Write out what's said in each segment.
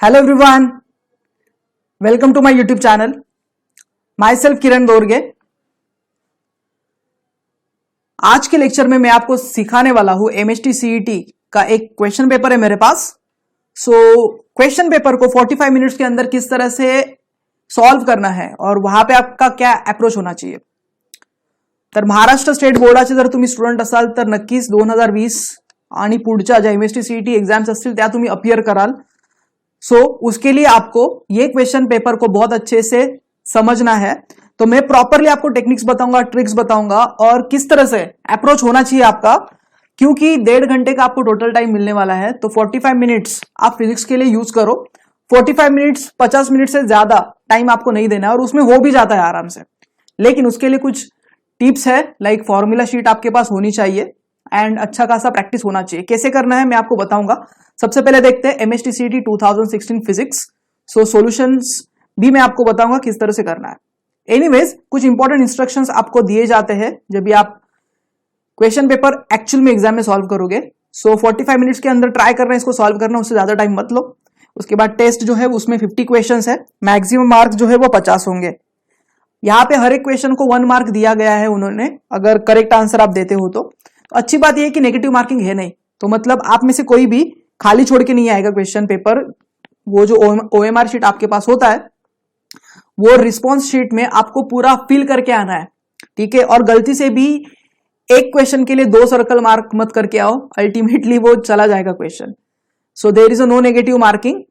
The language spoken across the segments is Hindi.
Hello everyone, welcome to my YouTube channel. Myself Kiran Dorge. आज के लेक्चर में मैं आपको सिखाने वाला हूं एमएसटी सीईटी का एक क्वेश्चन पेपर है मेरे पास। क्वेश्चन पेपर को 45 मिनट्स के अंदर किस तरह से सॉल्व करना है और वहां पे आपका क्या अप्रोच होना चाहिए। तर महाराष्ट्र स्टेट बोर्डाचे जर तुम्ही स्टुडंट असाल तर नक्कीच 2020 आणि पुढच्या ज्या एमएसटी सीईटी एग्जाम्स असतील त्या तुम्ही अपियर कराल। उसके लिए आपको ये क्वेश्चन पेपर को बहुत अच्छे से समझना है। तो मैं प्रॉपरली आपको टेक्निक्स बताऊंगा, ट्रिक्स बताऊंगा और किस तरह से अप्रोच होना चाहिए आपका, क्योंकि 1.5 घंटे का आपको टोटल टाइम मिलने वाला है। तो 45 मिनट्स आप फिजिक्स के लिए यूज करो। 45 मिनट्स 50 मिनट से ज्यादा टाइम आपको नहीं देना है और उसमें हो भी जाता है आराम से, लेकिन उसके लिए कुछ टिप्स है। लाइक फॉर्मूला शीट आपके पास होनी चाहिए एंड अच्छा खासा प्रैक्टिस होना चाहिए। कैसे करना है मैं आपको बताऊंगा। सबसे पहले देखते हैं एमएसटी सीईटी 2016 फिजिक्स। सॉल्यूशंस भी मैं आपको बताऊंगा किस तरह से करना है। एनीवेज, कुछ इंपॉर्टेंट इंस्ट्रक्शंस आपको दिए जाते हैं जब भी आप क्वेश्चन पेपर एक्चुअल में एग्जाम में सॉल्व करोगे। 45 मिनट्स के अंदर ट्राई करना है इसको सॉल्व करना, उससे ज्यादा टाइम मत लो। उसके बाद टेस्ट जो है उसमें 50 क्वेश्चन है, मैक्सिमम मार्क जो है वो 50 होंगे। यहाँ पे हर एक क्वेश्चन को 1 मार्क दिया गया है उन्होंने, अगर करेक्ट आंसर आप देते हो तो। अच्छी बात यह है कि नेगेटिव मार्किंग है नहीं, तो मतलब आप में से कोई भी खाली छोड़ के नहीं आएगा क्वेश्चन पेपर। वो जो ओएमआर शीट आपके पास होता है वो रिस्पॉन्स शीट में आपको पूरा फिल करके आना है, ठीक है। और गलती से भी एक क्वेश्चन के लिए 2 सर्कल मार्क मत करके आओ, अल्टीमेटली वो चला जाएगा question. So there is a no negative marking.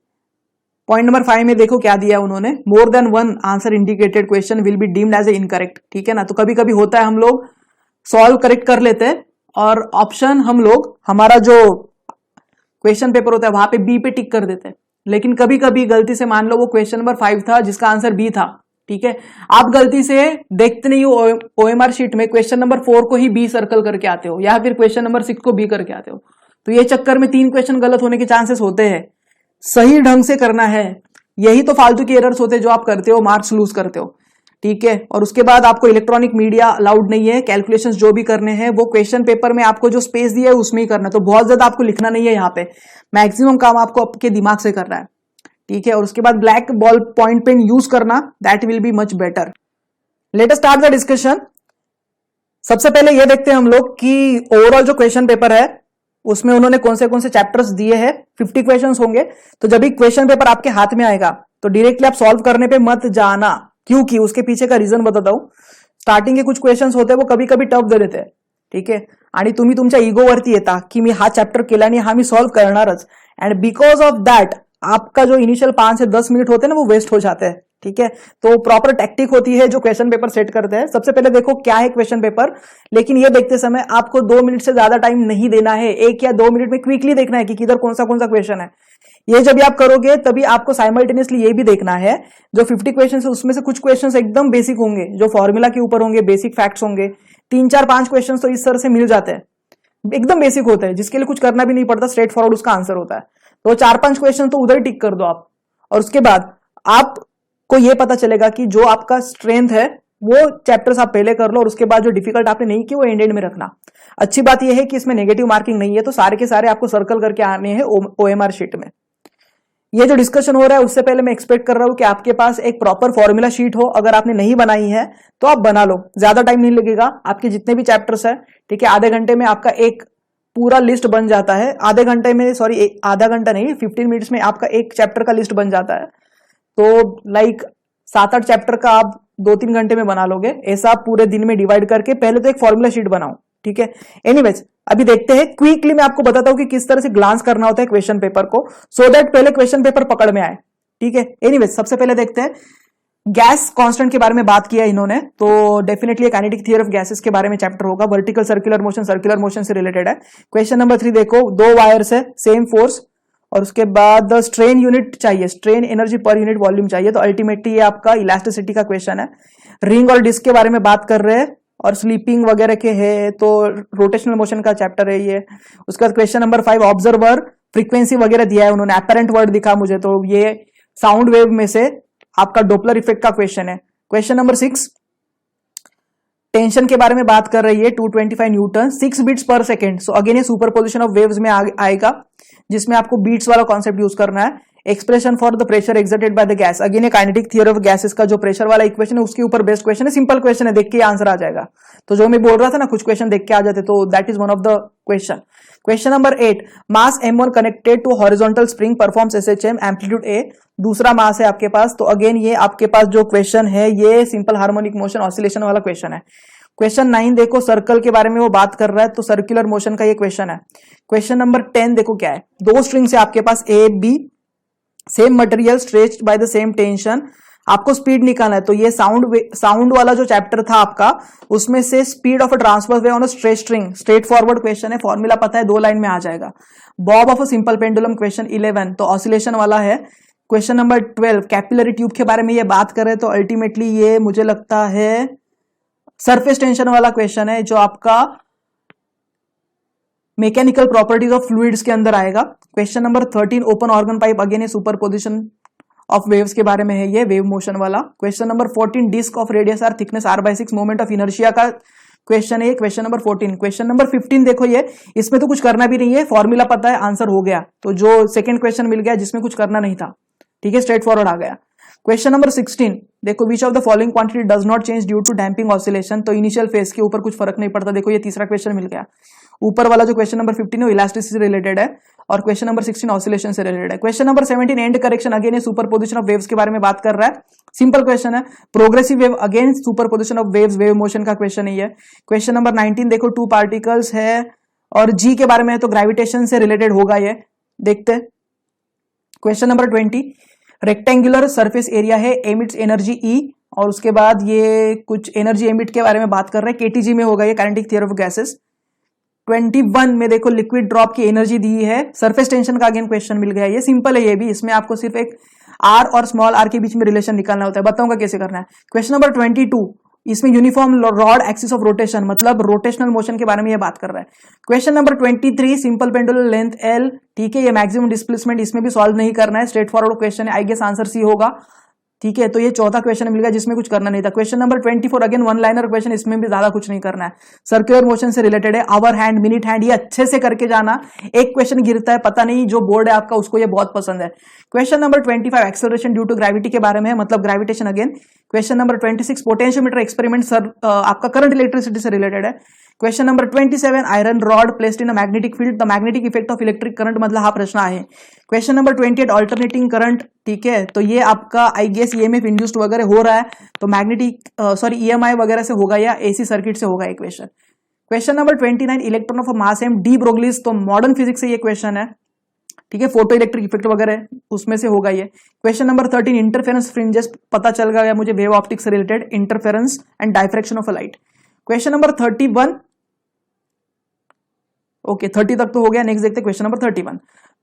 Point number 5 में देखो क्या दिया उन्होंने, more than 1 answer indicated question will be deemed as a incorrect, ठीक है ना। तो कभी कभी होता है हम लोग सॉल्व करेक्ट कर लेते हैं और ऑप्शन हम लोग हमारा जो क्वेश्चन पेपर होता है वहां पे बी पे टिक कर देते हैं, लेकिन कभी कभी गलती से मान लो वो क्वेश्चन नंबर 5 था जिसका आंसर बी था, ठीक है। आप गलती से देखते नहीं हो ओएमआर शीट में क्वेश्चन नंबर 4 को ही बी सर्कल करके आते हो या फिर क्वेश्चन नंबर 6 को बी करके आते हो। तो ये चक्कर में 3 क्वेश्चन गलत होने के चांसेस होते हैं। सही ढंग से करना है, यही तो फालतू के एरर्स होते हैं जो आप करते हो, मार्क्स लूज करते हो, ठीक है। और उसके बाद आपको इलेक्ट्रॉनिक मीडिया अलाउड नहीं है। कैलकुलेशंस जो भी करने हैं वो क्वेश्चन पेपर में आपको जो स्पेस दिया है उसमें ही करना है। तो बहुत ज्यादा आपको लिखना नहीं है, यहाँ पे मैक्सिमम काम आपको आपके दिमाग से करना है, ठीक है। और उसके बाद black ball point pen use करना, that will be much better. Let us start the discussion. सबसे पहले ये देखते हैं हम लोग कि ओवरऑल जो क्वेश्चन पेपर है उसमें उन्होंने कौन से चैप्टर्स दिए हैं। 50 क्वेश्चन होंगे। तो जब भी क्वेश्चन पेपर आपके हाथ में आएगा तो डायरेक्टली आप सॉल्व करने पे मत जाना, क्योंकि उसके पीछे का रीजन बताता हूं। स्टार्टिंग के कुछ क्वेश्चंस होते हैं वो कभी कभी टफ दे देते हैं, ठीक आहे। आणि तुम्ही तुमच्या इगोवरती येता की मी हा चॅप्टर केला आणि हा मी सॉल्व करणारच, एंड बिकॉज ऑफ दैट आपका जो इनिशियल 5 से 10 मिनट होते हैं ना वो वेस्ट हो जाते हैं, ठीक है। तो प्रॉपर टैक्टिक होती है जो क्वेश्चन पेपर सेट करते हैं। सबसे पहले देखो क्या है क्वेश्चन पेपर, लेकिन ये देखते समय आपको 2 मिनट से ज्यादा टाइम नहीं देना है। 1 या 2 मिनट में क्विकली देखना है कि किधर कौन सा क्वेश्चन है। ये जब आप करोगे तभी आपको साइमल्टेनियसली ये भी देखना है जो 50 क्वेश्चन है उसमें से कुछ क्वेश्चन एकदम बेसिक होंगे, जो फॉर्मूला के ऊपर होंगे, बेसिक फैक्ट्स होंगे। 3, 4, 5 क्वेश्चन तो इस तरह से मिल जाते हैं, एकदम बेसिक होते हैं, जिसके लिए कुछ करना भी नहीं पड़ता, स्ट्रेट फॉरवर्ड उसका आंसर होता है। तो 4-5 क्वेश्चन तो उधर टिक कर दो आप। और उसके बाद आपको यह पता चलेगा कि जो आपका स्ट्रेंथ है वो चैप्टर्स आप पहले कर लो और उसके बाद जो डिफिकल्ट आपने नहीं किया वो एंड में रखना। अच्छी बात यह है कि इसमें नेगेटिव मार्किंग नहीं है, तो सारे के सारे आपको सर्कल करके आने हैं ओएमआर शीट में। ये जो डिस्कशन हो रहा है उससे पहले मैं एक्सपेक्ट कर रहा हूं कि आपके पास एक प्रॉपर फॉर्मूला शीट हो। अगर आपने नहीं बनाई है तो आप बना लो, ज्यादा टाइम नहीं लगेगा। आपके जितने भी चैप्टर्स है, ठीक है, आधे घंटे में आपका एक पूरा लिस्ट बन जाता है। आधे घंटे में, सॉरी आधा घंटा नहीं, 15 मिनट्स में आपका एक चैप्टर का लिस्ट बन जाता है। तो लाइक 7-8 चैप्टर का आप 2-3 घंटे में बना लोगे। ऐसा आप पूरे दिन में डिवाइड करके पहले तो एक फॉर्मूला शीट बनाओ, ठीक है। एनीवेज, अभी देखते हैं क्विकली मैं आपको बताता हूं कि किस तरह से ग्लांस करना होता है क्वेश्चन पेपर को, सो दैट पहले क्वेश्चन पेपर पकड़ में आए, ठीक है। एनीवेज, सबसे पहले देखते हैं गैस कांस्टेंट के बारे में बात किया इन्होंने, तो definitely kinetic theory of gases के बारे में चैप्टर होगा। वर्टिकल सर्कुलर मोशन से रिलेटेड है। क्वेश्चन नंबर 3 देखो, 2 वायर्स है, सेम फोर्स, और उसके बाद स्ट्रेन यूनिट चाहिए, strain energy per unit volume चाहिए। तो अल्टीमेटली ये आपका इलास्टिसिटी का क्वेश्चन है। रिंग और डिस्क के बारे में बात कर रहे हैं और स्लीपिंग वगैरह के है, तो रोटेशनल मोशन का चैप्टर है ये। उसके बाद क्वेश्चन नंबर 5 ऑब्जर्वर, फ्रीक्वेंसी वगैरह दिया है उन्होंने, अपैरेंट वर्ड दिखा मुझे, तो ये साउंड वेव में से आपका डोपलर इफेक्ट का क्वेश्चन है। क्वेश्चन नंबर 6 टेंशन के बारे में बात कर रही है, 225 न्यूटन, 6 बीट्स पर सेकेंड। सो अगेन ये सुपरपोजिशन ऑफ वेव्स में आएगा, जिसमें आपको बीट्स वाला कॉन्सेप्ट यूज करना है। Expression for the pressure exerted by the gas, again ये काइनेटिक थ्योरी ऑफ गैसेस का जो प्रेशर वाला इक्वेशन है उसके ऊपर बेस्ड क्वेश्चन है, सिंपल क्वेश्चन है, देख के आंसर आ जाएगा। तो जो मैं बोल रहा था ना, कुछ क्वेश्चन देख के आ जाते, तो that is one of the question. Question number 8, mass m1 connected to horizontal spring performs SHM amplitude A, दूसरा मास है आपके पास। तो अगेन ये आपके पास जो क्वेश्चन है ये सिंपल हार्मोनिक मोशन ऑसिलेशन वाला क्वेश्चन है। क्वेश्चन 9 देखो, सर्कल के बारे में वो बात कर रहा है, तो सर्कुलर मोशन का ये क्वेश्चन है। क्वेश्चन नंबर 10 देखो क्या है, दो स्ट्रिंग है आपके पास A B, same material stretched by the same tension, आपको स्पीड निकालना है। तो ये साउंड वाला जो चैप्टर था आपका, उसमें से speed of a transverse wave on a straight string, straight forward question है, फॉर्मूला पता है, 2 लाइन में आ जाएगा। Bob of a simple pendulum question 11, तो ऑसिलेशन वाला है। क्वेश्चन नंबर 12, कैपिलरी ट्यूब के बारे में ये बात कर रहे हैं, तो अल्टीमेटली ये मुझे लगता है सरफेस टेंशन वाला क्वेश्चन है, जो आपका मैकेनिकल प्रॉपर्टीज ऑफ फ्लूइड्स के अंदर आएगा। Question number 13, open organ pipe, again ये सुपरपोजिशन ऑफ वेव्स के बारे में है, ये वेव मोशन वाला। Question number 14, disk of radius R thickness r/6, moment of inertia का क्वेश्चन है, क्वेश्चन नंबर 14। क्वेश्चन नंबर 15 देखो, ये इसमें तो कुछ करना भी नहीं है, फॉर्मूला पता है, आंसर हो गया। तो जो सेकंड क्वेश्चन मिल गया जिसमें कुछ करना नहीं था, ठीक है, स्ट्रेट फॉरवर्ड आ गया। क्वेश्चन नंबर 16 देखो, which of the following quantity does not change due to damping oscillation, तो इनिशियल फेज के ऊपर कुछ फर्क नहीं पड़ता। देखो ये तीसरा क्वेश्चन मिल गया। ऊपर वाला जो क्वेश्चन नंबर 15 है वो इलास्टिसिटी से रिलेटेड है, और क्वेश्चन नंबर 16 ऑसिलेशन से रिलेटेड है। Question number 17, and correction, again ये सुपरपोजिशन ऑफ वेव्स के बारे में बात कर रहा है, सिंपल क्वेश्चन है। Progressive wave, again superposition of waves, wave motion का क्वेश्चन ही है। क्वेश्चन नंबर 19 देखो, 2 पार्टिकल्स है और जी के बारे में है, तो ग्रेविटेशन से रिलेटेड होगा ये, देखते हैं। Question number 20, rectangular surface area है, एमिट्स एनर्जी E, और उसके बाद ये कुछ एनर्जी एमिट के बारे में बात कर रहे हैं, KTG में होगा ये, काइनेटिक थ्योरी ऑफ गैसेस। 21 में देखो, लिक्विड ड्रॉप की एनर्जी दी है, सरफेस टेंशन का अगेन क्वेश्चन मिल गया, ये सिंपल है ये भी, इसमें आपको सिर्फ एक R और स्मॉल r के बीच में रिलेशन निकालना होता है, बताऊंगा कैसे करना है। क्वेश्चन नंबर 22, इसमें uniform rod axis of rotation, मतलब रोटेशनल मोशन के बारे में ये बात कर रहा है। Question number 23, simple pendulum length L, ठीक है, ये मैक्सिमम डिस्प्लेसमेंट, इसमें भी सॉल्व नहीं करना है, स्ट्रेट फॉरवर्ड क्वेश्चन है, आई गेस आंसर C होगा, ठीक है। तो ये चौथा क्वेश्चन मिल गया जिसमें कुछ करना नहीं था। Question number 24, again one liner question, इसमें भी ज्यादा कुछ नहीं करना है, सर्कुलर मोशन से रिलेटेड है, आवर हैंड, मिनट हैंड, ये अच्छे से करके जाना। एक क्वेश्चन गिरता है, पता नहीं जो बोर्ड है आपका उसको ये बहुत पसंद है। Question number 25, acceleration due to gravity के बारे में है, मतलब gravitation again. Question number 26, potentiometer experiment, sir आपका करंट इलेक्ट्रिसिटी से रिलेटेड है। Question number 27, iron rod placed in a magnetic field, the magnetic effect of electric current, मतलब हा प्रश्न आहे। क्वेश्चन नंबर 28, अल्टरनेटिंग करंट, ठीक है, तो ये आपका आई गेस EMF इंड्यूस्ड वगैरह हो रहा है, तो मैग्नेटिक EMI वगैरह से होगा या AC सर्किट से होगा ये question. Question number 29, electron of mass m, D Broglie's, तो मॉडर्न फिजिक्स से ये क्वेश्चन है, ठीक है, फोटो इलेक्ट्रिक इफेक्ट वगैरह उसमें से होगा ये। क्वेश्चन नंबर 13, इंटरफेरेंस फ्रिंजेस, पता चल गया मुझे वेव ऑप्टिक्स से related, interference and diffraction of a light. Question number 31, okay 30 तक तो हो गया, नेक्स्ट देखते हैं question number 31,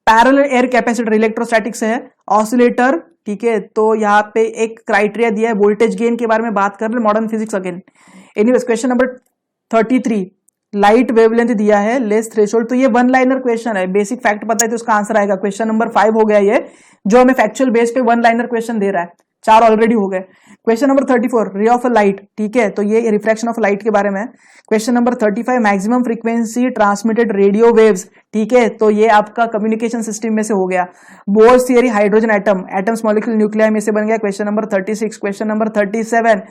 parallel air capacitor, electrostatic से है, ऑसिलेटर, ठीक है, तो यहाँ पे एक क्राइटेरिया दिया है, वोल्टेज गेन के बारे में बात कर रहे, modern physics again. Anyways question number 33, light wavelength दिया है, लेस थ्रेशोल्ड, तो ये वन लाइनर क्वेश्चन है, बेसिक फैक्ट पता है तो उसका आंसर आएगा। क्वेश्चन नंबर 5 हो गया ये, जो हमें फैक्चुअल बेस पे वन लाइनर क्वेश्चन दे रहा है, 4 ऑलरेडी हो गए। Question number 34, ray of a light, ठीक है, तो ये रिफ्रैक्शन ऑफ लाइट के बारे में है। Question number 35, maximum frequency transmitted radio waves, ठीक है, तो ये आपका कम्युनिकेशन सिस्टम में से हो गया। Bohr's theory, hydrogen atom, atoms molecule nuclei में से बन गया। Question number 36, question number 37,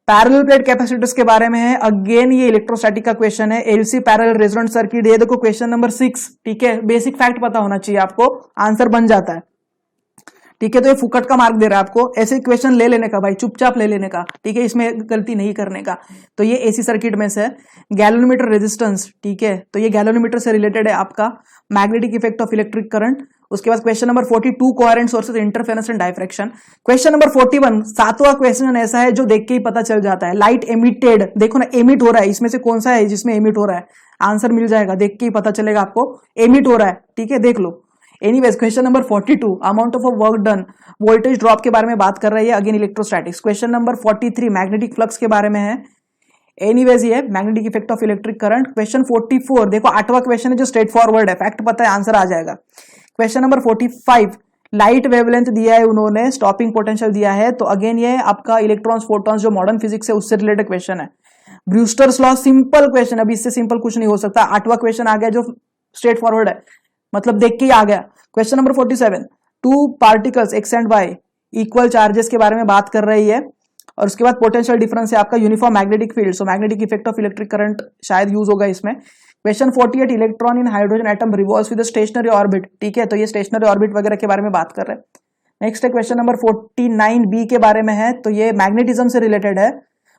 parallel plate capacitors के बारे में है, अगेन ये इलेक्ट्रोस्टैटिक का क्वेश्चन है। एलसी पैरेलल रेजोनेंट सर्किट, ये देखो क्वेश्चन नंबर 6, ठीक है, बेसिक फैक्ट पता होना चाहिए आपको, आंसर बन जाता है, ठीक है। तो ये फुकट का मार्क दे रहा है आपको, ऐसे क्वेश्चन ले लेने का भाई, चुपचाप ले लेने का, ठीक है, इसमें गलती नहीं करने का। तो ये एसी सर्किट में से गैलोमीटर रेजिस्टेंस, ठीक है, तो ये गैलोमीटर से रिलेटेड है आपका, magnetic effect of electric current. उसके बाद question number 42, coherent sources, interference and diffraction. Question number 41, 7वां क्वेश्चन ऐसा है जो देख के ही पता चल जाता है, लाइट एमिटेड, देखो ना एमिट हो रहा है, इसमें से कौन सा है जिसमें एमिट हो रहा है, आंसर मिल जाएगा, देख के ही पता चलेगा आपको, एमिट हो रहा है, ठीक है, देख लो। Anyways question number 42, amount of work done, voltage drop के बारे में बात कर रही है, again electrostatics. Question number 43, magnetic flux के बारे में है, एनीवेज ये magnetic effect of electric current. Question 44, देखो 8वां क्वेश्चन है जो स्ट्रेट फॉरवर्ड है, फैक्ट पता है, आंसर आ जाएगा। क्वेश्चन नंबर 45, लाइट वेवलेंथ दिया है उन्होंने, स्टॉपिंग पोटेंशियल दिया है, तो अगेन ये आपका इलेक्ट्रॉन्स फोटॉन्स जो मॉडर्न फिजिक्स है उससे रिलेटेड क्वेश्चन है। ब्रूस्टर्स लॉ, सिंपल क्वेश्चन, अभी इससे सिंपल कुछ नहीं हो सकता। 8वां क्वेश्चन आ गया जो स्ट्रेट फॉरवर्ड है, मतलब देख के ही आ गया। Question number 47, two particles X and Y equal charges के बारे में बात कर रही है। और उसके बाद पोटेंशियल डिफरेंस है आपका uniform magnetic field, so magnetic effect of electric current शायद यूज होगा इसमें। Question 48, electron in hydrogen atom revolves with stationery orbit, ठीक है, तो ये स्टेशनरी ऑर्बिट वगैरह के बारे में बात कर रहे हैं। नेक्स्ट है क्वेश्चन नंबर 49 बी के बारे में है, तो ये मैग्नेटिज्म से रिलेटेड है,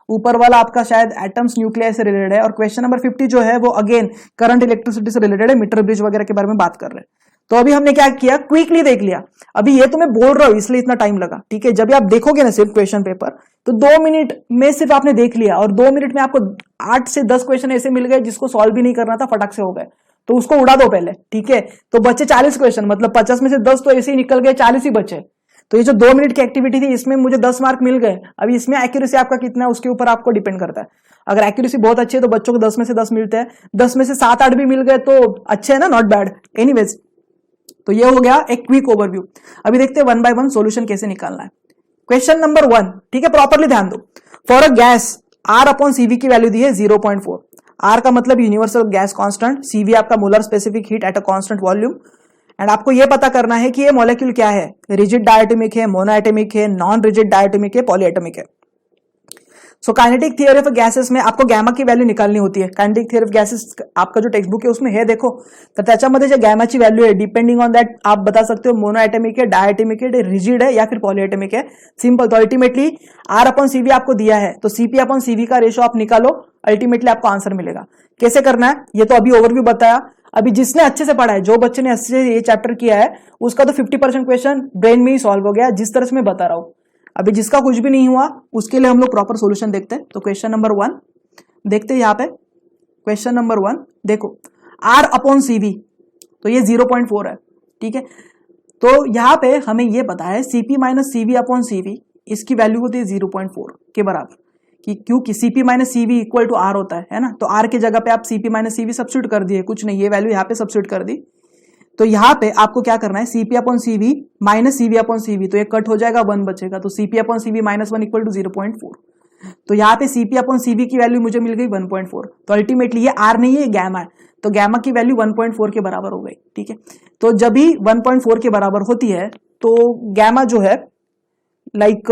ऊपर वाला आपका शायद एटम्स न्यूक्लियस से रिलेटेड है। और क्वेश्चन नंबर 50 जो है वो अगेन करंट इलेक्ट्रिसिटी से रिलेटेड है, मीटर ब्रिज वगैरह के बारे में बात कर रहे हैं। तो अभी हमने क्या किया, क्विकली देख लिया। अभी ये तो मैं बोल रहा हूं इसलिए इतना टाइम लगा, ठीक है। जब आप देखोगे ना सिर्फ क्वेश्चन पेपर, तो 2 मिनट में सिर्फ आपने देख लिया, और 2 मिनट में आपको 8 से 10 क्वेश्चन ऐसे मिल गए जिसको सॉल्व भी नहीं करना था, फटाक से हो गए, तो उसको उड़ा दो पहले, ठीक है। तो बच्चे 40 क्वेश्चन, मतलब 50 में से 10 तो ऐसे ही निकल गए, 40 ही बचे। तो ये जो 2 मिनट की एक्टिविटी थी इसमें मुझे 10 मार्क मिल गए। अभी इसमें एक्यूरेसी आपका कितना है उसके ऊपर आपको डिपेंड करता है। अगर एक्यूरेसी बहुत अच्छी है तो बच्चों को 10 में से 10 मिलते हैं, 10 में से 7-8 भी मिल गए तो अच्छे है ना, नॉट बैड। एनीवेज, तो ये हो गया एक क्विक ओवरव्यू। अभी देखते हैं 1 बाय 1 सॉल्यूशन कैसे निकालना है। क्वेश्चन नंबर 1, ठीक है, प्रॉपर्ली ध्यान दो। For a gas R upon CV की वैल्यू दी है 0.4। R का मतलब यूनिवर्सल गैस कांस्टेंट, CV आपका molar specific heat at a constant volume. And आपको यह पता करना है कि ये मॉलिक्यूल क्या है, रिजिड डायटोमिक है, मोनोएटॉमिक है, नॉन रिजिड डायटोमिक है, पॉलीएटॉमिक है। So kinetic theory of gases में आपको गैमा की वैल्यू निकालनी होती है। काइनेटिक थियरी ऑफ गैसेस आपका जो टेक्स्ट बुक है उसमें है, देखो, तर त्याच्यामध्ये जो गॅमाची वैल्यू है डिपेंडिंग ऑन दैट आप बता सकते हो मोनोएटॉमिक है, डायटोमिक है, रिजिड है या फिर पॉलीएटॉमिक है। सिंपल। तो अल्टीमेटली R अपॉन CV आपको दिया है, तो CP अपॉन CV का रेशो आप निकालो, अल्टीमेटली आपको आंसर मिलेगा। कैसे करना है ये तो अभी ओवरव्यू बताया। अभी जिसने अच्छे से पढ़ा है, जो बच्चे ने अच्छे से ये चैप्टर किया है, उसका तो 50% क्वेश्चन ब्रेन में ही सॉल्व हो गया, जिस तरह से मैं बता रहा हूं। अभी जिसका कुछ भी नहीं हुआ उसके लिए हम लोग प्रॉपर सॉल्यूशन देखते हैं। तो क्वेश्चन नंबर 1 देखते हैं। यहाँ पे क्वेश्चन नंबर 1 देखो, R अपॉन CV, तो ये 0.4 है, ठीक है। तो यहाँ पे हमें ये पता है CP minus CV upon CV, इसकी वैल्यू होती है 0.4 के बराबर, कि क्योंकि CP minus CV equal to R होता है ना। तो R की जगह पे आप CP माइनस CV सब्स्टिट्यूट कर दिए, कुछ नहीं, ये वैल्यू यहाँ पे सब्स्टिट्यूट कर दी। तो यहाँ पे आपको क्या करना है, CP upon CV minus CV upon CV, तो ये कट हो जाएगा, 1 बचेगा, तो CP upon CV minus 1 equal to 0.4। तो यहाँ पे CP अपॉन CV की वैल्यू मुझे मिल गई 1.4। तो अल्टीमेटली ये R नहीं है, ये गैमा है, तो गैमा की वैल्यू 1.4 के बराबर हो गई, ठीक है। तो जब भी 1.4 के बराबर होती है तो गैमा जो है लाइक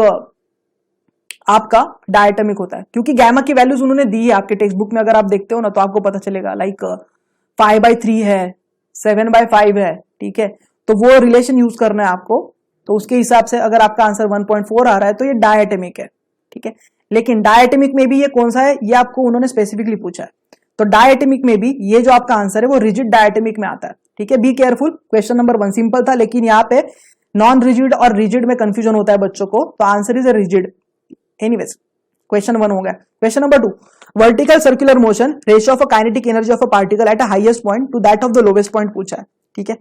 आपका डायटोमिक होता है, क्योंकि गैमा की वैल्यूज उन्होंने दी है आपके टेक्स्ट बुक में। अगर आप देखते हो ना तो आपको पता चलेगा, लाइक 5/3 है, 7/5 है, ठीक है। तो वो रिलेशन यूज करना है आपको। तो उसके हिसाब से अगर आपका आंसर 1.4 आ रहा है तो ये डायटोमिक है, ठीक है। लेकिन डायटोमिक में भी ये कौन सा है, ये आपको उन्होंने स्पेसिफिकली पूछा है। तो डायटोमिक में भी ये जो आपका आंसर है वो रिजिड डायटोमिक में आता है, ठीक है। Be careful. Question number 1 simple था, लेकिन यहाँ पे नॉन रिजिड और रिजिड में कंफ्यूजन होता है बच्चों को, तो answer is rigid. Anyways, question 1 हो गया। Question number 2, vertical circular motion, ratio of a kinetic energy of a particle at a highest point two that of the lowest point पूछा है, ठीक है।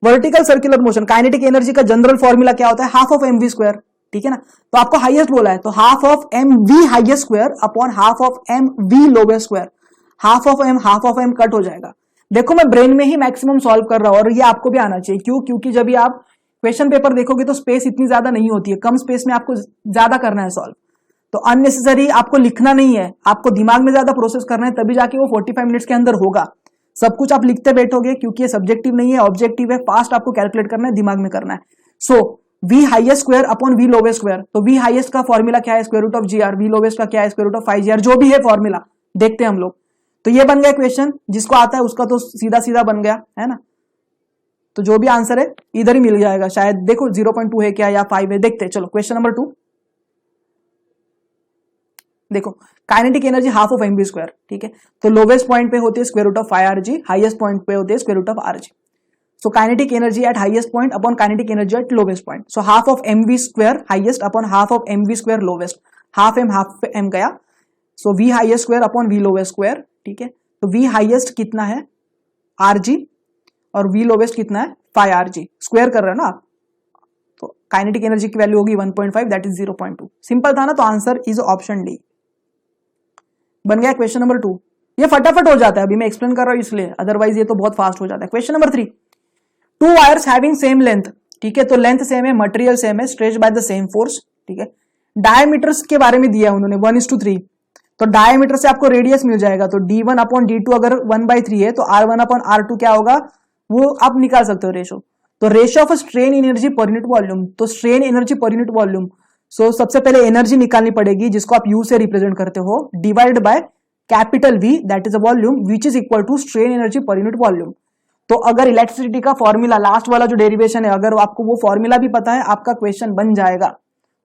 Vertical circular motion, kinetic energy का जनरल फॉर्मूला क्या होता है, हाफ ऑफ mv स्क्वायर, ठीक है ना। तो आपको हाईएस्ट बोला है, तो half of mv highest square upon half of mv lowest square, half of m cut हो जाएगा। देखो मैं ब्रेन में ही मैक्सिमम सॉल्व कर रहा हूं, और ये आपको भी आना चाहिए। क्यों? क्योंकि जब भी आप क्वेश्चन पेपर देखोगे तो स्पेस इतनी ज्यादा नहीं होती है, कम स्पेस में आपको ज्यादा करना है सॉल्व। तो अननेसेसरी आपको लिखना नहीं है, आपको दिमाग में ज्यादा प्रोसेस करना है, तभी जाके वो 45 मिनट्स के अंदर होगा। सब कुछ आप लिखते बैठोगे, क्योंकि ये सब्जेक्टिव नहीं है, ऑब्जेक्टिव है, फास्ट आपको कैलकुलेट करना है, दिमाग में करना है। So v highest square upon v lowest square, तो v हाईएस्ट का फॉर्मूला क्या है, square root of gr, v lowest का क्या है, स्क्वायर रूट ऑफ 5gr, जो भी है फॉर्मूला देखते हैं हम लोग। तो ये बन गया क्वेश्चन, जिसको आता है उसका तो सीधा सीधा बन गया है ना। तो जो भी आंसर है इधर ही मिल जाएगा शायद। देखो 0.2 है क्या या 5 है, देखते हैं। चलो क्वेश्चन नंबर 2 देखो, kinetic energy half of mv square, ठीक है। तो लोवेस्ट पॉइंट पे होती है square root of 5rg, highest point पे होती है square root of rg। So kinetic energy at highest point upon kinetic energy at lowest point, so half of mv square highest upon half of mv square lowest, half m गया। So v highest square upon v lowest square, ठीक है। तो v हाईएस्ट कितना है rg और v लोवेस्ट कितना है 5rg, स्क्वायर कर रहे हो ना आप। तो काइनेटिक एनर्जी की वैल्यू होगी 1.5, दैट इज 0.2। सिंपल था ना, तो आंसर इज ऑप्शन डी बन गया। क्वेश्चन नंबर 2 ये फटाफट हो जाता है, अभी मैं एक्सप्लेन कर रहा हूं इसलिए, अदरवाइज ये तो बहुत फास्ट हो जाता है। Question number 3, 2 wires having same length, ठीक है। तो लेंथ सेम है, मटेरियल सेम है, stretched by the same force, ठीक है। डायमीटर्स के बारे में दिया उन्होंने 1:3, तो डायमीटर से आपको रेडियस मिल जाएगा। तो d1 अपॉन d2 अगर 1/3 है तो r1 अपॉन r2 क्या होगा, वो आप निकाल सकते हो रेशो। तो ratio of strain energy per unit volume, तो strain energy per unit volume, so सबसे पहले एनर्जी निकालनी पड़ेगी जिसको आप यू से रिप्रेजेंट करते हो, divided by capital V that is a volume which is equal to strain energy per unit volume. तो अगर इलेक्ट्रिसिटी का फॉर्मूला लास्ट वाला जो डेरिवेशन है अगर आपको वो फॉर्मूला भी पता है आपका क्वेश्चन बन जाएगा।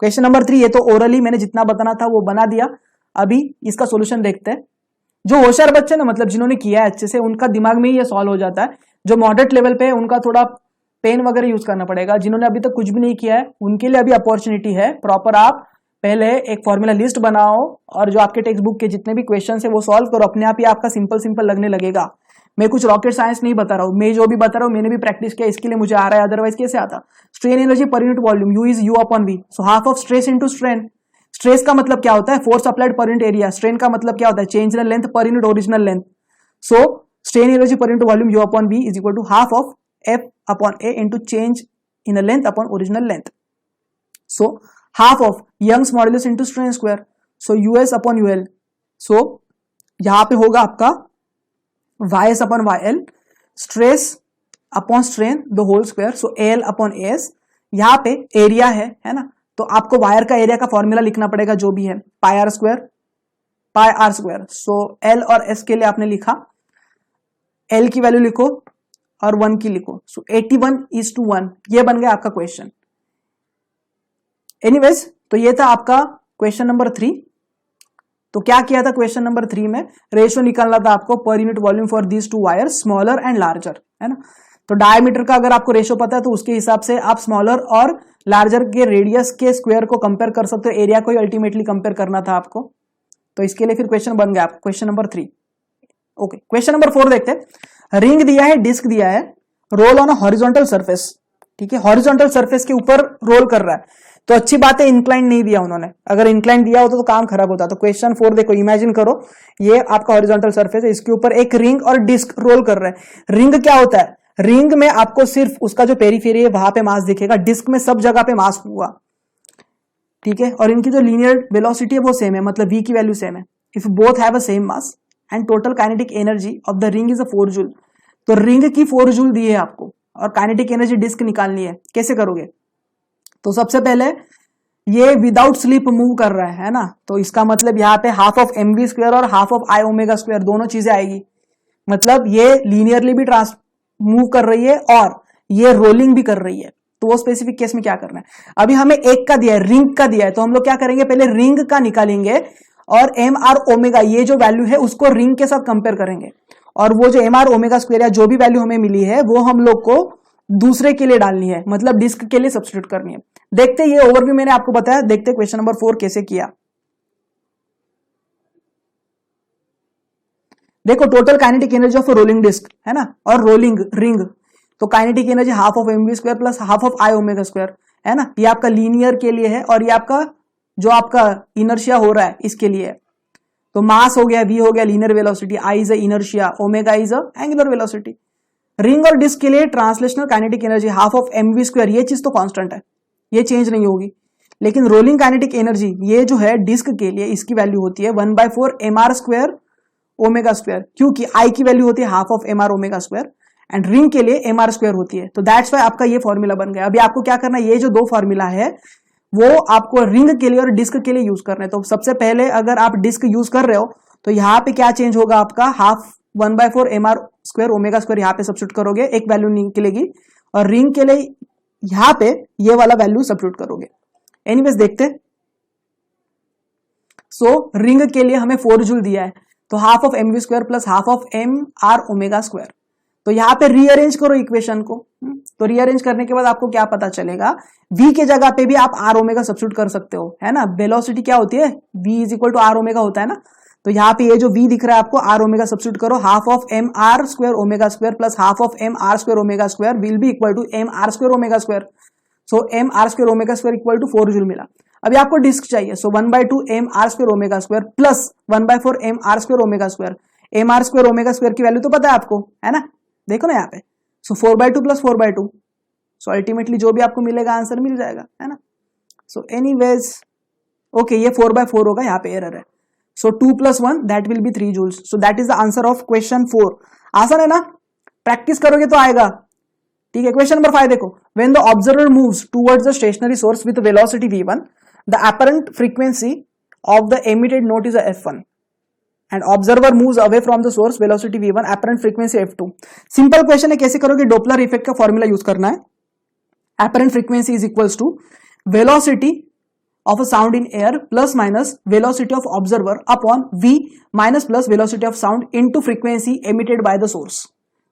क्वेश्चन नंबर 3 ये तो ओरली मैंने जितना बताना था वो बना दिया। अभी इसका सोल्यूशन देखते हैं। जो होशियार बच्चे ना मतलब जिन्होंने किया है अच्छे से उनका दिमाग में ही ये सॉल्व हो जाता है। जो मॉडरेट लेवल पे है उनका थोड़ा पेन वगैरह यूज करना पड़ेगा। जिन्होंने अभी तक कुछ भी नहीं किया है उनके लिए अभी अपॉर्चुनिटी है। प्रॉपर आप पहले एक फॉर्मूला लिस्ट बनाओ और जो आपके टेक्स्ट बुक के जितने भी क्वेश्चन है वो सॉल्व करो। अपने आप ही आपका सिंपल सिंपल लगने लगेगा। मैं कुछ रॉकेट साइंस नहीं बता रहा हूँ, मैं जो भी बता रहा हूँ मैंने भी प्रैक्टिस किया इसके लिए मुझे आ रहा है, अदरवाइज कैसे आता। Strain energy per unit volume U is U upon V, so half of stress into strain. Stress का मतलब क्या होता है force applied per unit area, strain का मतलब क्या होता है change in length per unit original length. So strain energy per unit volume U upon V is equal to half of F upon A into change in length upon original length. So half of Young's modulus into strain square, so U S upon U L. So यहां पे होगा आपका Y upon Y L, stress upon strain the whole square, so L upon S. यहां पे एरिया है ना, तो आपको वायर का एरिया का फॉर्मूला लिखना पड़ेगा जो भी है पाई आर स्क्वायर। सो एल और एस के लिए आपने लिखा, एल की वैल्यू लिखो और 1 की लिखो, सो 81:1 ये बन गया आपका क्वेश्चन। एनीवेज तो ये था आपका क्वेश्चन नंबर 3। तो क्या किया था क्वेश्चन नंबर 3 में, रेशियो निकालना था आपको पर unit volume for these two wire smaller and larger, है ना। तो डायमीटर का अगर आपको रेशियो पता है तो उसके हिसाब से आप स्मॉलर और लार्जर के रेडियस के स्क्वायर को कंपेयर कर सकते हो, एरिया को ही अल्टीमेटली कंपेयर करना था आपको। तो इसके लिए फिर क्वेश्चन बन गया question number 3। Okay, question number 4 देखते हैं। रिंग दिया है, डिस्क दिया है, roll on a horizontal surface, ठीक है, हॉरिजॉन्टल सरफेस के ऊपर रोल कर रहा है। तो अच्छी बात है इंक्लाइन नहीं दिया उन्होंने, अगर इंक्लाइन दिया होता तो काम खराब होता। तो क्वेश्चन 4 देखो, इमेजिन करो ये आपका हॉरिजॉन्टल सरफेस है, इसके ऊपर एक रिंग और डिस्क रोल कर रहा है। रिंग क्या होता है, रिंग में आपको सिर्फ उसका जो पेरीफेरी है वहां पे मास दिखेगा, डिस्क में सब जगह पे मास हुआ, ठीक है। और इनकी जो लीनियर वेलोसिटी है वो सेम है, मतलब v की वैल्यू सेम है। If both have a same mass and total kinetic energy of the ring is a 4 joule. तो रिंग की 4 जूल दी है आपको और काइनेटिक एनर्जी डिस्क निकालनी है, कैसे करोगे। तो सबसे पहले ये विदाउट स्लिप मूव कर रहा है ना, तो इसका मतलब यहाँ पे half of M V square और half of I omega square दोनों चीजें आएगी। मतलब ये लीनियरली भी मूव कर रही है और ये रोलिंग भी कर रही है। तो वो स्पेसिफिक केस में क्या करना है, अभी हमें एक का दिया है, रिंग का दिया है, तो हम लोग क्या करेंगे पहले रिंग का निकालेंगे और एम आर ओमेगा ये जो वैल्यू है उसको रिंग के साथ कंपेयर करेंगे, और वो जो एम आर ओमेगा स्क्वायर या जो भी वैल्यू हमें मिली है वो हम लोग को दूसरे के लिए डालनी है, मतलब डिस्क के लिए सब्स्टिट्यूट करनी है। देखते ये ओवरव्यू मैंने आपको बताया, देखते क्वेश्चन नंबर 4 कैसे किया। देखो total kinetic energy of rolling disc है ना, और रोलिंग रिंग, तो kinetic energy half of M V square plus half of I omega square, है ना। ये आपका लीनियर के लिए है और ये आपका जो आपका इनर्शिया हो रहा है इसके लिए है। तो मास हो गया, वी हो गया linear velocity, I is inertia, omega is angular velocity. Ring और डिस्क के लिए translational kinetic energy half of M V square, ये चीज तो कांस्टेंट है, ये चेंज नहीं होगी। लेकिन रोलिंग काइनेटिक एनर्जी ये जो है डिस्क के लिए इसकी वैल्यू होती है 1/4 M R square omega square, क्योंकि आई की वैल्यू होती है half of M R omega square and ring के लिए एम आर स्क्वायर होती है। तो दैट्स वाई आपका ये फॉर्मूला बन गया। अभी आपको क्या करना है, ये जो दो फॉर्मूला है वो आपको रिंग के लिए और डिस्क के लिए यूज करना है। तो सबसे पहले अगर आप डिस्क यूज कर रहे हो तो यहाँ पे क्या चेंज होगा, आपका half 1/4 M R square omega square यहाँ पे सब्स्टिट्यूट करोगे, एक वैल्यू निकलेगी, और रिंग के लिए यहाँ पे ये वाला वैल्यू सब्स्टिट्यूट करोगे। एनीवेज देखते, सो रिंग के लिए हमें 4 जूल दिया है, तो half of M V square plus half of M R omega square. तो यहाँ पे रीअरेंज करो इक्वेशन को, तो रीअरेंज करने के बाद आपको क्या पता चलेगा, v के जगह पे भी आप आर ओमेगा सब्स्टिट्यूट कर सकते हो, है ना। वेलोसिटी क्या होती है, v is equal to R omega होता है ना। तो यहाँ पे ये जो v दिख रहा है आपको आर ओमेगा सब्स्टिट्यूट करो, half of M R square omega square plus half of M R square omega square will be equal to M R square omega square. So M R square omega square equal to 4 joule मिला। अभी आपको डिस्क चाहिए, so 1/2 M R square omega square plus 1/4 M R square omega square. M R square omega square की वैल्यू तो पता है आपको, है ना, देखो ना यहाँ पे। सो 4/2 प्लस 4/2, सो अल्टीमेटली जो भी आपको मिलेगा आंसर मिल जाएगा, है ना। सो एनीवेज ओके, ये 4/4 होगा, यहाँ पे एरर है। So 2 + 1 that will be 3 joules. So that is the answer of question 4। आसान है ना, प्रैक्टिस करोगे तो आएगा। ठीक है। क्वेश्चन नंबर 5 देखो, when the observer moves towards the stationary source with velocity v1, the apparent frequency of the emitted note is f1 and observer moves away from the source, velocity v1, apparent frequency f2। Simple question है, कैसे करोगे? डॉपलर इफेक्ट का फॉर्मूला यूज करना है। Apparent frequency is equals to velocity of a sound in air plus minus velocity of observer upon v minus plus velocity of sound into frequency emitted by the source।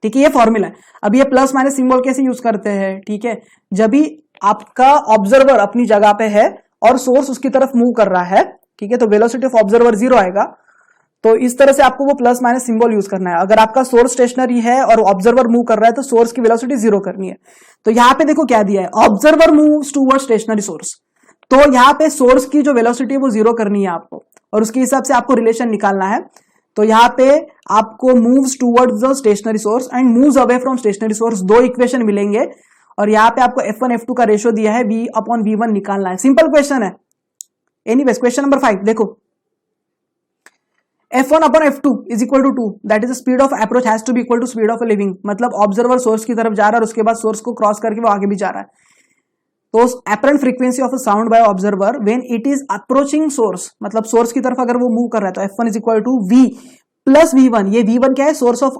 ठीक है, ये फॉर्मूला है। अब ये प्लस माइनस सिंबल कैसे यूज करते हैं? ठीक है, जब भी आपका ऑब्जर्वर अपनी जगह पे है और सोर्स उसकी तरफ मूव कर रहा है, ठीक है, तो वेलोसिटी ऑफ ऑब्जर्वर 0 आएगा। तो इस तरह से आपको वो प्लस माइनस सिंबल यूज करना है। अगर आपका सोर्स स्टेशनरी है और ऑब्जर्वर मूव कर रहा है तो सोर्स की वेलोसिटी 0 करनी है। तो यहाँ पे देखो क्या दिया है, observer moves towards stationary source, तो यहाँ पे सोर्स की जो वेलोसिटी है वो 0 करनी है आपको, और उसके हिसाब से आपको रिलेशन निकालना है। तो यहाँ पे आपको moves towards the stationary source and moves away from stationary source, दो इक्वेशन मिलेंगे, और यहाँ पे आपको f1 f2 का रेशियो दिया है, v अपॉन v1 निकालना है। सिंपल क्वेश्चन है। एनीवेज क्वेश्चन नंबर 5 देखो, f1 upon f2 is equal to 2, that is speed of approach has to be equal to speed of leaving. मतलब ऑब्जर्वर सोर्स की तरफ जा रहा है और उसके बाद सोर्स को क्रॉस करके वो आगे भी जा रहा है। तो apparent frequency of a sound bye observer when it is approaching source, मतलब सोर्स की तरफ अगर वो मूव कर रहा है तो f1 is equal to v plus v1। ये v1 क्या है? Source of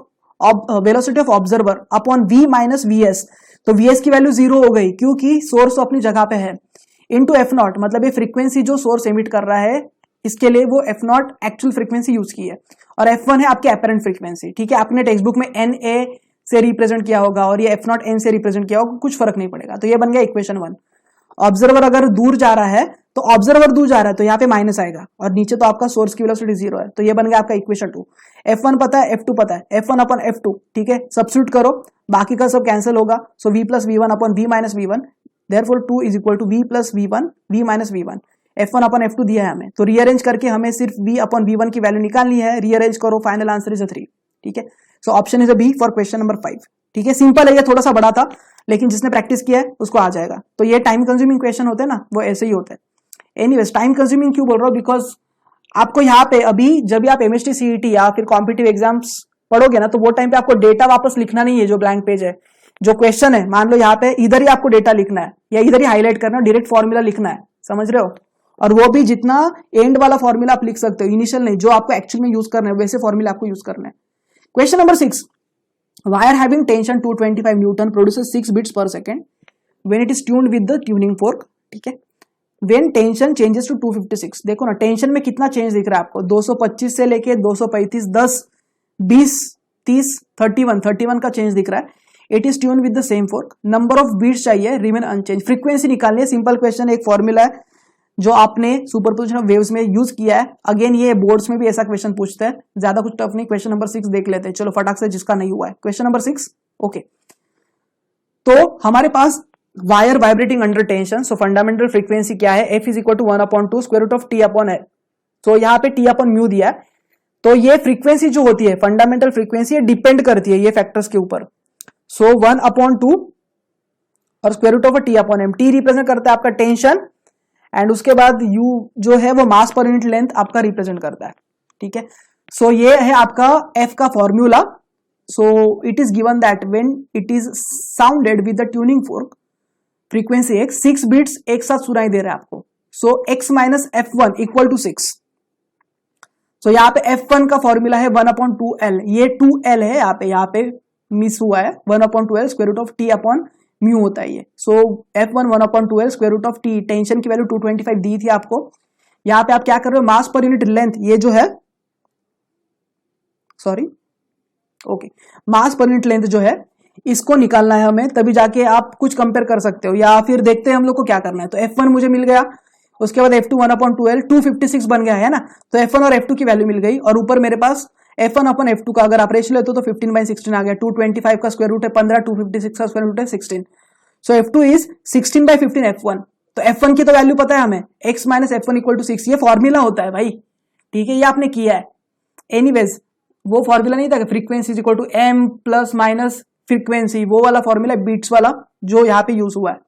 velocity of observer upon v minus vs। तो vs की वैल्यू 0 हो गई क्योंकि सोर्स अपनी जगह पे है, इनटू f0, मतलब ये फ्रीक्वेंसी जो सोर्स एमिट कर रहा है इसके लिए वो f0 एक्चुअल फ्रीक्वेंसी यूज की है, और f1 है आपके अपरेंट फ्रीक्वेंसी। ठीक है, आपने टेक्स्ट बुक में na से रिप्रेजेंट किया होगा और ये f0 n से रिप्रेजेंट किया होगा, कुछ फर्क नहीं पड़ेगा। तो ये बन गया इक्वेशन 1। ऑब्जर्वर अगर दूर जा रहा है तो ऑब्जर्वर दूर जा रहा है तो यहाँ पे माइनस आएगा, और नीचे तो आपका सोर्स की वेलोसिटी 0 है, तो ये बन गया आपका इक्वेशन 2। f1 पता है, f2 पता है, f1 अपॉन f2, ठीक है, सब्स्टिट्यूट करो, बाकी का सब कैंसिल होगा। So v plus v1 upon v minus v1, therefore 2 is equal to v plus v1 v minus v1। f1 upon f2 दिया है हमें, तो रीअरेंज करके हमें सिर्फ v अपॉन v1 की वैल्यू निकालनी है। रीअरेंज करो, फाइनल आंसर इज 3। ठीक है, so option is a B for question number 5। ठीक है, सिंपल है, ये थोड़ा सा बड़ा था लेकिन जिसने प्रैक्टिस किया है उसको आ जाएगा। तो ये टाइम कंज्यूमिंग क्वेश्चन होते हैं ना, वो ऐसे ही होते हैं। एनीवेज, टाइम कंज्यूमिंग क्यों बोल रहा हूँ? बिकॉज आपको यहाँ पे अभी जब भी आप एमएसटी सीईटी या फिर कॉम्पिटिटिव एग्जाम्स पढ़ोगे ना, तो वो टाइम पे आपको डेटा वापस लिखना नहीं है। जो ब्लैंक पेज है, जो क्वेश्चन है, मान लो यहाँ पे इधर ही आपको डेटा लिखना है या इधर ही हाईलाइट करना, डायरेक्ट फॉर्मूला लिखना है, समझ रहे हो? और वो भी जितना एंड वाला फॉर्मूला आप लिख सकते हो, इनिशियल नहीं, जो आपको एक्चुअल में यूज करना है वैसे फॉर्मूला आपको यूज करना है। Question number 6, wire having tension 225 Newton produces 6 beats per second when it is tuned with the tuning fork। ठीक है, when tension changes to 256, देखो ना टेंशन में कितना चेंज दिख रहा है आपको, 225 से लेके 235, 10, 20, 30, 31 का चेंज दिख रहा है। It is tune with the same fork, number of beats चाहिए, रिमेन अनचेंज। फ्रीक्वेंसी निकालनी है, सिंपल क्वेश्चन, एक फॉर्मूला है जो आपने सुपरपोजिशन ऑफ वेव्स में यूज किया है। अगेन ये बोर्ड्स में भी ऐसा क्वेश्चन पूछते हैं, ज्यादा कुछ टफ नहीं। क्वेश्चन नंबर 6 देख लेते हैं, चलो फटाक से, जिसका नहीं हुआ है। क्वेश्चन नंबर 6, ओके, तो हमारे पास wire vibrating under tension, so fundamental frequency क्या है? f is equal to 1/2 square root of t upon है। तो यहाँ पे t अपॉन म्यू दिया है, तो ये फ्रीक्वेंसी जो होती है फंडामेंटल फ्रीक्वेंसी, डिपेंड करती है ये फैक्टर्स के ऊपर। सो 1/2 और square root of T upon M. T represent करता है आपका टेंशन, एंड उसके बाद u जो है वो मास पर यूनिट लेंथ आपका रिप्रेजेंट करता है। ठीक है, सो ये है आपका f का formula. So it is given that when it is sounded with the tuning fork, frequency x 6 beats एक साथ सुनाई दे रहा है आपको। So x minus f1 equal to 6। So यहाँ पे f1 का फॉर्मूला है 1/2l, ये 2l है, यहाँ पे मिस हुआ है, 1/2l square root of t upon mu होता है ये। So f1 1/2l square root of t, tension की वैल्यू 225 दी थी आपको। यहाँ पे आप क्या कर रहे हो, मास पर यूनिट लेंथ, ये जो है, सॉरी, ओके, मास पर यूनिट लेंथ जो है इसको निकालना है हमें, तभी जाके आप कुछ कंपेयर कर सकते हो। या फिर देखते हैं हम लोग को क्या करना है। तो f1 मुझे मिल गया, उसके बाद f2 1/2l 256 बन गया है ना, तो f1 और f2 की वैल्यू मिल गई, और ऊपर मेरे पास f1 अपॉन f2 का अगर आप रेशियो लेते हो तो 15/16 आ गया। 225 का स्क्वायर रूट है 15, 256 का स्क्वायर रूट है 16। सो f2 इज 16/15 f1। तो f1 की तो वैल्यू पता है हमें, x minus f1 equal to 6, ये फॉर्मूला होता है भाई। ठीक है, ये आपने किया है। एनीवेज, वो फॉर्मूला नहीं था कि frequency is equal to m plus minus frequency, वो वाला फॉर्मूला बीट्स वाला जो यहाँ पे यूज हुआ है।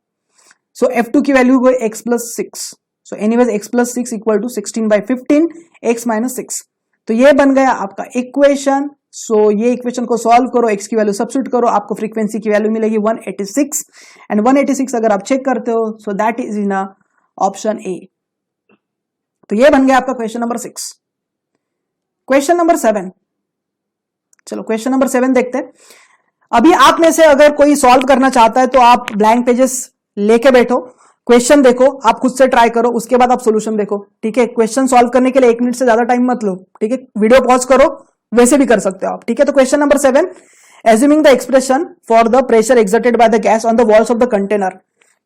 सो f2 की वैल्यू को x plus 6। So anyways x plus 6 equal to 16/15 x minus 6। तो ये बन गया आपका इक्वेशन सो ये इक्वेशन को सॉल्व करो, एक्स की वैल्यू सब्स्टिट्यूट करो, आपको फ्रीक्वेंसी की वैल्यू मिलेगी 186 एंड 186 अगर आप चेक करते हो सो that is in option A. तो ये बन गया आपका क्वेश्चन नंबर 6। क्वेश्चन नंबर 7, चलो क्वेश्चन नंबर 7 देखते हैं। अभी आप में से अगर कोई सॉल्व करना चाहता है तो आप ब्लैंक पेजेस लेके बैठो, क्वेश्चन देखो, आप खुद से ट्राई करो, उसके बाद आप सॉल्यूशन देखो, ठीक है। क्वेश्चन सॉल्व करने के लिए 1 मिनट से ज्यादा टाइम मत लो, ठीक है। वीडियो पॉज करो, वैसे भी कर सकते हो आप, ठीक है। तो question number 7, assuming the expression for the pressure exerted by the gas on the walls of the container,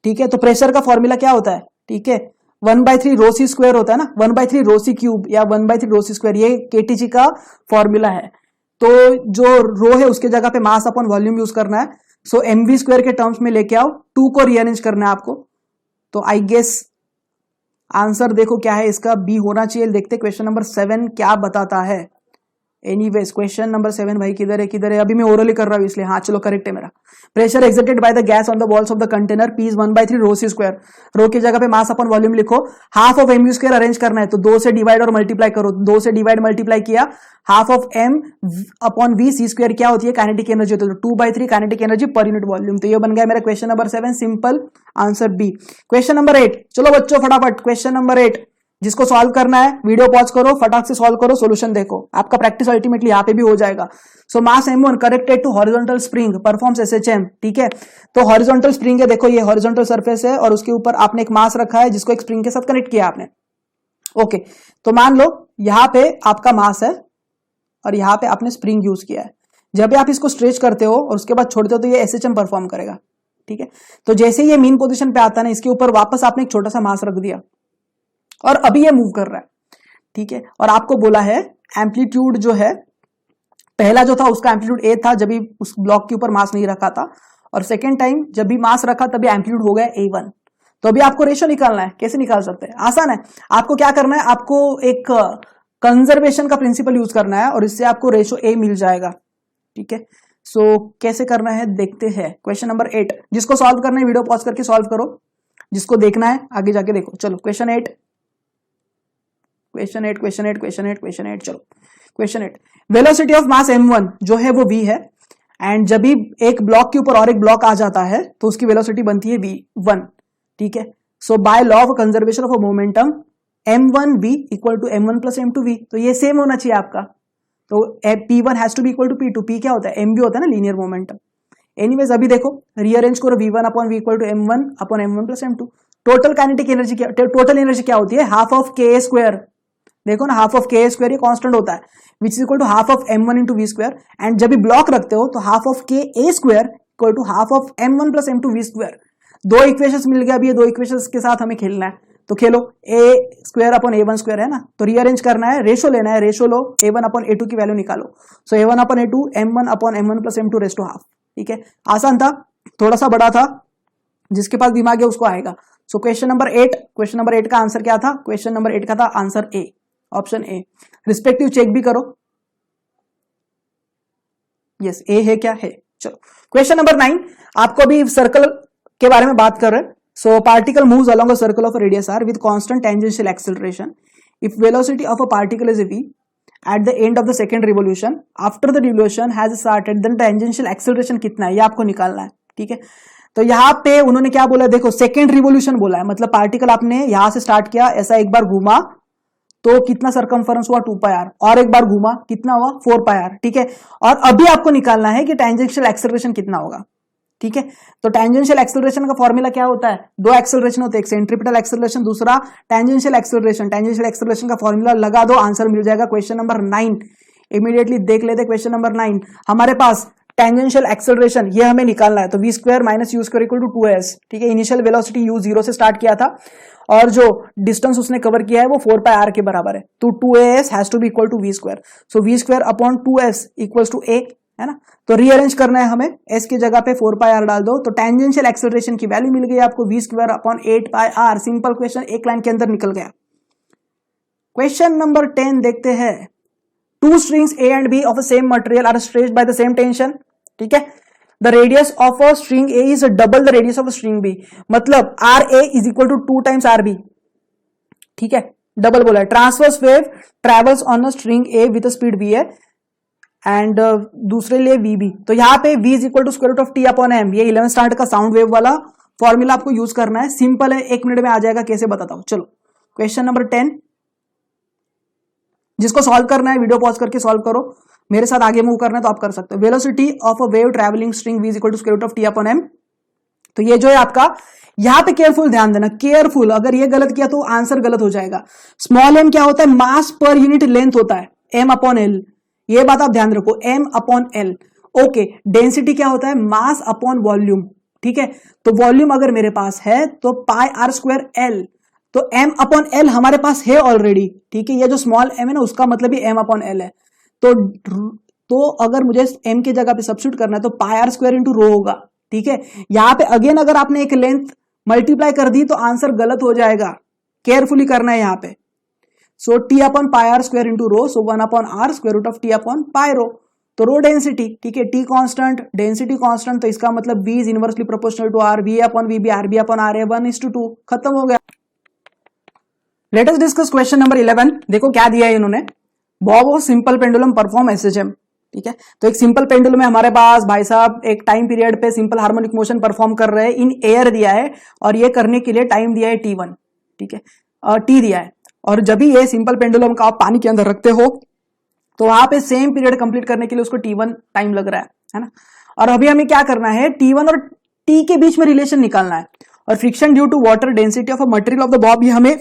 ठीक है। तो प्रेशर का फॉर्मूला क्या होता है, ठीक है, 1/3 रो सी स्क्वायर होता है ना, 1/3 रो सी क्यूब या 1/3 रो सी स्क्वायर, ये केटीजी का फॉर्मूला है। तो जो रो है उसके जगह पे मास अपॉन वॉल्यूम यूज करना है। सो mv स्क्वायर के टर्म्स में लेके आओ, 2 को रीअरेंज करना है आपको। तो आई गेस आंसर देखो क्या है इसका, बी होना चाहिए। देखते क्वेश्चन नंबर 7 क्या बताता है। एनीवेज क्वेश्चन नंबर 7 भाई किधर है, अभी मैं ओरली कर रहा हूं इसलिए, हाँ चलो करेक्ट है मेरा। Pressure exerted by the gas on the walls of the container, P is 1/3 rho C square, rho की जगह पे मास अपॉन वॉल्यूम लिखो, half of M square arrange करना है, तो 2 से डिवाइड और मल्टीप्लाई करो, 2 से डिवाइड मल्टीप्लाई किया, half of M upon V, C square क्या होती है, काइनेटिक एनर्जी होती है, तो 2/3 kinetic energy per unit volume. तो ये बन गया मेरा question number 7, simple answer B. Question number 8, चलो बच्चों फटाफट क्वेश्चन नंबर 8 जिसको सॉल्व करना है वीडियो पॉज करो, फटाक से सॉल्व करो, सॉल्यूशन देखो, आपका प्रैक्टिस अल्टीमेटली यहाँ पे भी हो जाएगा। So mass m1 connected to horizontal spring performs SHM, ठीक है। तो हॉरिजॉन्टल स्प्रिंग है, देखो ये हॉरिजॉन्टल सरफेस है और उसके ऊपर आपने एक मास रखा है जिसको एक स्प्रिंग के साथ कनेक्ट किया आपने। ओके, तो मान लो यहाँ पे आपका मास है और यहाँ पे आपने स्प्रिंग यूज किया है। जब भी आप इसको स्ट्रेच करते हो और उसके बाद छोड़ते हो तो ये एसएचएम परफॉर्म करेगा, ठीक है। तो जैसे ये मीन पोजिशन पे आता है ना, इसके ऊपर वापस आपने एक छोटा सा मास रख दिया और अभी ये मूव कर रहा है, ठीक है। और आपको बोला है एम्पलीट्यूड जो है, पहला जो था उसका एम्पलीट्यूड ए था जब भी उस ब्लॉक के ऊपर मास नहीं रखा था, और सेकेंड टाइम जब भी मास रखा तभी एम्पलीट्यूड हो गया A1। तो अभी आपको रेशो निकालना है, कैसे निकाल सकते हैं, आसान है। आपको क्या करना है, आपको एक कंजर्वेशन का प्रिंसिपल यूज करना है और इससे आपको रेशो ए मिल जाएगा, ठीक है। सो कैसे करना है देखते हैं। क्वेश्चन नंबर 8 जिसको सॉल्व करना है वीडियो पॉज करके सॉल्व करो, जिसको देखना है आगे जाके देखो। चलो क्वेश्चन 8, चलो question 8, velocity of mass m1 जो है वो v है, एंड जब भी एक ब्लॉक के ऊपर और एक ब्लॉक आ जाता है तो उसकी वेलोसिटी बनती है v1, ठीक है। So by law of conservation of momentum m1v equal to m1 plus m2v, तो ये सेम होना चाहिए आपका। तो p1 has to be equal to p2, p क्या होता है, mv होता है ना, लीनियर मोमेंटम। एनीवेज अभी देखो रीअरेंज करो, v1 upon v equal to m1 upon m1 plus m2। Total kinetic energy क्या, टोटल एनर्जी क्या होती है, हाफ ऑफ k स्क्वायर, देखो ना हाफ ऑफ के स्क्वायर, ये कांस्टेंट होता है, which is equal to half of m1 into V square. And जब भी ब्लॉक रखते हो तो half of K A square equal to half of m1 plus m2 V square. 2 equations मिल गया, अभी ये 2 इक्वेशंस के साथ हमें खेलना है, तो खेलो। a square upon a1 square है ना, तो रीअरेंज करना है, रेशो लेना है, रेशो लो, a1 अपॉन a2 की वैल्यू निकालो। So a1 upon a2 m1 upon m1 plus m2 raise to half, ठीक है। आसान था, थोड़ा सा बड़ा था, जिसके पास दिमाग है उसको आएगा। सो क्वेश्चन नंबर 8 का आंसर क्या था, क्वेश्चन नंबर 8 का था answer A, option A. Respective check भी करो, यस ए है क्या है। चलो क्वेश्चन नंबर 9, आपको अभी सर्कल के बारे में बात कर रहे हैं। So particle moves along a circle of radius r with constant tangential acceleration if velocity of a particle is v at the end of the second revolution after the revolution has started, then tangential acceleration कितना है ये आपको निकालना है, ठीक है। तो यहाँ पे उन्होंने क्या बोला, देखो सेकेंड रिवोल्यूशन बोला है, मतलब पार्टिकल आपने यहां से स्टार्ट किया, ऐसा एक बार घूमा तो कितना सरकमफरेंस हुआ 2πr, और एक बार घूमा कितना हुआ 4πr, ठीक है। और अभी आपको निकालना है कि टेंजेंशियल एक्सेलरेशन कितना होगा, ठीक है। तो टेंजेंशियल एक्सेलरेशन का फॉर्मूला क्या होता है, 2 एक्सेलरेशन होते हैं, एक सेंट्रीपिटल एक्सेलरेशन, दूसरा टेंजेंशियल एक्सेलरेशन। टेंजेंशियल एक्सेलरेशन का फॉर्मूला लगा दो, आंसर मिल जाएगा। क्वेश्चन नंबर 9 इमीडिएटली देख लेते, क्वेश्चन नंबर 9 हमारे पास टेंजेंशियल एक्सेलरेशन ये हमें निकालना है, तो v square minus U square equal to 2s, ठीक है। इनिशियल वेलोसिटी u 0 से स्टार्ट किया था और जो डिस्टेंस उसने कवर किया है वो 4πr के बराबर है, तो 2as has to be equal to v square. So v square upon 2s equals to a, है ना। तो रीअरेंज करना है हमें, s की जगह पे 4πr डाल दो, तो टेंजेंशियल एक्सेलरेशन की वैल्यू मिल गई आपको v square upon 8πr। Simple question, एक लाइन के अंदर निकल गया। क्वेश्चन नंबर 10 देखते हैं। 2 strings A and B of the same material are stretched by the same tension, ठीक है। The radius of a string A is double the radius of a string B, मतलब RA is equal to 2 times RB, ठीक है, डबल बोला है। Transverse wave travels on a string A with a speed V है, एंड दूसरे लिए वी भी। तो यहाँ पे v is equal to square root of T upon M, ये 11 स्टैंडर्ड का साउंड वेव वाला फॉर्मूला आपको यूज करना है। सिंपल है, 1 मिनट में आ जाएगा, कैसे बताता हूं। चलो क्वेश्चन नंबर 10, जिसको सॉल्व करना है वीडियो पॉज करके सॉल्व करो, मेरे साथ आगे मूव करना है तो आप कर सकते हो। Velocity of a wave travelling string v is equal to square root of T upon M. तो ये जो है आपका, यहां पे केयरफुल ध्यान देना, केयरफुल, अगर ये गलत किया तो आंसर गलत हो जाएगा। स्मॉल एम क्या होता है, मास पर यूनिट लेंथ होता है, एम अपॉन एल, ये बात आप ध्यान रखो, M upon L. Okay, density क्या होता है, मास अपॉन वॉल्यूम, ठीक है। तो वॉल्यूम अगर मेरे पास है तो पाई आर स्क्वायर एल, तो एम अपॉन एल हमारे पास है ऑलरेडी, ठीक है। ये जो स्मॉल एम है ना, उसका मतलब ही एम अपॉन एल है। तो अगर मुझे एम की जगह पे सब्स्टिट्यूट करना है तो पाई आर स्क्वायर इंटू रो होगा, ठीक है। यहां पे अगेन अगर आपने एक लेंथ मल्टीप्लाई कर दी तो आंसर गलत हो जाएगा, केयरफुली करना है यहां पे। So T upon pi R square into rho, so 1 upon R square root of T upon pi rho. तो रो डेंसिटी, ठीक है, टी कांस्टेंट, डेंसिटी कांस्टेंट, तो इसका मतलब v is inversely proportional to R, V upon V B, R B upon R A, 1:2, खत्म हो गया। Let us discuss question number 11। देखो क्या दिया है इन्होंने, bob of simple pendulum perform SHM, ठीक है। तो एक सिंपल पेंडुलम है हमारे पास, भाई साहब एक टाइम पीरियड पे सिंपल हार्मोनिक मोशन परफॉर्म कर रहे हैं, इन एयर दिया है और ये करने के लिए टाइम दिया है t1, ठीक है, t दिया है। और जब भी ये सिंपल पेंडुलम का आप पानी के अंदर रखते हो तो वहां पे सेम पीरियड कंप्लीट करने के लिए उसको t1 टाइम लग रहा है ना। और अभी हमें क्या करना है, t1 और t के बीच में रिलेशन निकालना है। और friction due to water, density of a material of the bob, ये हमें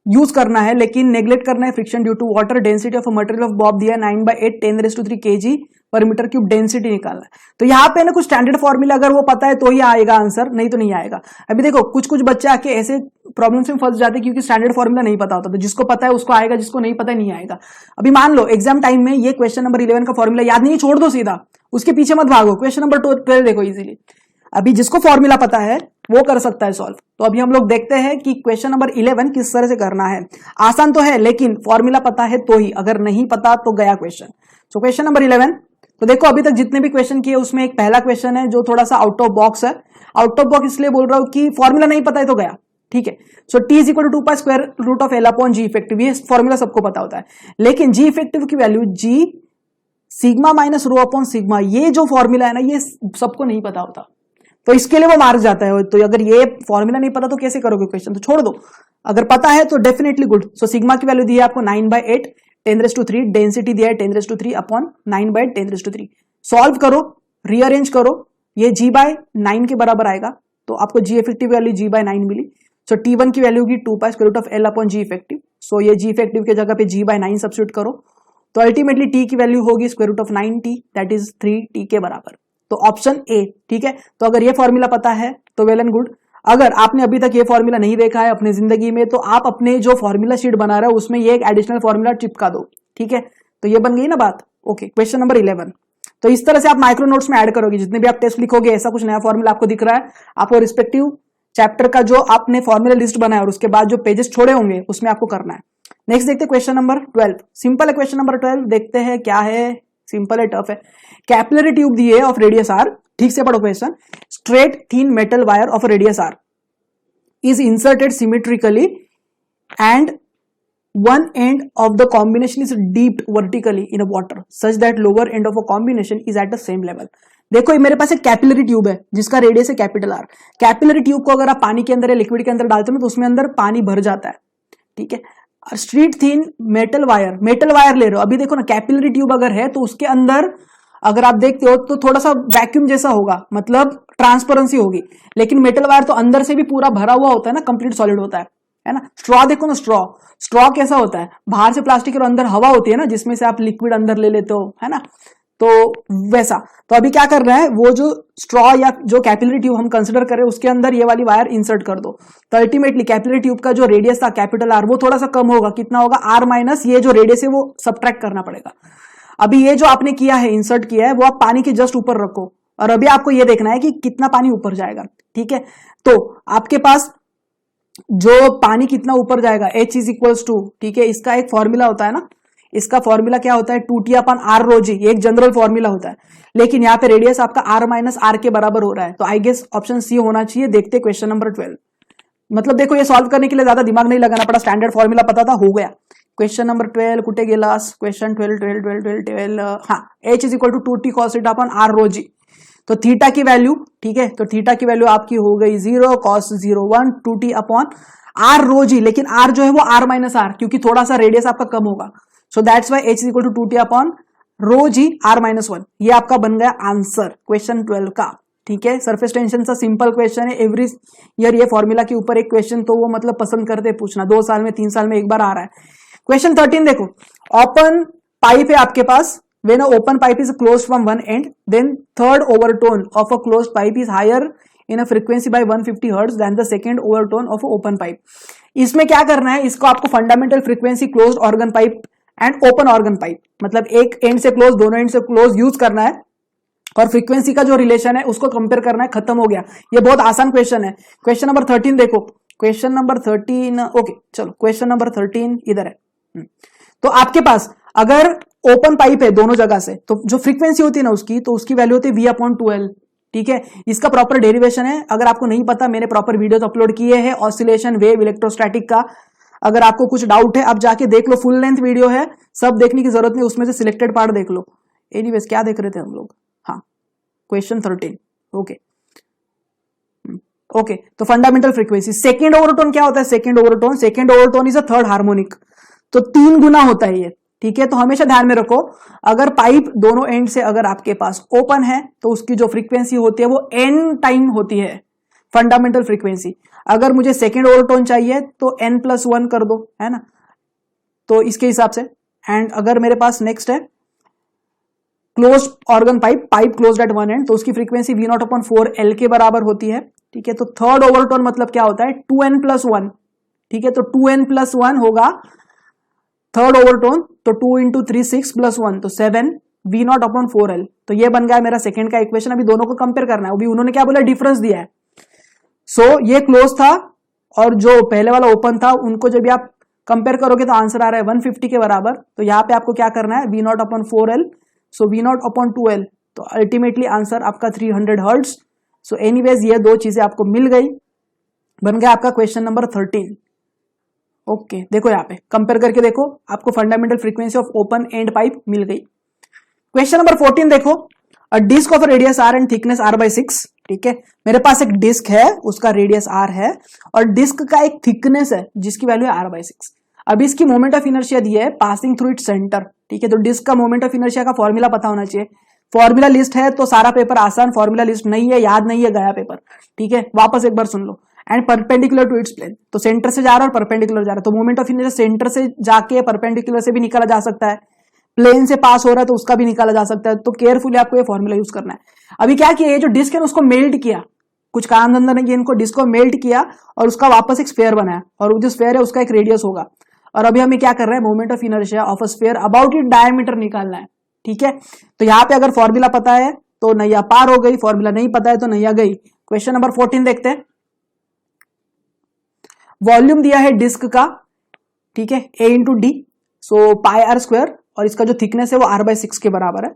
यूज करना है, लेकिन नेग्लेक्ट करना है friction due to water, density of a material of bob दिया 9/8 10⁻³ kg पर मीटर क्यूब, डेंसिटी निकालना है। तो यहाँ पे ना कुछ स्टैंडर्ड फॉर्मूला अगर वो पता है तो ही आएगा आंसर, नहीं तो नहीं आएगा। अभी देखो कुछ कुछ बच्चे आके ऐसे प्रॉब्लम्स में फंस जाते हैं क्योंकि स्टैंडर्ड फॉर्मूला नहीं पता होता, तो जिसको पता है उसको आएगा, जिसको नहीं पता है नहीं आएगा। अभी मान लो एग्जाम टाइम में ये क्वेश्चन नंबर 11 का फॉर्मूला याद नहीं, छोड़ दो सीधा, उसके पीछे मत भागो, क्वेश्चन नंबर 12 देखो इजीली। अभी जिसको फॉर्मूला पता है वो कर सकता है सॉल्व। तो अभी हम लोग देखते हैं कि क्वेश्चन नंबर 11 किस तरह से करना है। आसान तो है लेकिन फॉर्मूला पता है तो ही, अगर नहीं पता तो गया क्वेश्चन। सो क्वेश्चन नंबर 11, तो देखो अभी तक जितने भी क्वेश्चन किए उसमें एक पहला क्वेश्चन है जो थोड़ा सा आउट ऑफ बॉक्स है। आउट ऑफ बॉक्स इसलिए बोल रहा हूं कि फॉर्मूला नहीं पता है तो गया, ठीक है। So T is equal to 2 pi square root of L upon G effective, ये फॉर्मूला सबको पता होता है, लेकिन जी इफेक्टिव की value G sigma minus rho upon sigma, ये जो फॉर्मूला है ना ये सबको नहीं पता होता, तो इसके लिए वो मार्क जाता है। तो अगर ये फॉर्मूला नहीं पता तो कैसे करोगे क्वेश्चन, तो छोड़ दो। अगर पता है तो डेफिनेटली गुड। सो सिग्मा की वैल्यू दी है आपको 9/8 10⁻³, डेंसिटी दिया है 10⁻³ अपॉन 9/10⁻³। सॉल्व करो, रीअरेंज करो, ये g/9 के बराबर आएगा, तो आपको जी इफेक्टिव वैल्यू g/9 मिली। सो t1 की वैल्यू होगी 2 pi square root of L upon G effective. So ये जी इफेक्टिव की जगह पे g/9 सब्स्टिट्यूट करो, तो अल्टीमेटली t की वैल्यू होगी square root of 9t, that is 3t के बराबर। तो ऑप्शन ए, ठीक है। तो अगर ये फॉर्मूला पता है तो वेल एंड गुड। अगर आपने अभी तक ये फॉर्मूला नहीं देखा है अपनी जिंदगी में तो आप अपने जो फॉर्मूला शीट बना रहे हो उसमें ये एक एडिशनल फॉर्मूला चिपका दो, ठीक है। तो ये बन गई ना बात। Okay, question number 11। तो इस तरह से आप माइक्रो नोट्स में ऐड करोगे, जितने भी आप टेस्ट लिखोगे ऐसा कुछ नया फॉर्मूला आपको दिख रहा है, आपको रिस्पेक्टिव चैप्टर का जो आपने फॉर्मूला लिस्ट बनाया और उसके बाद जो पेजेस छोड़े होंगे उसमें आपको करना है। नेक्स्ट देखते हैं क्वेश्चन नंबर 12। सिंपल है क्वेश्चन नंबर 12, देखते हैं क्या है, सिंपल है टफ है। कैपिलरी ट्यूब दी है ऑफ रेडियस आर, ठीक से पढ़ो question. Straight thin metal wire of radius R is inserted symmetrically and one end of the combination is dipped vertically in a water such that lower end of a combination is at the same level। देखो ये मेरे पास एक कैपिलरी ट्यूब है जिसका रेडियस है कैपिटल आर। कैपिलरी ट्यूब को अगर आप पानी के अंदर या लिक्विड के अंदर डालते हो तो उसमें अंदर पानी भर जाता है, ठीक है। स्ट्रेट थीन मेटल वायर ले रहे हो, अभी देखो ना कैपिलरी ट्यूब अगर है तो उसके अंदर अगर आप देखते हो तो थोड़ा सा वैक्यूम जैसा होगा, मतलब ट्रांसपेरेंसी होगी, लेकिन मेटल वायर तो अंदर से भी पूरा भरा हुआ होता है ना, कंप्लीट सॉलिड होता है ना। स्ट्रॉ देखो ना, स्ट्रॉ कैसा होता है, बाहर से प्लास्टिक और अंदर हवा होती है ना जिसमें से आप लिक्विड अंदर ले लेते हो, है ना, तो वैसा। तो अभी क्या कर रहा है, वो जो स्ट्रॉ या जो कैपिलरी ट्यूब हम कंसिडर करें उसके अंदर ये वाली वायर इंसर्ट कर दो, तो अल्टीमेटली कैपिलरी ट्यूब का जो रेडियस था कैपिटल आर वो थोड़ा सा कम होगा, कितना होगा, आर माइनस ये जो रेडियस है वो सब्ट्रैक्ट करना पड़ेगा। अभी ये जो आपने किया है, इंसर्ट किया है, वो आप पानी के जस्ट ऊपर रखो और अभी आपको ये देखना है कि कितना पानी ऊपर जाएगा, ठीक है। तो आपके पास जो पानी कितना ऊपर जाएगा, H इज इक्वल्स टू, ठीक है, इसका एक फॉर्मूला होता है ना, इसका फॉर्मूला क्या होता है, 2t अपन आर रो जी, एक जनरल फॉर्मूला होता है, लेकिन यहाँ पे रेडियस आपका r माइनस आर के बराबर हो रहा है, तो आई गेस ऑप्शन सी होना चाहिए। देखते क्वेश्चन नंबर 12। मतलब देखो ये सॉल्व करने के लिए ज्यादा दिमाग नहीं लगाना पड़ा, स्टैंडर्ड फॉर्मूला पता था, हो गया। क्वेश्चन नंबर 12 कुठे गेलास? क्वेश्चन 12 हाँ, h is equal to 2t cos theta upon r rho g. तो थीटा की वैल्यू, ठीक है, तो थीटा की वैल्यू आपकी हो गई 0 cos 0 1 2t upon r rho जी, लेकिन r जो है वो r माइनस r, क्योंकि थोड़ा सा रेडियस आपका कम होगा। So that's why h is equal to 2t upon rho g r minus 1। ये आपका बन गया आंसर क्वेश्चन 12 का, ठीक है। सरफेस टेंशन सा सिंपल क्वेश्चन है, एवरी ईयर ये फॉर्मूला के ऊपर एक क्वेश्चन तो वो मतलब पसंद करते पूछना, 2 साल में 3 साल में एक बार आ रहा है। क्वेश्चन 13 देखो, ओपन पाइप है आपके पास, when a open pipe is closed from one end, then third overtone of a closed pipe is higher in a frequency by 150 hertz than the second overtone of a open pipe। इसमें क्या करना है, इसको आपको fundamental frequency closed organ pipe and open organ pipe, मतलब एक एंड से क्लोज, दोनों एंड से क्लोज यूज करना है, और फ्रीक्वेंसी का जो रिलेशन है उसको कंपेयर करना है। खत्म हो गया, ये बहुत आसान क्वेश्चन है। क्वेश्चन नंबर 13 देखो, क्वेश्चन नंबर 13, ओके चलो क्वेश्चन नंबर 13 इधर है। तो आपके पास अगर ओपन पाइप है दोनों जगह से, तो जो फ्रीक्वेंसी होती है ना उसकी, तो उसकी वैल्यू होती है v अपॉन 2l, ठीक है। इसका प्रॉपर डेरिवेशन है, अगर आपको नहीं पता मैंने प्रॉपर वीडियोस अपलोड किए हैं ऑसिलेशन, वेव, इलेक्ट्रोस्टैटिक का। अगर आपको कुछ डाउट है आप जाके देख लो, फुल लेंथ वीडियो है, सब देखने की जरूरत नहीं, उसमें से सिलेक्टेड पार्ट देख लो। एनीवेज क्या देख रहे थे हम लोग, हाँ क्वेश्चन 13, ओके ओके। तो फंडामेंटल फ्रीक्वेंसी, सेकेंड ओवरटोन क्या होता है? Second overtone is a third harmonic, तो 3 गुना होता है ये, ठीक है। तो हमेशा ध्यान में रखो, अगर पाइप दोनों एंड से अगर आपके पास ओपन है तो उसकी जो फ्रीक्वेंसी होती है वो n टाइम होती है फंडामेंटल फ्रीक्वेंसी। अगर मुझे सेकेंड ओवरटोन चाहिए तो n+1 कर दो, है ना, तो इसके हिसाब से। एंड अगर मेरे पास नेक्स्ट है close organ pipe, pipe closed eight one and, तो उसकी फ्रीक्वेंसी v0/4l के बराबर होती है, ठीक है। तो थर्ड ओवरटोन मतलब क्या होता है? 2n+1, ठीक है। तो 2n+1 होगा थर्ड ओवरटोन, तो 2 × 3 6 + 1 तो 7 v0/4l। तो ये बन गया मेरा सेकंड का इक्वेशन। अभी दोनों को कंपेयर करना है, अभी उन्होंने क्या बोला, डिफरेंस दिया है। सो ये क्लोज था और जो पहले वाला ओपन था, उनको जब आप कंपेयर करोगे तो आंसर आ रहा है 150 के बराबर। तो यहां पे आपको क्या करना है, v0/4l, सो v0/2l, तो अल्टीमेटली आंसर आपका 300 हर्ट्ज। सो एनीवेज ये दो चीजें आपको मिल गई, बन गया आपका क्वेश्चन नंबर 13। ओके देखो यहाँ पे कंपेयर करके देखो, आपको fundamental frequency of open end pipe मिल गई। क्वेश्चन नंबर 14 देखो, a disc of radius r and thickness r/6, ठीक है। मेरे पास एक डिस्क है, उसका रेडियस r है, और डिस्क का एक थिकनेस है जिसकी वैल्यू है r/6। अब इसकी मोमेंट ऑफ इनर्शिया दी है पासिंग थ्रू इट्स सेंटर, ठीक है। तो डिस्क का मोमेंट ऑफ इनर्शिया का फॉर्मूला पता होना चाहिए। फॉर्मूला लिस्ट है तो सारा पेपर आसान, फॉर्मूला लिस्ट नहीं है, याद नहीं है, गया पेपर, ठीक है। वापस एक बार सुन लो। And perpendicular to its plane, तो सेंटर से जा रहा है और परपेंडिकुलर जा रहा है, तो मोमेंट ऑफ इनर्शिया सेंटर से जाके परपेंडिकुलर से भी निकाला जा सकता है, प्लेन से पास हो रहा है तो उसका भी निकाला जा सकता है। तो केयरफुली आपको ये फॉर्मूला यूज करना है। अभी क्या किया, ये जो डिस्क है उसको मेल्ट किया, कुछ काम धंधा नहीं किया, इनको डिस्क को मेल्ट किया और उसका वापस एक स्फीयर बनाया, और जो स्फीयर है उसका एक रेडियस होगा। और अभी हमें क्या कर रहा है, moment of inertia of a sphere about it diameter निकालना है, ठीक है। तो यहाँ पे अगर फॉर्मूला पता है तो नैया पार हो गई, फॉर्मूला नहीं पता है तो नैया गई। क्वेश्चन नंबर 14 देखते हैं। वॉल्यूम दिया है डिस्क का, ठीक है, a × d, सो πr², और इसका जो थिकनेस है वो r/6 के बराबर है,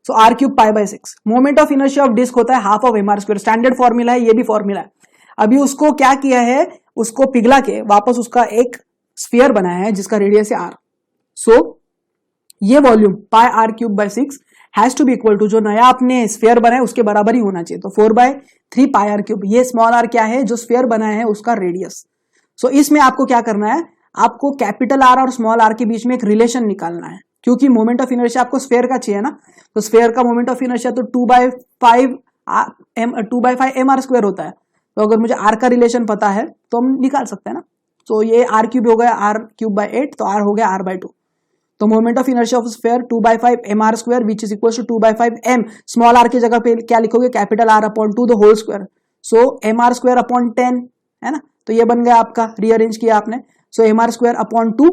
so r³ π/6। Moment of inertia of disc होता है half of mr², standard formula है, ये भी फॉर्मूला है। अभी उसको क्या किया है, उसको पिघला के वापस उसका एक स्फीयर बनाया है जिसका रेडियस है r। सो ये volume πr³ 6 has to be equal to, जो नया आपने स्फीयर बनाया उसके बराबर ही होना चाहिए, तो 4/3 πr³। ये स्मॉल r क्या है, जो स्फीयर बनाया है उसका रेडियस। सो इसमें आपको क्या करना है, आपको कैपिटल R और स्मॉल r के बीच में एक रिलेशन निकालना है, क्योंकि मोमेंट ऑफ इनर्शिया आपको स्फीयर का चाहिए ना। तो स्फीयर का मोमेंट ऑफ इनर्शिया तो 2/5 mr² होता है। तो अगर मुझे r का रिलेशन पता है तो हम निकाल सकते हैं ना। तो ये r³ हो गया r³/8, तो r हो गया r/2। तो moment of inertia of sphere 2/5 mr² which is equal to 2/5 m, small r की जगह पे क्या लिखोगे, capital R/2 the whole square, so mr²/10, है ना। तो ये बन गया आपका, रीअरेंज किया आपने, सो mr²/2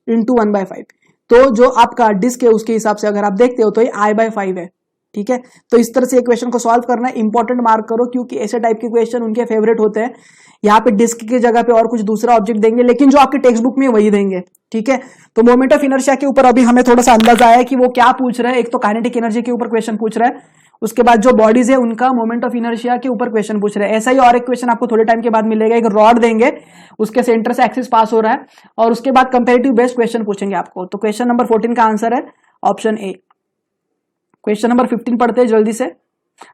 × 1/5। तो जो आपका डिस्क है उसके हिसाब से अगर आप देखते हो तो ये I/5 है, ठीक है। तो इस तरह से एक क्वेश्चन को सॉल्व करना है, इंपॉर्टेंट मार्क करो, क्योंकि ऐसे टाइप के क्वेश्चन उनके फेवरेट होते हैं। यहाँ पे डिस्क की जगह पे और कुछ दूसरा ऑब्जेक्ट देंगे, लेकिन जो आपके टेक्स्ट बुक में वही देंगे, ठीक है। तो मोमेंट ऑफ इनर्शिया के ऊपर अभी हमें थोड़ा सा अंदाजा है कि वो क्या पूछ रहे हैं। एक तो काइनेटिक एनर्जी के ऊपर क्वेश्चन पूछ रहा है, उसके बाद जो बॉडीज है उनका मोमेंट ऑफ इनर्शिया के ऊपर क्वेश्चन पूछ रहे हैं। ऐसा ही और एक क्वेश्चन आपको थोड़े टाइम के बाद मिलेगा, एक रॉड देंगे, उसके सेंटर से एक्सिस पास हो रहा है और उसके बाद कंपैरेटिव बेस्ड क्वेश्चन पूछेंगे आपको। तो क्वेश्चन नंबर 14 का आंसर है ऑप्शन ए। क्वेश्चन नंबर 15 पढ़ते हैं जल्दी से।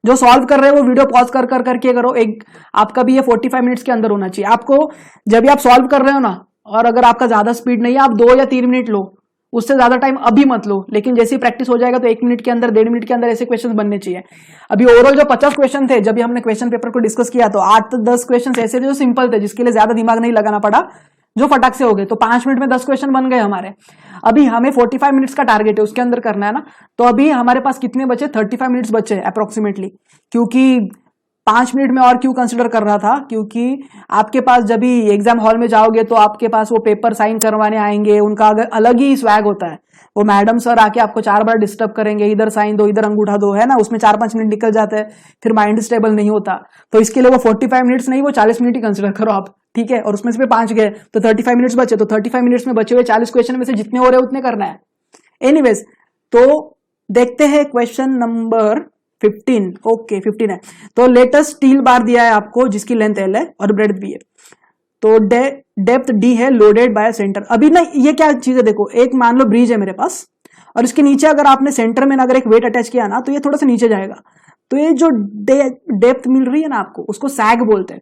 जो सॉल्व कर रहे हो वो वीडियो पॉज कर करके करो, एक आपका भी ये 45 मिनट्स के अंदर होना चाहिए। आपको जब भी आप सॉल्व कर रहे हो ना, और अगर आपका ज्यादा स्पीड नहीं है, आप 2 या 3 मिनट लो, उससे ज्यादा टाइम अभी मत लो, लेकिन जैसे ही प्रैक्टिस हो जाएगा तो 1 मिनट के अंदर, 1.5 मिनट के अंदर ऐसे क्वेश्चन बनने चाहिए। अभी ओवरऑल जो 50 क्वेश्चन थे, जब भी हमने क्वेश्चन पेपर को डिस्कस किया तो 8-10 क्वेश्चन ऐसे थे जो सिंपल थे, जिसके लिए ज्यादा दिमाग नहीं लगाना पड़ा, जो फटाक से हो गए। तो 5 मिनट में 10 क्वेश्चन बन गए हमारे। अभी हमें 45 मिनट्स का टारगेट है, उसके अंदर करना है ना। तो अभी हमारे पास कितने बचे? 35 मिनट्स बचे अप्रोक्सीमेटली। क्योंकि 5 मिनट में और क्यों कंसिडर कर रहा था, क्योंकि आपके पास जब भी एग्जाम हॉल में जाओगे तो आपके पास वो पेपर साइन करवाने आएंगे, उनका अलग ही स्वैग होता है। वो मैडम सर आके आपको 4 बार डिस्टर्ब करेंगे, इधर साइन दो, इधर अंगूठा दो, है ना, उसमें 4-5 मिनट निकल जाते हैं, फिर माइंड स्टेबल नहीं होता। तो इसके लिए वो 45 मिनट्स नहीं, वो 40 मिनट ही कंसिडर करो आप, ठीक है। और उसमें से 5 गए तो 35 मिनट्स बचे, तो 35 मिनट्स में बचे हुए 40 क्वेश्चन में से जितने हो रहे उतने करना है। एनीवेज, तो देखते हैं क्वेश्चन नंबर 15। ओके 15 है। तो लेटेस्ट स्टील बार दिया है आपको, जिसकी लेंथ L है और ब्रेड्थ भी है। तो डेप्थ D है, लोडेड बाय सेंटर। अभी ना ये क्या चीज है, देखो, एक मान लो ब्रिज है मेरे पास, और इसके नीचे अगर आपने सेंटर में अगर एक वेट अटैच किया ना, तो ये थोड़ा सा नीचे जाएगा। तो ये जो डेप्थ मिल रही है ना आपको, उसको सैग बोलते हैं।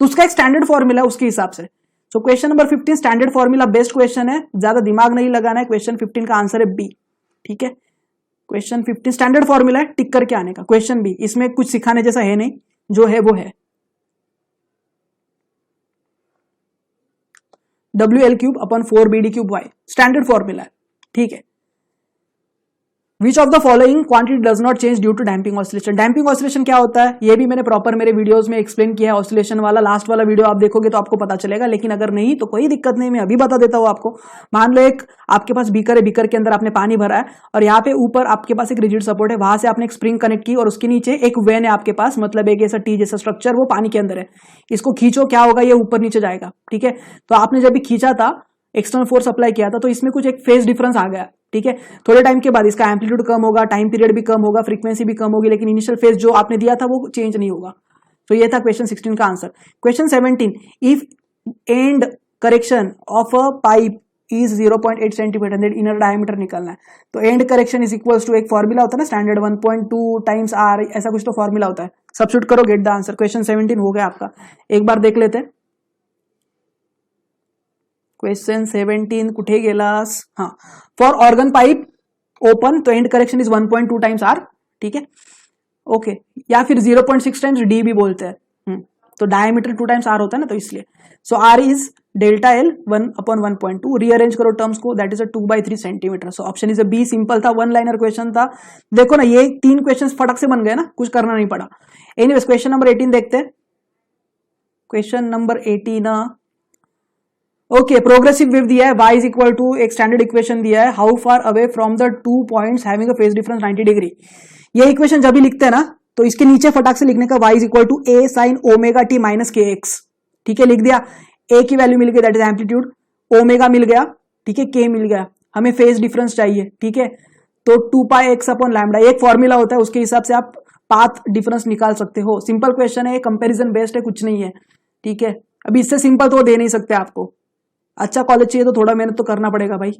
तो उसका एक स्टैंडर्ड फॉर्मूला है उसके हिसाब से। सो question number 15 standard formula best question है, ज्यादा दिमाग नहीं लगाना है। क्वेश्चन 15 का आंसर है बी, ठीक है। क्वेश्चन 15 स्टैंडर्ड फॉर्मूला है, टिक करके आने का। क्वेश्चन बी, इसमें कुछ सिखाने जैसा है नहीं, जो है वो है। WL³ upon 4BD³ standard formula है, ठीक है। Which of the following quantity does not change due to damping oscillation? damping oscillation क्या होता है, ये भी मैंने प्रॉपर मेरे वीडियोस में एक्सप्लेन किया है। ऑसिलेशन वाला लास्ट वाला वीडियो आप देखोगे तो आपको पता चलेगा, लेकिन अगर नहीं तो कोई दिक्कत नहीं, मैं अभी बता देता हूँ आपको। मान लो एक आपके पास बीकर है, बीकर के अंदर आपने पानी भरा है, और यहाँ पे ऊपर आपके पास एक रिजिड सपोर्ट है, वहां से आपने एक स्प्रिंग कनेक्ट की, और उसके नीचे एक वेन है आपके पास, मतलब एक ऐसा टी जैसा स्ट्रक्चर, वो पानी के अंदर है। इसको खींचो, क्या होगा, ये ऊपर नीचे जाएगा, ठीक है। तो आपने जब भी खींचा था, एक्सटर्नल फोर्स अप्लाई किया था, तो इसमें कुछ एक फेज डिफरेंस आ गया, ठीक है। थोड़े टाइम के बाद इसका एम्पलीट्यूड कम होगा, टाइम पीरियड भी कम होगा, फ्रीक्वेंसी भी कम होगी, लेकिन इनिशियल फेज जो आपने दिया था वो चेंज नहीं होगा। तो ये था क्वेश्चन 16 का आंसर। Question 17, if end correction of a pipe is 0.8 centimetre, then inner diameter निकलना है। तो end correction is equals to, एक फॉर्मूला होता है ना स्टैंडर्ड, 1.2 टाइम्स R, ऐसा कुछ तो फॉर्मूला होता है। सब्स्टिट्यूट करो, गेट द आंसर। क्वेश्चन 17 हो गया आपका। एक बार देख लेते हैं क्वेश्चन 17 कुठे गेलास। हाँ, फॉर ऑर्गन पाइप ओपन, तो end correction is 1.2 times R, ठीक है, ओके। या फिर 0.6 टाइम्स D भी बोलते हैं। तो डायमीटर 2 टाइम्स R होता है ना, तो इसलिए। So R is delta L 1/1.2। Rearrange करो टर्म्स को, that is a 2/3 centimetre. So option is a B. Simple था, 1 लाइनर क्वेश्चन था। देखो ना, ये 3 क्वेश्चन फटक से बन गए ना, कुछ करना नहीं पड़ा। एनीवेज, क्वेश्चन नंबर 18 देखते हैं। Question number 18, okay, progressive wave दिया है, y इज इक्वल टू, एक स्टैंडर्ड इक्वेशन दिया है, how far away from the 2 points having a phase difference 90 degree. ये इक्वेशन जब भी लिखते हैं ना, तो इसके नीचे फटाक से लिखने का y is equal to a sine omega t minus kx, ठीक है। लिख दिया, a की वैल्यू मिल गई, दैट इज एम्पलीट्यूड, ओमेगा मिल गया, ठीक है, k मिल गया, हमें फेज डिफरेंस चाहिए, ठीक है। तो 2πx अपॉन लैम्डा, एक फॉर्मूला होता है, उसके हिसाब से आप पाथ डिफरेंस निकाल सकते हो। सिंपल क्वेश्चन है, कंपेरिजन बेस्ड है, कुछ नहीं है, ठीक है। अभी इससे सिंपल तो दे नहीं सकते आपको। अच्छा कॉलेज चाहिए तो थोड़ा मेहनत तो करना पड़ेगा भाई।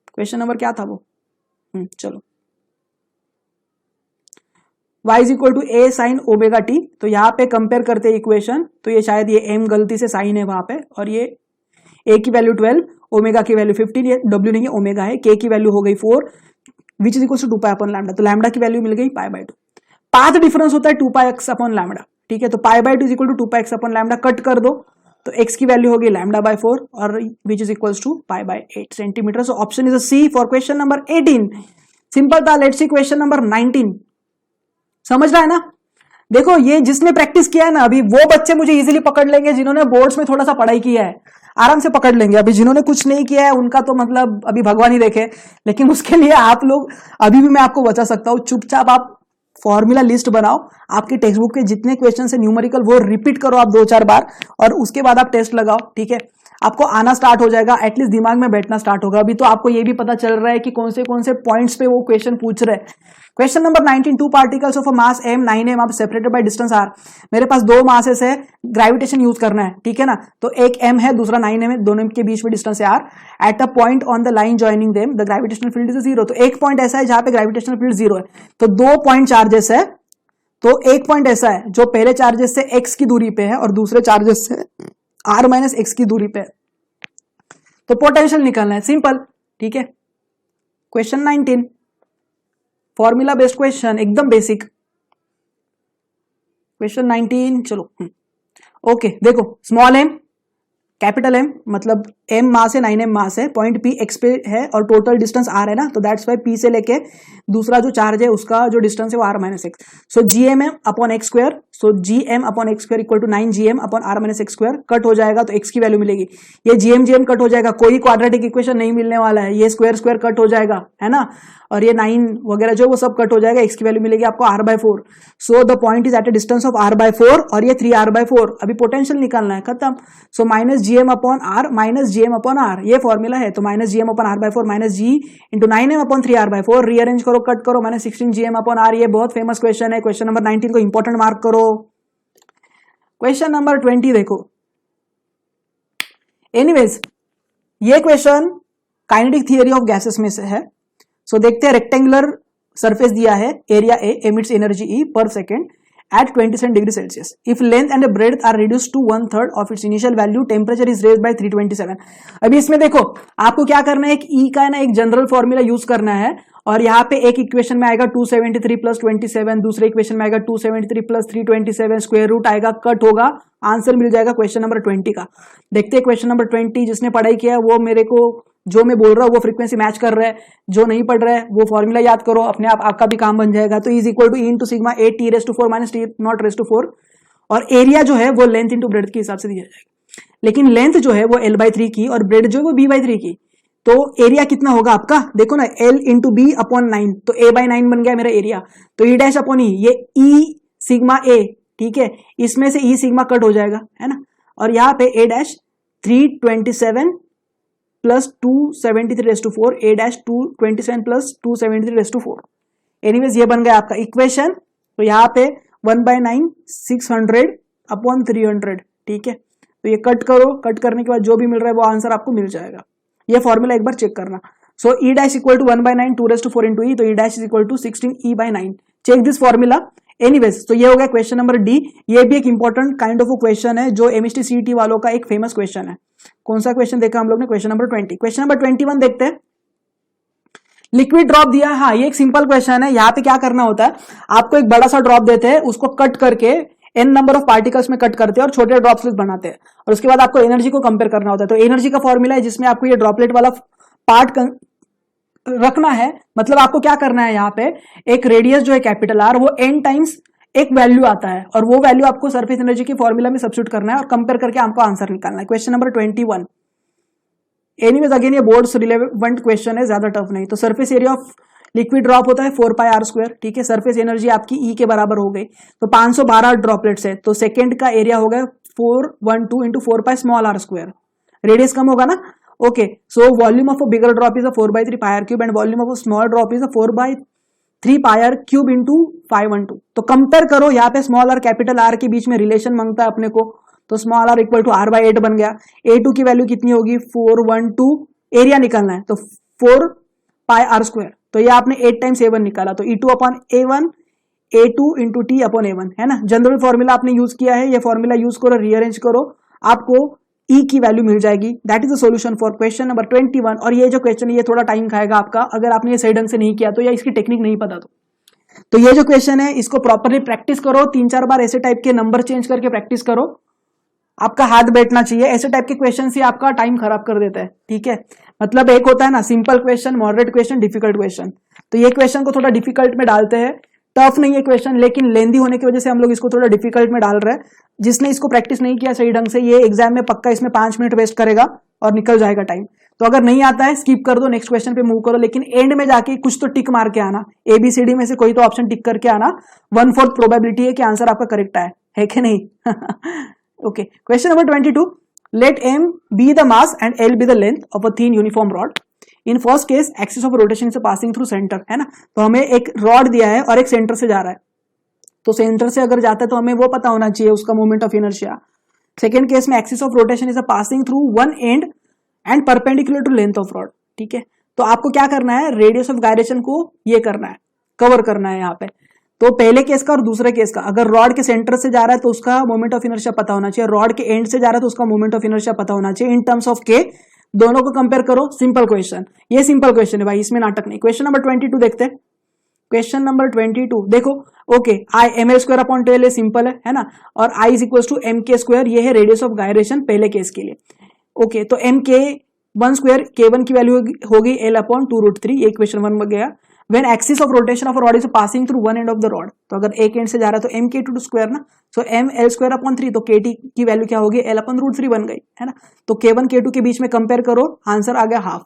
क्वेश्चन नंबर क्या था वो, चलो, y is equal to a sine omega t। तो यहाँ पे कंपेयर करते हैं इक्वेशन, तो ये शायद ये m गलती से साइन है वहां पे, और ये a की वैल्यू 12, ओमेगा की वैल्यू 15, ये w नहीं है ओमेगा है, k की वैल्यू हो गई 4, which is equal to 2π upon lambda. तो लैम्डा की वैल्यू मिल गई π/2। पाथ डिफरेंस होता है 2πx अपॉन लैम्डा, ठीक है। तो π/2 is equal to 2πx upon lambda, cut कर दो, तो x की वैल्यू होगी λ/4 और which is equals to π/8 centimetre. So option is C for question number 18। Simple था। Let's see question number 19। समझ रहा है ना। देखो, ये जिसने प्रैक्टिस किया है ना, अभी वो बच्चे मुझे इजीली पकड़ लेंगे जिन्होंने बोर्ड्स में थोड़ा सा पढ़ाई किया है, आराम से पकड़ लेंगे। अभी जिन्होंने कुछ नहीं किया है उनका तो मतलब अभी भगवान ही देखे। लेकिन उसके लिए आप लोग, अभी भी मैं आपको बचा सकता हूं, चुपचाप आप फॉर्मूला लिस्ट बनाओ, आपके टेक्स्ट बुक के जितने क्वेश्चन है न्यूमेरिकल वो रिपीट करो आप 2-4 बार, और उसके बाद आप टेस्ट लगाओ, ठीक है। आपको आना स्टार्ट हो जाएगा, एटलीस्ट दिमाग में बैठना स्टार्ट होगा। अभी तो आपको ये भी पता चल रहा है कि कौन से पॉइंट्स पे वो क्वेश्चन पूछ रहे हैं। Question number 19, two particles of a mass m 9m are separated by distance r। मेरे पास दो मासेस है, ग्रेविटेशन यूज करना है, ठीक है ना। तो एक m है, दूसरा 9m है, दोनों के बीच में डिस्टेंस है r। At a point on the line joining them the gravitational field is 0। तो एक पॉइंट ऐसा है जहां पे ग्रेविटेशनल फील्ड 0 है। तो दो पॉइंट चार्जेस है, तो एक पॉइंट ऐसा है जो पहले चार्जेस से x की दूरी पे है और दूसरे चार्जेस से r माइनस x की दूरी पे है। तो पोटेंशियल निकालना है, सिंपल, ठीक है। क्वेश्चन 19, फॉर्मूला बेस्ड क्वेश्चन, एकदम बेसिक। क्वेश्चन 19, चलो ओके, देखो स्मॉल m कैपिटल M, मतलब m मास है, 9m मास है, पॉइंट P x पे है और टोटल डिस्टेंस r है ना, तो दैट्स वाई P से लेके दूसरा जो चार्ज है उसका जो डिस्टेंस है वो r minus x. So gm upon x square, so gm upon x square equal to 9gm upon r minus x square. Cut हो जाएगा तो x की वैल्यू मिलेगी, ये gm कट हो जाएगा, कोई क्वाड्रेटिक इक्वेशन नहीं मिलने वाला है, ये स्क्वायर स्क्वायर कट हो जाएगा, है ना, और ये 9 वगैरह जो वो सब कट हो जाएगा, x की वैल्यू मिलेगी आपको r/4। So the point is at a distance of r/4 और ये 3r/4। अभी पोटेंशियल निकालना है, खत्म। So minus gm upon r minus gm upon r, ये फॉर्मूला है। तो माइनस gm अपॉन r/4 माइनस g into 9m upon 3r/4, rearrange करो, कट करो, माइनस 16 gm अपॉन r। ये बहुत फेमस क्वेश्चन है। क्वेश्चन नंबर 19 को इंपॉर्टेंट मार्क करो। क्वेश्चन नंबर 20 देखो। एनीवेज ये question kinetic theory of gases में से है। सो देखते हैं, रेक्टेंगुलर सरफेस दिया है, area A emits energy E per second at 27 degree Celsius. If length and breadth are reduced to 1/3 of its initial value, temperature is raised by 327। अभी इसमें देखो आपको क्या करना है, एक ई का ना एक जनरल फॉर्मूला यूज करना है, और यहाँ पे एक इक्वेशन में आएगा 273 प्लस 27, दूसरे इक्वेशन में आएगा 273 प्लस 327, स्क्वायर रूट आएगा, कट होगा, आंसर मिल जाएगा क्वेश्चन नंबर 20 का। देखते हैं क्वेश्चन नंबर 20, जिसने पढ़ाई किया वो मेरे को जो मैं बोल रहा हूँ वो फ्रीक्वेंसी मैच कर रहा है, जो नहीं पढ़ रहा है वो फॉर्मूला याद करो, अपने आप आपका भी काम बन जाएगा। तो is equal to E into sigma A T raise to 4 minus T naught raise to 4, और एरिया जो है वो लेंथ इंटू ब्रेड्थ के हिसाब से दिया जाएगा, लेकिन लेंथ जो है वो l/3 की और ब्रेड जो है वो b/3 की। तो एरिया कितना होगा आपका, देखो ना, l इंटू बी अपॉन 9, तो a/9 बन गया मेरा एरिया। तो ई डैश अपॉन ई, ये ई सिग्मा ए, ठीक है, इसमें से ई सिग्मा कट हो जाएगा, है ना, और यहाँ पे a dash 327 plus 273 raise to 4, a dash 227 plus 273 raise to 4। Anyways ये बन गया आपका इक्वेशन। तो यहाँ पे 1/9 600 अपॉन 300, ठीक है। तो ये कट करो, कट करने के बाद जो भी मिल रहा है वो आंसर आपको मिल जाएगा। ये फॉर्मूला एक बार चेक करना। So E dash equal to 1/9 2 raise to 4 into E, तो E dash is equal to 16e/9। Check this formula. Anyways तो ये हो गया क्वेश्चन नंबर डी। ये भी एक इंपॉर्टेंट काइंड ऑफ क्वेश्चन है जो एमएसटी सीईटी वालों का एक फेमस क्वेश्चन है। कौन सा क्वेश्चन देखा हम लोग ने, क्वेश्चन नंबर 20। क्वेश्चन नंबर 21 देखते हैं। लिक्विड ड्रॉप दिया है, हाँ ये एक सिंपल क्वेश्चन है। यहाँ पे क्या करना होता है, आपको एक बड़ा सा ड्रॉप देते हैं, उसको कट करके n नंबर ऑफ पार्टिकल्स में कट करते हैं और छोटे ड्रॉपलेट्स बनाते हैं, और उसके बाद आपको एनर्जी को कंपेयर करना होता है। तो एनर्जी का फॉर्मूला है जिसमें आपको ये ड्रॉपलेट वाला पार्ट रखना है। मतलब आपको क्या करना है, यहाँ पे एक रेडियस जो है कैपिटल आर, वो n टाइम्स एक वैल्यू आता है, और वो वैल्यू आपको सरफेस एनर्जी के फॉर्मूला में सब्स्टिट्यूट करना है और कंपेयर करके आपको आंसर निकालना है। Question number 21। एनीवेज अगेन ये बोर्ड्स रिलेवेंट क्वेश्चन है, ज्यादा टफ नहीं। तो surface area of liquid drop होता है 4πr², ठीक है। सरफेस एनर्जी आपकी ई के बराबर हो गई, तो 512 ड्रॉपलेट्स है, तो सेकेंड का एरिया हो गया 412 इंटू 4πr²। रेडियस कम होगा ना, okay. So volume of a bigger drop is a 4/3 πr³ and volume of a small drop is a 4/3 πr³ into 512। तो कंपेयर करो, यहाँ पे स्मॉल और कैपिटल आर के बीच में रिलेशन मांगता है अपने को, तो small are equal to r/8 बन गया। a2 की वैल्यू कितनी होगी 412, एरिया निकालना है तो 4πr², तो ये आपने 8 टाइम्स a1 निकाला, तो e2 upon a1 a2 into T upon a1, है ना। जनरल फॉर्मूला आपने यूज किया है, ये फॉर्मूला यूज करो, रीअरेंज करो, आपको e की वैल्यू मिल जाएगी। That is the solution for question number 21। और ये जो क्वेश्चन है ये थोड़ा टाइम खाएगा आपका, अगर आपने ये सही ढंग से नहीं किया तो, या इसकी टेक्निक नहीं पता तो ये जो क्वेश्चन है इसको प्रॉपरली प्रैक्टिस करो, 3-4 बार ऐसे टाइप के नंबर चेंज करके प्रैक्टिस करो, आपका हाथ बैठना चाहिए। ऐसे टाइप के क्वेश्चन से आपका टाइम खराब कर देता है, ठीक है। मतलब एक होता है ना simple question, moderate question, difficult question, तो ये क्वेश्चन को थोड़ा डिफिकल्ट में डालते हैं। टफ नहीं है क्वेश्चन, लेकिन लेंदी होने की वजह से हम लोग इसको थोड़ा डिफिकल्ट में डाल रहे हैं। जिसने इसको प्रैक्टिस नहीं किया सही ढंग से, ये एग्जाम में पक्का इसमें 5 मिनट वेस्ट करेगा और निकल जाएगा टाइम। तो अगर नहीं आता है स्किप कर दो, नेक्स्ट क्वेश्चन पे मूव करो, लेकिन एंड में जाके कुछ तो टिक मार के आना, ABCD में से कोई तो ऑप्शन टिक करके आना। 1/4 प्रोबेबिलिटी है कि आंसर आपका करेक्ट है कि नहीं। Okay, question number 22। Let M be the mass and L be the length of a thin uniform rod. In first case axis of rotation से पासिंग थ्रू सेंटर, है ना। तो हमें एक रॉड दिया है और एक सेंटर से जा रहा है, तो सेंटर से अगर जाता है तो हमें वो पता होना चाहिए उसका moment of inertia. Second case में axis of rotation is passing through one end and perpendicular to length of rod, ठीक है। तो आपको क्या करना है, रेडियस ऑफ गायरेशन को ये करना है, कवर करना है यहाँ पे। तो पहले केस का और दूसरे केस का, अगर रॉड के सेंटर से जा रहा है तो उसका मोमेंट ऑफ इनर्शिया पता होना चाहिए, रॉड के एंड से जा रहा है तो उसका मोमेंट ऑफ इनर्शिया पता होना चाहिए इन टर्म्स ऑफ के। दोनों को कंपेयर करो, सिंपल क्वेश्चन, ये सिंपल क्वेश्चन है भाई, इसमें नाटक नहीं। क्वेश्चन नंबर 22 देखते हैं। क्वेश्चन नंबर 22 देखो, okay, I am L square upon 12 simple है ना, और I is equal to M के स्क्वायर, ये है रेडियस ऑफ गायरेशन पहले केस के लिए। ओके, तो एम के वन स्क्वायर के वन की वैल्यू होगी एल अपॉन 2√3, ये क्वेश्चन 1 में गया। When axis of rotation of rod is passing through one end of the rod, तो अगर एक एंड से जा रहा है तो एम के टू स्क्वायर ना, सो एम एल स्क्वायर अपॉन 3, तो के टी की वैल्यू क्या होगी, एल अपॉन √3 बन गई, है ना। तो के1 के2 के बीच में कंपेयर करो, आंसर आ गया हाफ।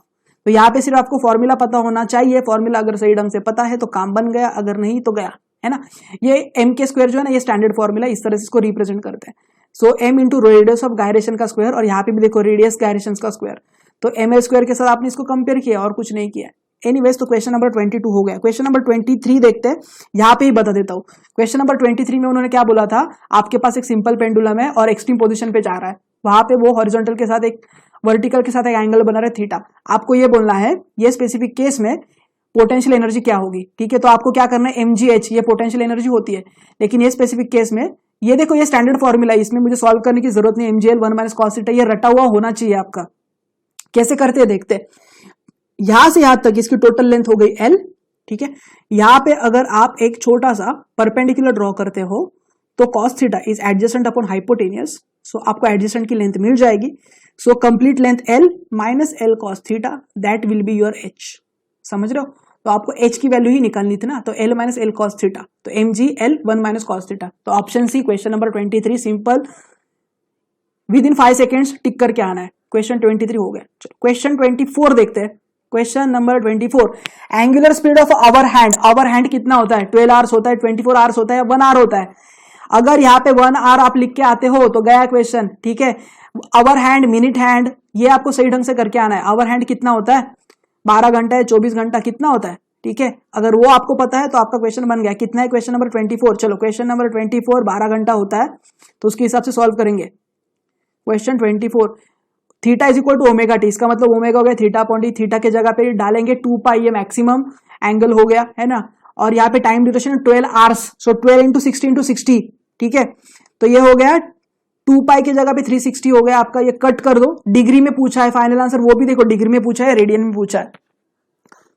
तो यहाँ पे सिर्फ आपको फॉर्मूला पता होना चाहिए, फॉर्मूला अगर सही ढंग से पता है तो काम बन गया, अगर नहीं तो गया, है ना। ये एम के स्क्वायर जो है ना, ये स्टैंडर्ड फॉर्मूला, इस तरह से इसको रिप्रेजेंट करते हैं। So M into radius of gyration का स्क्वायर, और यहाँ पे भी देखो रेडियस गायरेशन का स्क्वायर, तो एम एल स्क्वायर के साथ आपने इसको कंपेयर किया और कुछ नहीं किया। एनीवेज, तो क्वेश्चन नंबर 22 हो गया। क्वेश्चन नंबर 23 देखते हैं, यहाँ पे ही बता देता हूँ। क्वेश्चन नंबर 23 में उन्होंने क्या बोला था, आपके पास एक सिंपल पेंडुलम है और एक्सट्रीम पोजीशन पे जा रहा है, वहां पे वो हॉरिजॉन्टल के साथ एक वर्टिकल के साथ एक एंगल बना रहे थीटा। आपको ये बोलना है ये स्पेसिफिक केस में पोटेंशियल एनर्जी क्या होगी, ठीक है। तो आपको क्या करना है, mgh, ये पोटेंशियल एनर्जी होती है, लेकिन ये स्पेसिफिक केस में ये देखो, ये स्टैंडर्ड फॉर्मूला है, इसमें मुझे सॉल्व करने की जरूरत नहीं, mgl 1 माइनस कॉस थीटा, ये रटा हुआ होना चाहिए आपका। कैसे करते हैं देखते हैं। यहां से यहां तक इसकी टोटल लेंथ हो गई l, ठीक है। यहां पे अगर आप एक छोटा सा परपेंडिकुलर ड्रॉ करते हो तो cos theta is adjacent upon hypotenuse, so आपको एडजेसेंट की लेंथ मिल जाएगी। So complete length l minus l cos theta, that will be your h, समझ रहे हो। तो आपको h की वैल्यू ही निकालनी थी ना, तो l minus l cos theta, तो mgl 1 माइनस cos थीटा। तो option C question number 23 simple, within 5 seconds tick करके आना है। क्वेश्चन 23 हो गया। क्वेश्चन 24 देखते हैं। Question number 24, angular speed of hour hand, hour hand कितना होता है, 12 आवर्स होता है, 24 आवर्स होता है, 1 आवर होता है। अगर यहाँ पे 1 आवर आप लिख के आते हो तो गया क्वेश्चन, ठीक है। आवर हैंड, मिनट हैंड, ये आपको सही ढंग से करके आना है। आवर हैंड कितना होता है, 12 घंटा है, 24 घंटा, कितना होता है, ठीक है। अगर वो आपको पता है तो आपका क्वेश्चन बन गया। कितना है क्वेश्चन नंबर 24, चलो क्वेश्चन नंबर 24 12 घंटा होता है, तो उसके हिसाब से सॉल्व करेंगे। Question 24, theta is equal to omega t, इसका मतलब ओमेगा हो गया थीटा अपॉन टी, थीटा के जगह पे डालेंगे 2 पाई, ये मैक्सिमम एंगल हो गया, है ना। और यहाँ पे टाइम ड्यूरेशन 12 आवर्स, सो 12 इंटू 60 इंटू 60, ठीक है। तो ये हो गया 2 पाई के जगह पे 360 हो गया आपका। ये कट कर दो, डिग्री में पूछा है फाइनल आंसर, वो भी देखो डिग्री में पूछा है, रेडियन में पूछा है,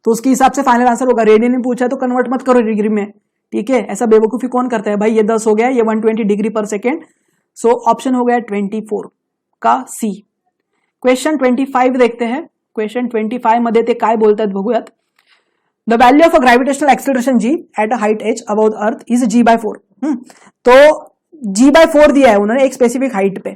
तो उसके हिसाब से फाइनल आंसर होगा। रेडियन में पूछा है तो कन्वर्ट मत करो डिग्री में, ठीक है। ऐसा बेवकूफी कौन करता है भाई। ये 10 हो गया, ये 120 डिग्री पर सेकेंड, सो ऑप्शन हो गया 24 का सी। क्वेश्चन 25 देखते हैं। क्वेश्चन 25 मध्ये ते काय बोलतात बघूयात। The value of a gravitational acceleration g at a height h about the earth is g/4। तो g/4 दिया है उन्होंने एक स्पेसिफिक हाइट पे,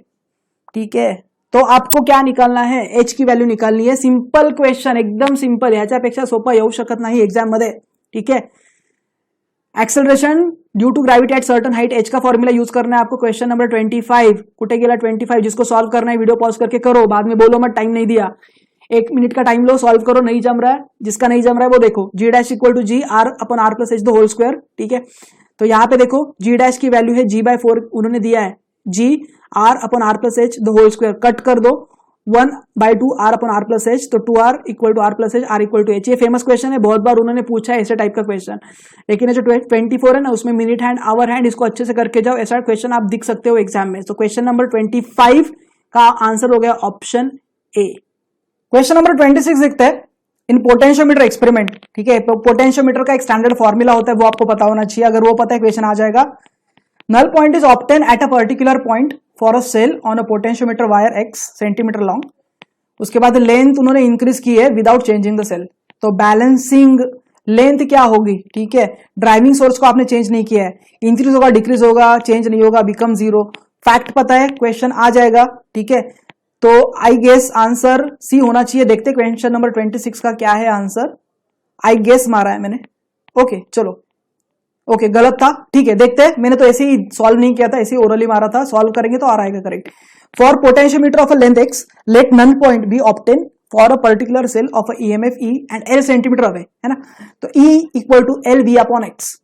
ठीक है। तो आपको क्या निकालना है, h की वैल्यू निकालनी है। सिंपल क्वेश्चन, एकदम सिंपल, ह्याच्यापेक्षा सोपा येऊ शकत नाही एग्जाम मध्ये, ठीक है। Acceleration due to gravity at certain height, h का फॉर्मूला यूज करना है आपको। क्वेश्चन नंबर 25 कुठे गेला 25, जिसको सॉल्व करना है वीडियो पॉज करके करो, बाद में बोलो मत टाइम नहीं दिया। 1 मिनट का टाइम लो, सॉल्व करो, नहीं जम रहा है, जिसका नहीं जम रहा है वो देखो। g dash equal to g r upon r plus h the whole square, ठीक है। तो यहाँ पे देखो g डैश की वैल्यू है g/4 उन्होंने दिया है, g r upon r plus h the whole square, cut कर दो 1/2 r upon r plus h, तो 2 r equal to r plus h, r equal to h. ये फेमस क्वेश्चन है, बहुत बार उन्होंने पूछा है ऐसे टाइप का क्वेश्चन। लेकिन जो 24 है ना, उसमें मिनट हैंड, आवर हैंड, इसको अच्छे से करके जाओ, ऐसा क्वेश्चन आप दिख सकते हो एग्जाम में। तो क्वेश्चन नंबर 25 का आंसर हो गया ऑप्शन ए। क्वेश्चन नंबर 26 देखते हैं। इन पोटेंशियोमीटर एक्सपेरिमेंट, ठीक है। पोटेंशियोमीटर का एक स्टैंडर्ड फॉर्मूला होता है, वो आपको पता होना चाहिए। अगर वो पता है क्वेश्चन आ जाएगा। Null point is obtain at a particular point for a cell on a potentiometer wire x centimetre long. उसके बाद लेंथ उन्होंने इंक्रीज की है विदाउट चेंजिंग द सेल। तो बैलेंसिंग लेंथ क्या होगी, ठीक है। ड्राइविंग सोर्स को आपने चेंज नहीं किया है, इंक्रीज होगा, डिक्रीज होगा, चेंज नहीं होगा, बिकम 0। फैक्ट पता है, क्वेश्चन आ जाएगा, ठीक है। तो आई गेस आंसर सी होना चाहिए। देखते क्वेश्चन नंबर 26 का क्या है आंसर। आई गेस मारा है मैंने, ओके चलो। ओके गलत था, ठीक है देखते हैं, मैंने तो ऐसे ही सॉल्व नहीं किया था, ऐसे ही ओरली मारा था, सॉल्व करेंगे तो आ रहेगा correct. For potentiometer of a length x let null point be obtain for a particular cell of EMF E and L centimetre away, है ना, तो E equal to L V upon x.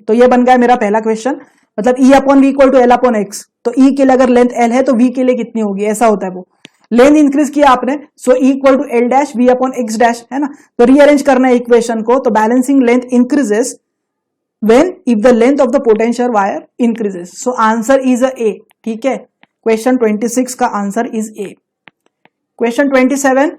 तो ये बन गया मेरा पहला क्वेश्चन, मतलब E upon V equal to L upon x, तो ई के लिए अगर लेंथ एल है तो वी के लिए कितनी होगी, ऐसा होता है वो, लेंथ इंक्रीज किया आपने, so E equal to L dash V upon X dash, है ना, तो रीअरेंज करना है इक्वेशन को, तो balancing length increases when if the length of the potential wire increases, so answer is a A, ठीक है, क्वेश्चन 26 का आंसर इज A। क्वेश्चन 27,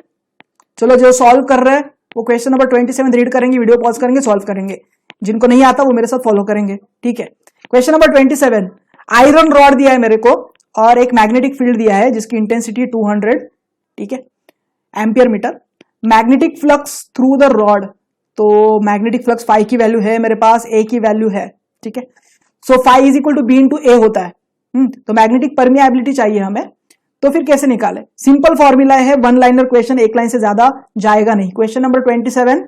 चलो जो सॉल्व कर रहे हैं वो क्वेश्चन नंबर 27 रीड करेंगे, वीडियो पॉज करेंगे, सॉल्व करेंगे, जिनको नहीं आता वो मेरे साथ फॉलो करेंगे, ठीक है। क्वेश्चन नंबर 27, आयरन रॉड दिया है मेरे को और एक मैग्नेटिक फील्ड दिया है जिसकी इंटेंसिटी 200, ठीक है, ampere metre, magnetic flux through the rod, तो मैग्नेटिक फ्लक्स फाई की वैल्यू है मेरे पास, ए की वैल्यू है, ठीक है, so phi is equal to B into A होता है, तो मैग्नेटिक परमिएबिलिटी चाहिए हमें, तो फिर कैसे निकाले, सिंपल फॉर्मूला है, वन लाइनर क्वेश्चन, एक लाइन से ज्यादा जाएगा नहीं। क्वेश्चन नंबर 27,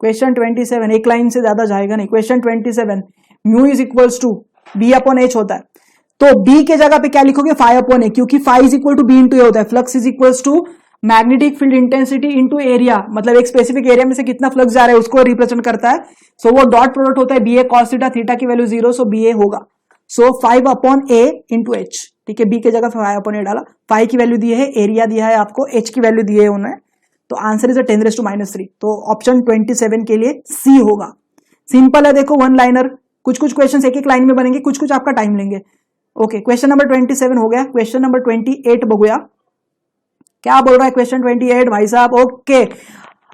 क्वेश्चन 27 एक लाइन से ज्यादा जाएगा नहीं। Question 27, mu is equals to B upon H होता है, तो बी के जगह पे क्या लिखोगे, फाई अपॉन ए, क्योंकि phi is equal to B into A होता है, flux is equals to magnetic field intensity into area, मतलब एक स्पेसिफिक एरिया में से कितना फ्लक्स जा रहा है उसको रिप्रेजेंट करता है, सो वो डॉट प्रोडक्ट होता है बी ए कॉस थीटा, थीटा की वैल्यू 0, सो बी ए होगा, सो 5 अपॉन ए इंटू एच, ठीक है, बी के जगह 5 अपॉन ए डाला, 5 की वैल्यू दी है, एरिया दिया है आपको, एच की वैल्यू दी है उन्होंने, तो आंसर इज 10⁻⁻3, तो ऑप्शन 27 के लिए सी होगा। सिंपल है, देखो वन लाइनर, कुछ कुछ क्वेश्चन एक एक लाइन में बनेंगे, कुछ कुछ आपका टाइम लेंगे। ओके, क्वेश्चन नंबर 27 हो गया। क्वेश्चन नंबर 28 बगुया क्या बोल रहा है क्वेश्चन 28 भाई साहब। Okay,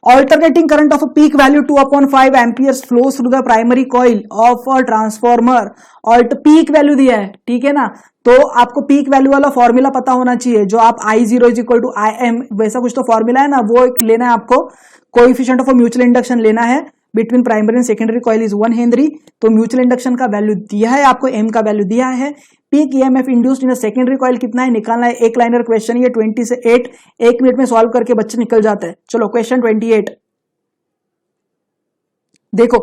alternating current off peak value 2/5 amperes flows through the primary coil of a transformer, alt peak value दिया है, ठीक है ना, तो आपको पीक वैल्यू वाला फॉर्मूला पता होना चाहिए, जो आप I0 is equal to IM वैसा कुछ तो फॉर्मूला है ना, वो लेना है आपको, कोएफिशिएंट ऑफ म्यूचुअल इंडक्शन लेना है between primary and secondary coil is 1 Henry, तो म्यूचुअल इंडक्शन का वैल्यू दिया है आपको, M का वैल्यू दिया है, peak EMF induced in a secondary coil कितना है निकालना है, एक लाइनर क्वेश्चन, ये 20 से 8 एक मिनट में सॉल्व करके बच्चे निकल जाते हैं। चलो क्वेश्चन 28 देखो।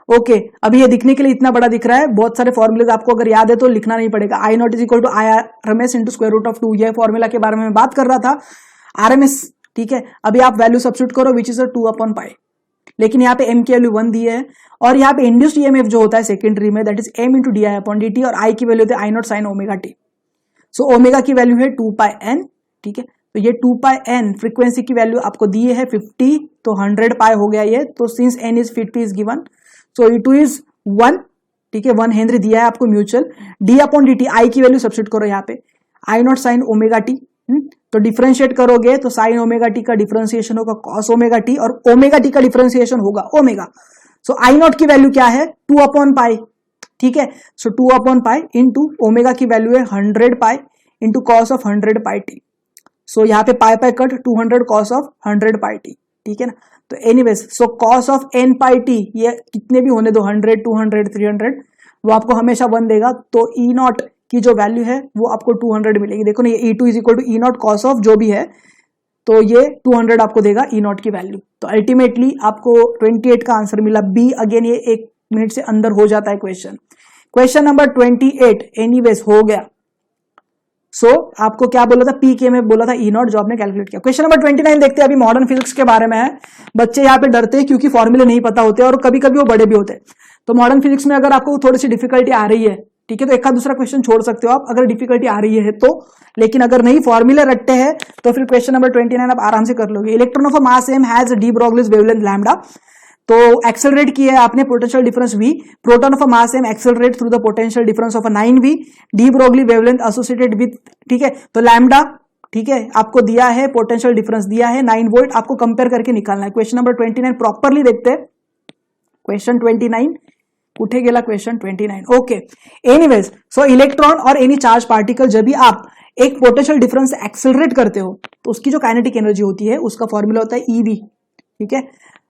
ओके, अभी ये दिखने के लिए इतना बड़ा दिख रहा है, बहुत सारे फॉर्मूले आपको अगर याद है तो लिखना नहीं पड़ेगा। I nought is equal to IRMS into square root of 2, ये फॉर्मूला के बारे में बात कर रहा था, RMS, ठीक है। अभी आप वैल्यू सब्स्टिट्यूट करो विच इज 2/π, लेकिन यहाँ पे M की वैल्यू 1 दी है, और यहाँ पे इंड्यूस्ड ईएमएफ जो होता है सेकेंडरी में that is M into di/dt, और I की वैल्यू होती है I0 sin omega t, so omega की वैल्यू है 2πn, ठीक है, तो ये 2πn फ्रीक्वेंसी की वैल्यू आपको दी है 50, तो 100π हो गया ये, तो since n is 50 is given, so E2 is 1, ठीक है, 1 हेनरी दिया है आपको म्यूचुअल, d/dt I की वैल्यू सब्स्टिट्यूट करो यहाँ पे, I0 sin ओमेगा t, तो डिफरेंशिएट करोगे तो साइन ओमेगा टी का डिफरेंशिएशन होगा कॉस ओमेगा टी, और ओमेगा टी का डिफरेंशिएशन होगा ओमेगा, सो आई नॉट की वैल्यू क्या है 2/π, ठीक है, सो 2/π इंटू ओमेगा की वैल्यू है 100π into cos of 100π T, so यहाँ पे pi pi cut 200 cos of 100π T, ठीक है ना, तो anyways so cos of n π T, ये कितने भी होने दो 100 200 300 वो आपको हमेशा 1 देगा, तो ई नॉट की जो वैल्यू है वो आपको 200 मिलेगी। देखो ना, ये E2 is equal to E naught cos of जो भी है, तो ये 200 आपको देगा ई नॉट की वैल्यू, तो अल्टीमेटली आपको 28 का आंसर मिला बी। अगेन ये 1 मिनट से अंदर हो जाता है क्वेश्चन। क्वेश्चन नंबर 28 एनीवेज हो गया। सो आपको क्या बोला था, पी के में बोला था ई नॉट, जो आपने कैलकुलेट किया। क्वेश्चन नंबर 29 देखते हैं, अभी मॉडर्न फिजिक्स के बारे में है। बच्चे यहाँ पे डरते हैं क्योंकि फॉर्मूले नहीं पता होते और कभी कभी वो बड़े भी होते हैं, तो मॉडर्न फिजिक्स में अगर आपको थोड़ी सी डिफिकल्टी आ रही है, ठीक है, तो एक दूसरा क्वेश्चन छोड़ सकते हो आप अगर डिफिकल्टी आ रही है तो, लेकिन अगर नहीं फॉर्मूले रटते हैं तो फिर क्वेश्चन नंबर 29 आप आराम से कर लोगे। Electron of a mass m has D Broglie's wavelength lambda, तो एक्सेलरेट किया है आपने potential difference v, proton of a mass m accelerate through the potential difference of 9v, de Broglie wavelength associated with, ठीक है, तो लैम्डा, ठीक है, आपको दिया है पोटेंशियल डिफरेंस दिया है 9 वोल्ट, आपको कंपेयर करके निकालना है। क्वेश्चन नंबर 29 प्रॉपरली देखते हैं। क्वेश्चन 29 उठे गेला question 29। Okay, anyways so electron और एनी चार्ज पार्टिकल जब भी आप एक पोटेंशियल डिफरेंस एक्सेलरेट करते हो तो उसकी जो काइनेटिक एनर्जी होती है उसका फॉर्मूला होता है EV, ठीक है,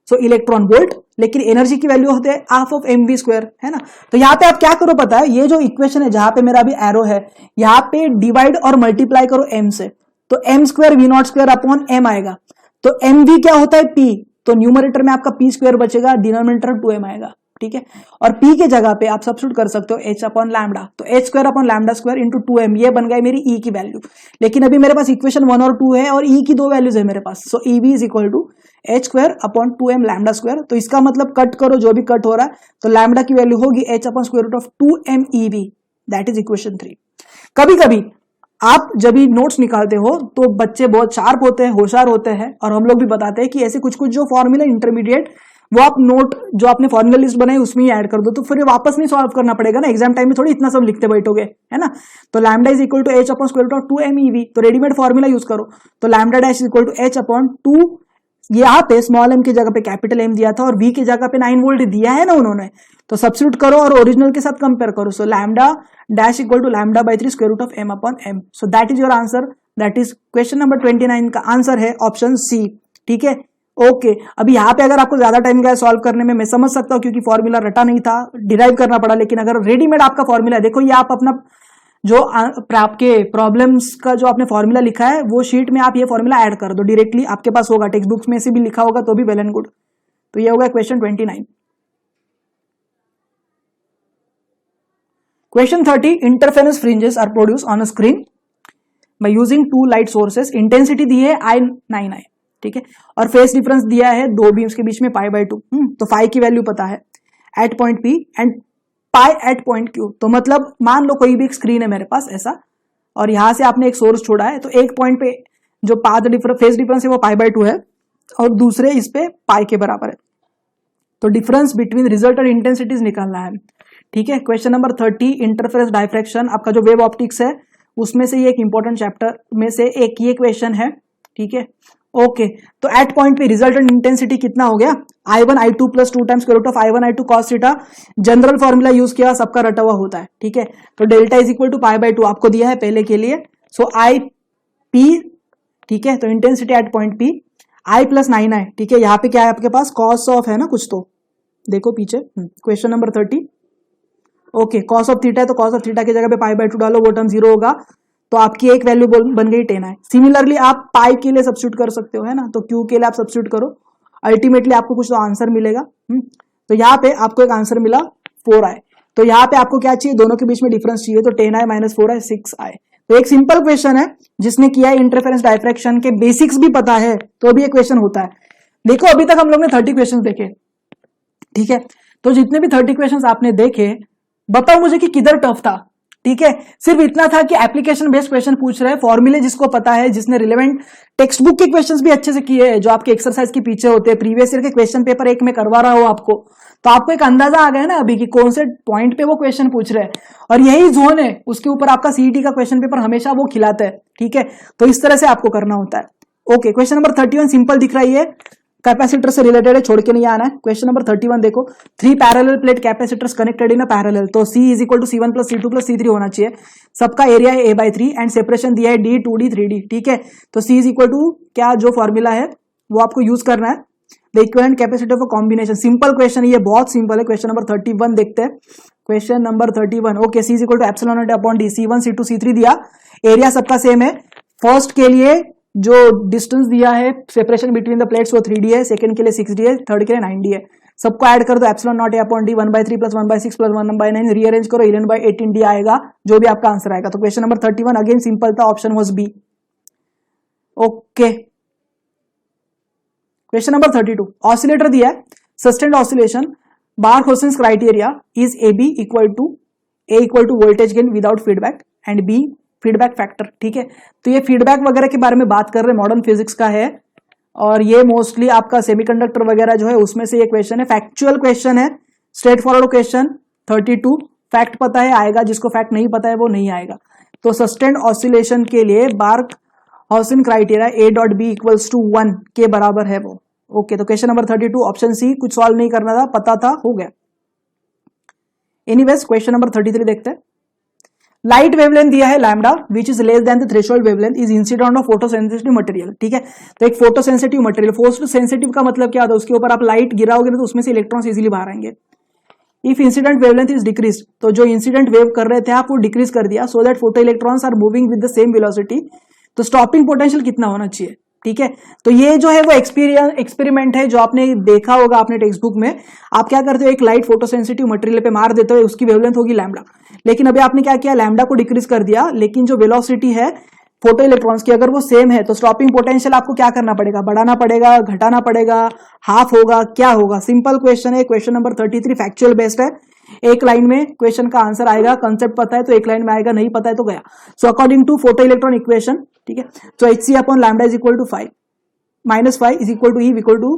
सो इलेक्ट्रॉन वोल्ट, लेकिन एनर्जी की वैल्यू होते हैं हाफ ऑफ mv², है ना। तो यहाँ पे आप क्या करो पता है, ये जो इक्वेशन है जहां पे मेरा अभी एरो है, यहाँ पे डिवाइड और मल्टीप्लाई करो m से, तो m² v02 अपॉन m आएगा, तो mv क्या होता है p, तो न्यूमरेटर में आपका p² बचेगा, डिनोमिनेटर 2m आएगा, ठीक है। और p के जगह पे आप सब्स्टिट्यूट कर सकते हो h अपॉन लैम्डा, तो h square upon lambda square into 2m, ये बन गई मेरी e की वैल्यू। लेकिन अभी मेरे पास इक्वेशन 1 और 2 है और e की 2 वैल्यूज है मेरे पास, so ev is equal to h square upon 2m lambda square. तो इसका मतलब कट करो जो भी कट हो रहा है, तो लैम्डा की वैल्यू होगी h upon square root of 2m ev, that is equation 3। कभी कभी आप जब भी नोट्स निकालते हो तो बच्चे बहुत शार्प होते हैं, होशियार होते हैं, और हम लोग भी बताते हैं कि ऐसे कुछ कुछ जो फॉर्मूला इंटरमीडिएट वो आप नोट जो आपने फॉर्मूला लिस्ट बनाई उसमें ही ऐड कर दो, तो फिर वापस नहीं सॉल्व करना पड़ेगा ना, एग्जाम टाइम में थोड़ी इतना सब लिखते बैठोगे, है ना। तो lambda is equal to h upon square root of 2m ev, तो रेडीमेड फॉर्मूला यूज करो, तो lambda dash is equal to h upon 2, यहाँ पे स्मॉल m की जगह पे कैपिटल M दिया था और v की जगह पे 9 वोल्ट दिया है ना उन्होंने, तो सब्स्टिट्यूट करो और ओरिजिनल के साथ कंपेयर करो। So lambda dash equal to lambda by 3 square root of m upon m। So that is your answer, that is question number 29 का आंसर है ऑप्शन सी, ठीक है। ओके, अभी यहाँ पे अगर आपको ज्यादा टाइम गया सॉल्व करने में, मैं समझ सकता हूँ क्योंकि फॉर्मूला रटा नहीं था, डिराइव करना पड़ा, लेकिन अगर रेडीमेड आपका फॉर्मूला है, देखो ये आप अपना जो आपके प्रॉब्लम्स का जो आपने फॉर्मूला लिखा है वो शीट में आप ये फॉर्मूला ऐड कर दो डायरेक्टली, आपके पास होगा, टेक्स्ट बुक्स में से भी लिखा होगा तो भी वेल एंड गुड। तो ये होगा question 29। Question 30, interference fringes are produce on a screen by using two light sources, intensity दी है I9I, ठीक है, और फेस डिफरेंस दिया है दो बीम्स के बीच में π/2, तो फाई की वैल्यू पता है at point P and pi at point Q। तो मतलब मान लो कोई भी एक स्क्रीन है मेरे पास ऐसा, और यहां से आपने एक सोर्स छोड़ा है, तो एक पॉइंट पे जो पाथ डिफरेंस फेस डिफरेंस है वो π/2 है और दूसरे इस पे पाई के बराबर है, तो डिफरेंस बिटवीन रिजल्ट और इंटेंसिटीज निकालना है, ठीक है। क्वेश्चन नंबर 30, इंटरफेरेंस डायफ्रैक्शन, आपका जो वेव ऑप्टिक्स है उसमें से ये एक इंपॉर्टेंट चैप्टर में से एक ये क्वेश्चन है, ठीक है। ओके, तो एट पॉइंट पे रिजल्टेंट इंटेंसिटी कितना हो गया, I1 I2 plus 2 times square root of I1 I2 cos theta, general formula use किया, सबका रटा हुआ होता है, ठीक है। तो डेल्टा इज इक्वल टू π/2 आपको दिया है पहले के लिए, सो आई पी, ठीक है, तो intensity at point P I plus 9I, ठीक है। यहाँ पे क्या है आपके पास कॉस ऑफ है ना कुछ, तो देखो पीछे question number 30, okay, cos of theta है तो कॉस ऑफ थीटा की जगह पे π/2 डालो, वो टर्म 0 होगा, तो आपकी एक वैल्यू बन गई 10I। सिमिलरली आप पाई के लिए सब्स्टिट्यूट कर सकते हो, है ना, तो क्यू के लिए आप सब्स्टिट्यूट करो, अल्टीमेटली आपको कुछ तो आंसर मिलेगा। तो यहाँ पे आपको एक आंसर मिला 4I, तो यहाँ पे आपको क्या चाहिए, दोनों के बीच में डिफरेंस चाहिए, तो 10I माइनस 4I 6I। तो एक सिंपल क्वेश्चन है, जिसने किया है इंटरफेरेंस डायफ्रैक्शन के बेसिक्स भी पता है तो भी ये क्वेश्चन होता है। देखो अभी तक हम लोग ने 30 क्वेश्चन देखे, ठीक है, तो जितने भी 30 क्वेश्चन आपने देखे, बताओ मुझे कि किधर टफ था, ठीक है। सिर्फ इतना था कि एप्लीकेशन बेस्ड क्वेश्चन पूछ रहे हैं, फॉर्मूले जिसको पता है, जिसने रिलेवेंट टेक्स्ट बुक के क्वेश्चंस भी अच्छे से किए हैं, जो आपके एक्सरसाइज के पीछे होते हैं, प्रीवियस ईयर के क्वेश्चन पेपर एक में करवा रहा हो आपको, तो आपको एक अंदाजा आ गया ना अभी कि कौन से पॉइंट पे वो क्वेश्चन पूछ रहे हैं, और यही जोन है उसके ऊपर आपका सीईटी का क्वेश्चन पेपर हमेशा वो खिलाता है, ठीक है। तो इस तरह से आपको करना होता है। ओके, क्वेश्चन नंबर 31 सिंपल दिख रही है, कैपेसिटर से रिलेटेड है, छोड़ के नहीं आना है। क्वेश्चन नंबर 31 देखो, 3 parallel plate capacitors connected in a parallel, तो C is equal to C1 plus C2 plus C3 होना चाहिए, सबका एरिया है A/3 एंड सेपरेशन दिया है D 2D 3D, ठीक है। तो C इज इक्वल टू क्या जो फॉर्मूला है वो आपको यूज करना है, the equivalent capacitor for combination, simple question है ये, बहुत सिंपल है। क्वेश्चन नंबर 31 देखते हैं, question number 31, okay, C is equal to epsilon not upon D, C1 C2 C3 दिया, एरिया सबका सेम है, फर्स्ट के लिए जो डिस्टेंस दिया है सेपरेशन बिटवीन द प्लेट्स वो 3D है, सेकंड के लिए 6D है, थर्ड के लिए 9D है, सबको ऐड कर दो, epsilon not upon D 1/3 plus 1/6 plus 1/9, rearrange करो 11/18D आएगा, जो भी आपका आंसर आएगा। तो क्वेश्चन नंबर 31 अगेन सिंपल था, option was B. Okay, question number 32, oscillator दिया है, sustained oscillation, Barkhausen criteria is AB equal to A equal to voltage gain without feedback and B feedback factor, ठीक है। तो ये फीडबैक वगैरह के बारे में बात कर रहे हैं, मॉडर्न फिजिक्स का है, और ये मोस्टली आपका सेमीकंडक्टर वगैरह जो है उसमें से ये क्वेश्चन है, फैक्चुअल क्वेश्चन है, स्ट्रेट फॉरवर्ड क्वेश्चन। 32 फैक्ट पता है आएगा, जिसको फैक्ट नहीं पता है वो नहीं आएगा। तो सस्टेन्ड ऑसिलेशन के लिए बार्क-हाउसेन क्राइटेरिया A.B इक्वल्स टू 1 के बराबर है वो। ओके, तो क्वेश्चन नंबर 32 ऑप्शन सी, कुछ सॉल्व नहीं करना था, पता था, हो गया। एनीवेज क्वेश्चन नंबर 33 देखते हैं, लाइट वेवलेंथ दिया है lambda which is less than the threshold wavelength is incident of photosensitive material, ठीक है। तो एक फोटोसेंसिटिव मटेरियल, फोटोसेंसिटिव का मतलब क्या होता है, उसके ऊपर आप लाइट गिराओगे ना तो उसमें से इलेक्ट्रॉन्स इजीली बाहर आएंगे। If incident wavelength is decrease, तो जो इंसिडेंट वेव कर रहे थे आप वो डिक्रीज कर दिया, so that photo electrons are moving with the same velocity, तो स्टॉपिंग पोटेंशियल कितना होना चाहिए, ठीक है। तो ये जो है वो एक्सपेरिमेंट है जो आपने देखा होगा अपने टेक्स्ट बुक में। आप क्या करते हो, एक लाइट फोटोसेंसिटिव मटेरियल पे मार देते हो, उसकी वेवलेंथ होगी लैम्डा। लेकिन अभी आपने क्या किया, लैम्डा को डिक्रीज कर दिया, लेकिन जो वेलोसिटी है फोटो इलेक्ट्रॉन्स की अगर वो सेम है तो स्टॉपिंग पोटेंशियल आपको क्या करना पड़ेगा, बढ़ाना पड़ेगा, घटाना पड़ेगा, हाफ होगा, क्या होगा। सिंपल क्वेश्चन है, क्वेश्चन नंबर 33 फैक्चुअल बेस्ड है। एक लाइन में क्वेश्चन का आंसर आएगा, कंसेप्ट पता है तो एक लाइन में आएगा, नहीं पता है तो गया। So according to photo electron equation, ठीक है, तो HC upon lambda is equal to 5 -5 is equal to E equal to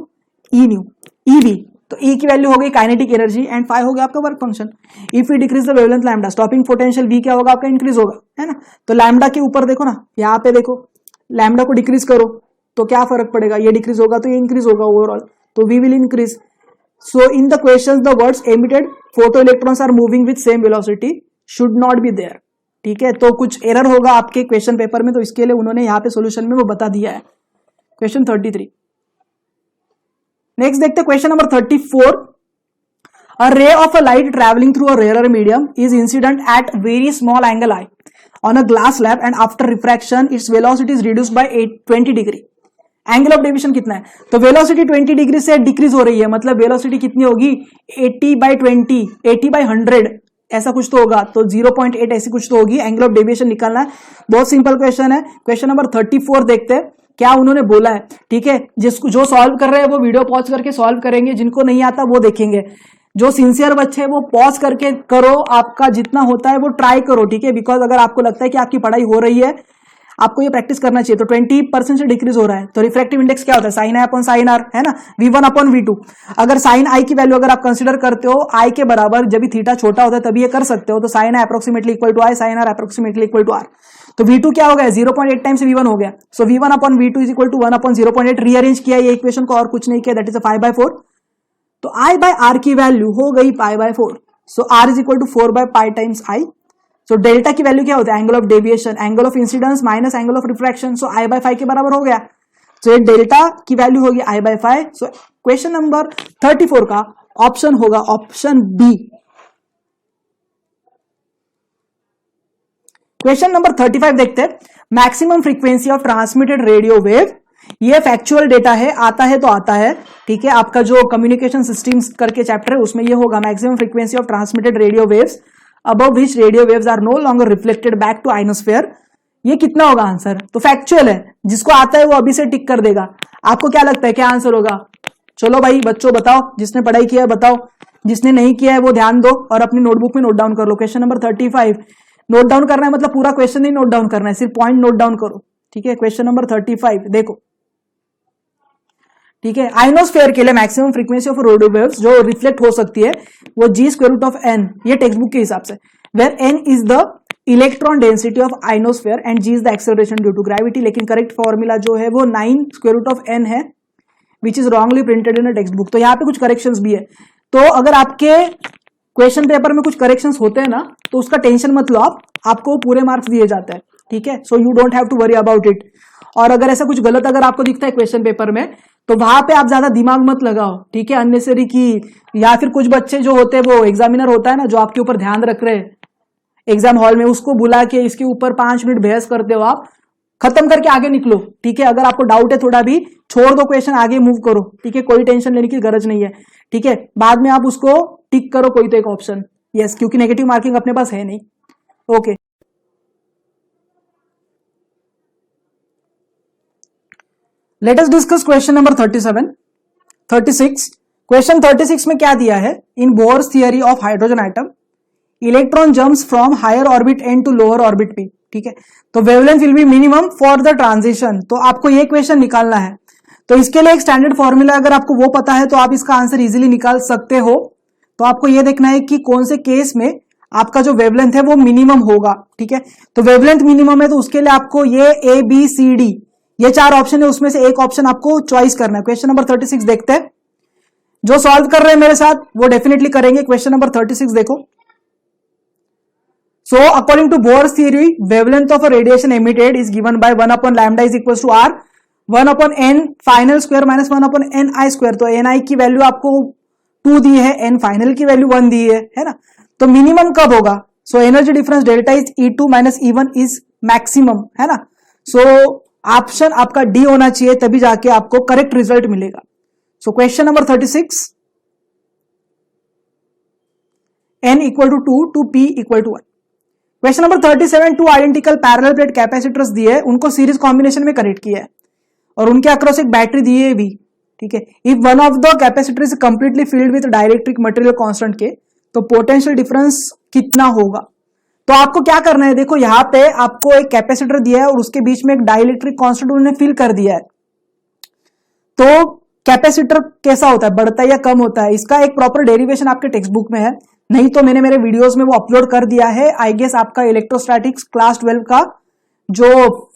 E new EV। तो E की वैल्यू हो गई काइनेटिक एनर्जी एंड 5 हो गया आपका work function. If we decrease the wavelength lambda, stopping potential V क्या होगा आपका, इंक्रीज होगा, है ना। तो लैम्डा के ऊपर देखो ना, यहाँ पे देखो, लैम्डा को डिक्रीज करो तो क्या फर्क पड़ेगा, ये डिक्रीज होगा तो ये इंक्रीज होगा ओवरऑल, तो V will increase. So in the question the words emitted photo electrons are moving with same velocity should not be there, ठीक है। तो कुछ एरर होगा आपके क्वेश्चन पेपर में, तो इसके लिए उन्होंने यहाँ पे सोल्यूशन में वो बता दिया है। क्वेश्चन 33। नेक्स्ट देखते हैं question number 34। A ray of a light traveling through a rarer medium is incident at very small angle I on a glass slab and after refraction its velocity is reduced by 20 degree. Angle of deviation कितना है, तो वेलोसिटी 20 डिग्री से डिक्रीज हो रही है, मतलब वेलोसिटी कितनी होगी 80/20, 80/100 ऐसा कुछ तो होगा, तो 0.8 ऐसी कुछ तो होगी। एंगल ऑफ डेविएशन निकालना है, बहुत सिंपल क्वेश्चन है। क्वेश्चन नंबर 34 देखते हैं क्या उन्होंने बोला है, ठीक है। जिसको जो सॉल्व कर रहे हैं वो वीडियो पॉज करके सॉल्व करेंगे, जिनको नहीं आता वो देखेंगे। जो सिंसियर बच्चे हैं वो पॉज करके करो, आपका जितना होता है वो ट्राई करो, ठीक है। बिकॉज अगर आपको लगता है कि आपकी पढ़ाई हो रही है, आपको ये प्रैक्टिस करना चाहिए। तो 20% से डिक्रीज हो रहा है, तो रिफ्रैक्टिव इंडेक्स क्या होता है, sine i upon sine r, है ना, V1 अपॉन V2। अगर साइन आई की वैल्यू अगर आप कंसिडर करते हो आई के बराबर, जब भी थीटा छोटा होता है तभी ये कर सकते हो, तो sine i approximately equal to i, sine r approximately equal to r. तो V2 क्या हो गया, 0.8 टाइम्स V1 हो गया। So V1 upon V2 is equal to 1 upon 0.8। Rearrange किया ये इक्वेशन को और कुछ नहीं किया, दैट इज 5/4। तो I बाय आर की वैल्यू हो गई π/4। So R is equal to 4/π times I। So delta की वैल्यू क्या होता है, angle of deviation, angle of incidence minus angle of refraction. So I/5 के बराबर हो गया। सो ये डेल्टा की वैल्यू होगी I/5। सो क्वेश्चन नंबर 34 का ऑप्शन होगा ऑप्शन बी। क्वेश्चन नंबर 35 देखते हैं। Maximum frequency of transmitted radio wave, ये फैक्चुअल डेटा है, आता है तो आता है, ठीक है। आपका जो कम्युनिकेशन सिस्टम्स करके चैप्टर है उसमें ये होगा, maximum frequency of transmitted radio waves above which radio waves are no longer reflected back to ionosphere। ये कितना होगा आंसर, तो फैक्चुअल है, जिसको आता है वो अभी से टिक कर देगा। आपको क्या लगता है क्या आंसर होगा, चलो भाई बच्चों बताओ, जिसने पढ़ाई किया है बताओ, जिसने नहीं किया है वो ध्यान दो और अपनी नोटबुक में नोट डाउन कर लो। क्वेश्चन नंबर 35 नोट डाउन करना है, मतलब पूरा क्वेश्चन नहीं नोट डाउन करना है, सिर्फ पॉइंट नोट डाउन करो, ठीक है। क्वेश्चन नंबर 35 देखो, ठीक है। आइनोस्फेयर के लिए maximum frequency of radio waves जो रिफ्लेक्ट हो सकती है वो G√n, ये टेक्स्ट बुक के हिसाब से, where n is the electron density of ionosphere and G is the acceleration due to gravity. लेकिन करेक्ट फॉर्मूला जो है वो 9√n है, which is wrongly printed in a text book. तो यहाँ पे कुछ करेक्शंस भी है, तो अगर आपके क्वेश्चन पेपर में कुछ करेक्शंस होते हैं ना तो उसका टेंशन मत लो, आपको पूरे मार्क्स दिए जाते हैं, ठीक है। So you don't have to worry about it. और अगर ऐसा कुछ गलत अगर आपको दिखता है क्वेश्चन पेपर में तो वहां पे आप ज्यादा दिमाग मत लगाओ, ठीक है, अननेसेसरी की। या फिर कुछ बच्चे जो होते हैं वो एग्जामिनर होता है ना जो आपके ऊपर ध्यान रख रहे हैं एग्जाम हॉल में, उसको बुला के इसके ऊपर 5 मिनट बहस करते हो, आप खत्म करके आगे निकलो, ठीक है। अगर आपको डाउट है थोड़ा भी छोड़ दो क्वेश्चन, आगे मूव करो, ठीक है, कोई टेंशन लेने की गरज नहीं है, ठीक है। बाद में आप उसको टिक करो कोई तो एक ऑप्शन, यस, क्योंकि नेगेटिव मार्किंग अपने पास है नहीं, okay. Let us discuss question number 36। Question 36 में क्या दिया है, in Bohr's theory of hydrogen atom electron jumps from higher orbit N to lower orbit P, ठीक है। तो wavelength will be minimum for the transition. तो आपको ये क्वेश्चन निकालना है, तो इसके लिए एक स्टैंडर्ड फॉर्मूला अगर आपको वो पता है तो आप इसका आंसर इजीली निकाल सकते हो। तो आपको ये देखना है कि कौन से केस में आपका जो वेवलेंथ है वो मिनिमम होगा, ठीक है। तो वेवलेंथ मिनिमम है तो उसके लिए आपको ये ABCD ये 4 ऑप्शन है, उसमें से एक ऑप्शन आपको चॉइस करना है। क्वेश्चन नंबर 36 देखते हैं, जो सॉल्व कर रहे हैं मेरे साथ वो डेफिनेटली करेंगे। क्वेश्चन नंबर 36 देखो। So according to Bohr's theory wavelength of a radiation emitted is given by 1 upon lambda is equal to R 1 upon n final square minus 1 upon ni square. तो ni की वैल्यू आपको 2 दी है, n फाइनल की वैल्यू 1 दी है ना। तो मिनिमम कब होगा, so energy difference delta is E2 minus E1 is maximum, है ना। सो ऑप्शन आपका डी होना चाहिए, तभी जाके आपको करेक्ट रिजल्ट मिलेगा। So question number 36, n equal to 2 to p equal to 1। Question number 37, two identical parallel plate capacitors दिए, उनको सीरीज कॉम्बिनेशन में कनेक्ट किया है और उनके अक्रॉस एक बैटरी दी है V, ठीक है। If one of the capacitor is completely filled with dielectric material constant k, तो पोटेंशियल डिफरेंस कितना होगा। तो आपको क्या करना है, देखो यहां पे आपको एक कैपेसिटर दिया है और उसके बीच में एक डाइलेक्ट्रिक कांस्टेंट उन्होंने फिल कर दिया है। तो कैपेसिटर कैसा होता है, बढ़ता है या कम होता है, इसका एक प्रॉपर डेरिवेशन आपके टेक्स्ट बुक में है, नहीं तो मैंने मेरे वीडियोस में वो अपलोड कर दिया है। आई गेस आपका इलेक्ट्रोस्टैटिक्स क्लास 12 का जो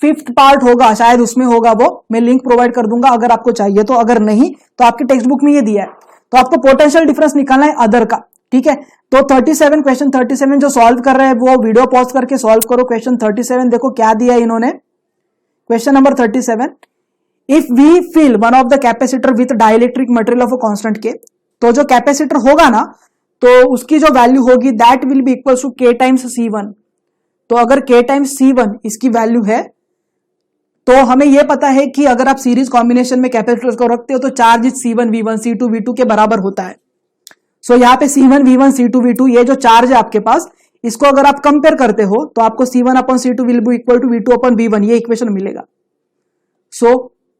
5th पार्ट होगा शायद उसमें होगा, वो मैं लिंक प्रोवाइड कर दूंगा अगर आपको चाहिए तो, अगर नहीं तो आपके टेक्स्ट बुक में ये दिया है। तो आपको पोटेंशियल डिफरेंस निकालना है अदर का, ठीक है। तो 37, क्वेश्चन 37 जो सॉल्व कर रहे हैं वो वीडियो पॉज करके सॉल्व करो। क्वेश्चन 37 देखो क्या दिया है इन्होंने। Question number 37, if we fill one of the capacitor with dielectric material of a constant k, तो जो कैपेसिटर होगा ना तो उसकी जो वैल्यू होगी that will be equal to k times C1। तो अगर k टाइम्स C1 इसकी वैल्यू है, तो हमें यह पता है कि अगर आप सीरीज कॉम्बिनेशन में कैपेसिटर्स को रखते हो तो charge C1 V1 C2 V2 के बराबर होता है। सो यहाँ पे C1 V1 C2 V2 ये जो चार्ज है आपके पास, इसको अगर आप कंपेयर करते हो तो आपको C1 upon C2 will be equal to V2 upon V1, ये इक्वेशन मिलेगा। सो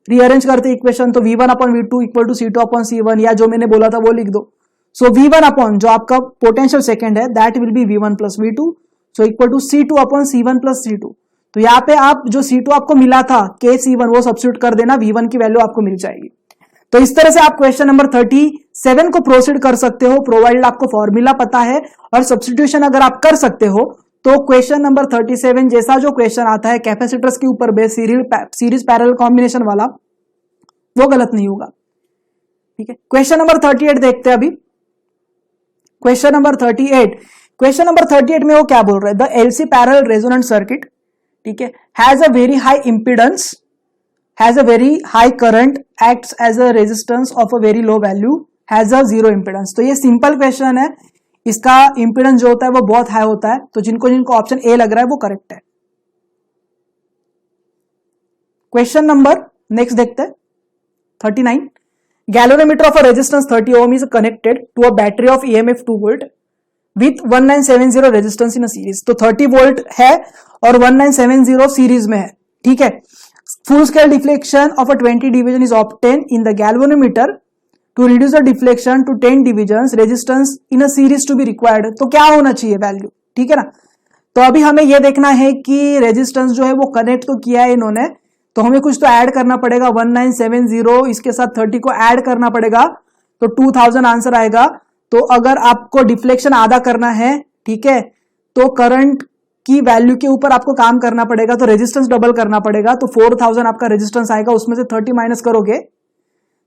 रीअरेंज करते इक्वेशन, तो V1 upon V2 equal to C2 upon C1, या जो मैंने बोला था वो लिख दो। सो V1 अपॉन जो आपका पोटेंशियल सेकंड है that will be V1 plus V2, so equal to C2 upon C1 plus C2। तो यहाँ पे आप जो C2 आपको मिला था K C1 वो सब्स्टिट्यूट कर देना, V1 की वैल्यू आपको मिल जाएगी। तो इस तरह से आप क्वेश्चन नंबर 37 को प्रोसीड कर सकते हो, प्रोवाइडेड आपको फॉर्मूला पता है और सब्स्टिट्यूशन अगर आप कर सकते हो तो क्वेश्चन नंबर 37 जैसा जो क्वेश्चन आता है कैपेसिटर्स के ऊपर बेस सीरीज पैरेलल कॉम्बिनेशन वाला, वो गलत नहीं होगा, ठीक है। क्वेश्चन नंबर 38 देखते हैं अभी। क्वेश्चन नंबर 38 में वो क्या बोल रहे हैं, the LC parallel resonant circuit, ठीक है, has a very high impedance, has a very high current, acts as a resistance of a very low value, has a zero impedance। तो ये सिंपल क्वेश्चन है, इसका इंपीडेंस जो होता है वो बहुत हाई होता है, तो जिनको जिनको ऑप्शन ए लग रहा है वो करेक्ट है। क्वेश्चन नंबर नेक्स्ट देखते हैं 39, galvanometer of a resistance 30 ohm is connected to a battery of EMF 2 volt with 1970 resistance in a series. तो 30 वोल्ट है और 1970 सीरीज में है, ठीक है। Full scale deflection of a 20 division is obtained in the galvanometer to reduce the deflection to 10 divisions, resistance in a series to be required। तो क्या होना चाहिए वैल्यू, ठीक है ना। तो अभी हमें यह देखना है कि रेजिस्टेंस जो है वो कनेक्ट तो किया है इन्होंने, तो हमें कुछ तो ऐड करना पड़ेगा। 1970 इसके साथ 30 को ऐड करना पड़ेगा, तो 2000 आंसर आएगा। तो अगर आपको डिफ्लेक्शन आधा करना है, ठीक है, तो करंट की वैल्यू के ऊपर आपको काम करना पड़ेगा, तो रेजिस्टेंस डबल करना पड़ेगा। तो 4000 आपका रेजिस्टेंस आएगा, उसमें से 30 माइनस करोगे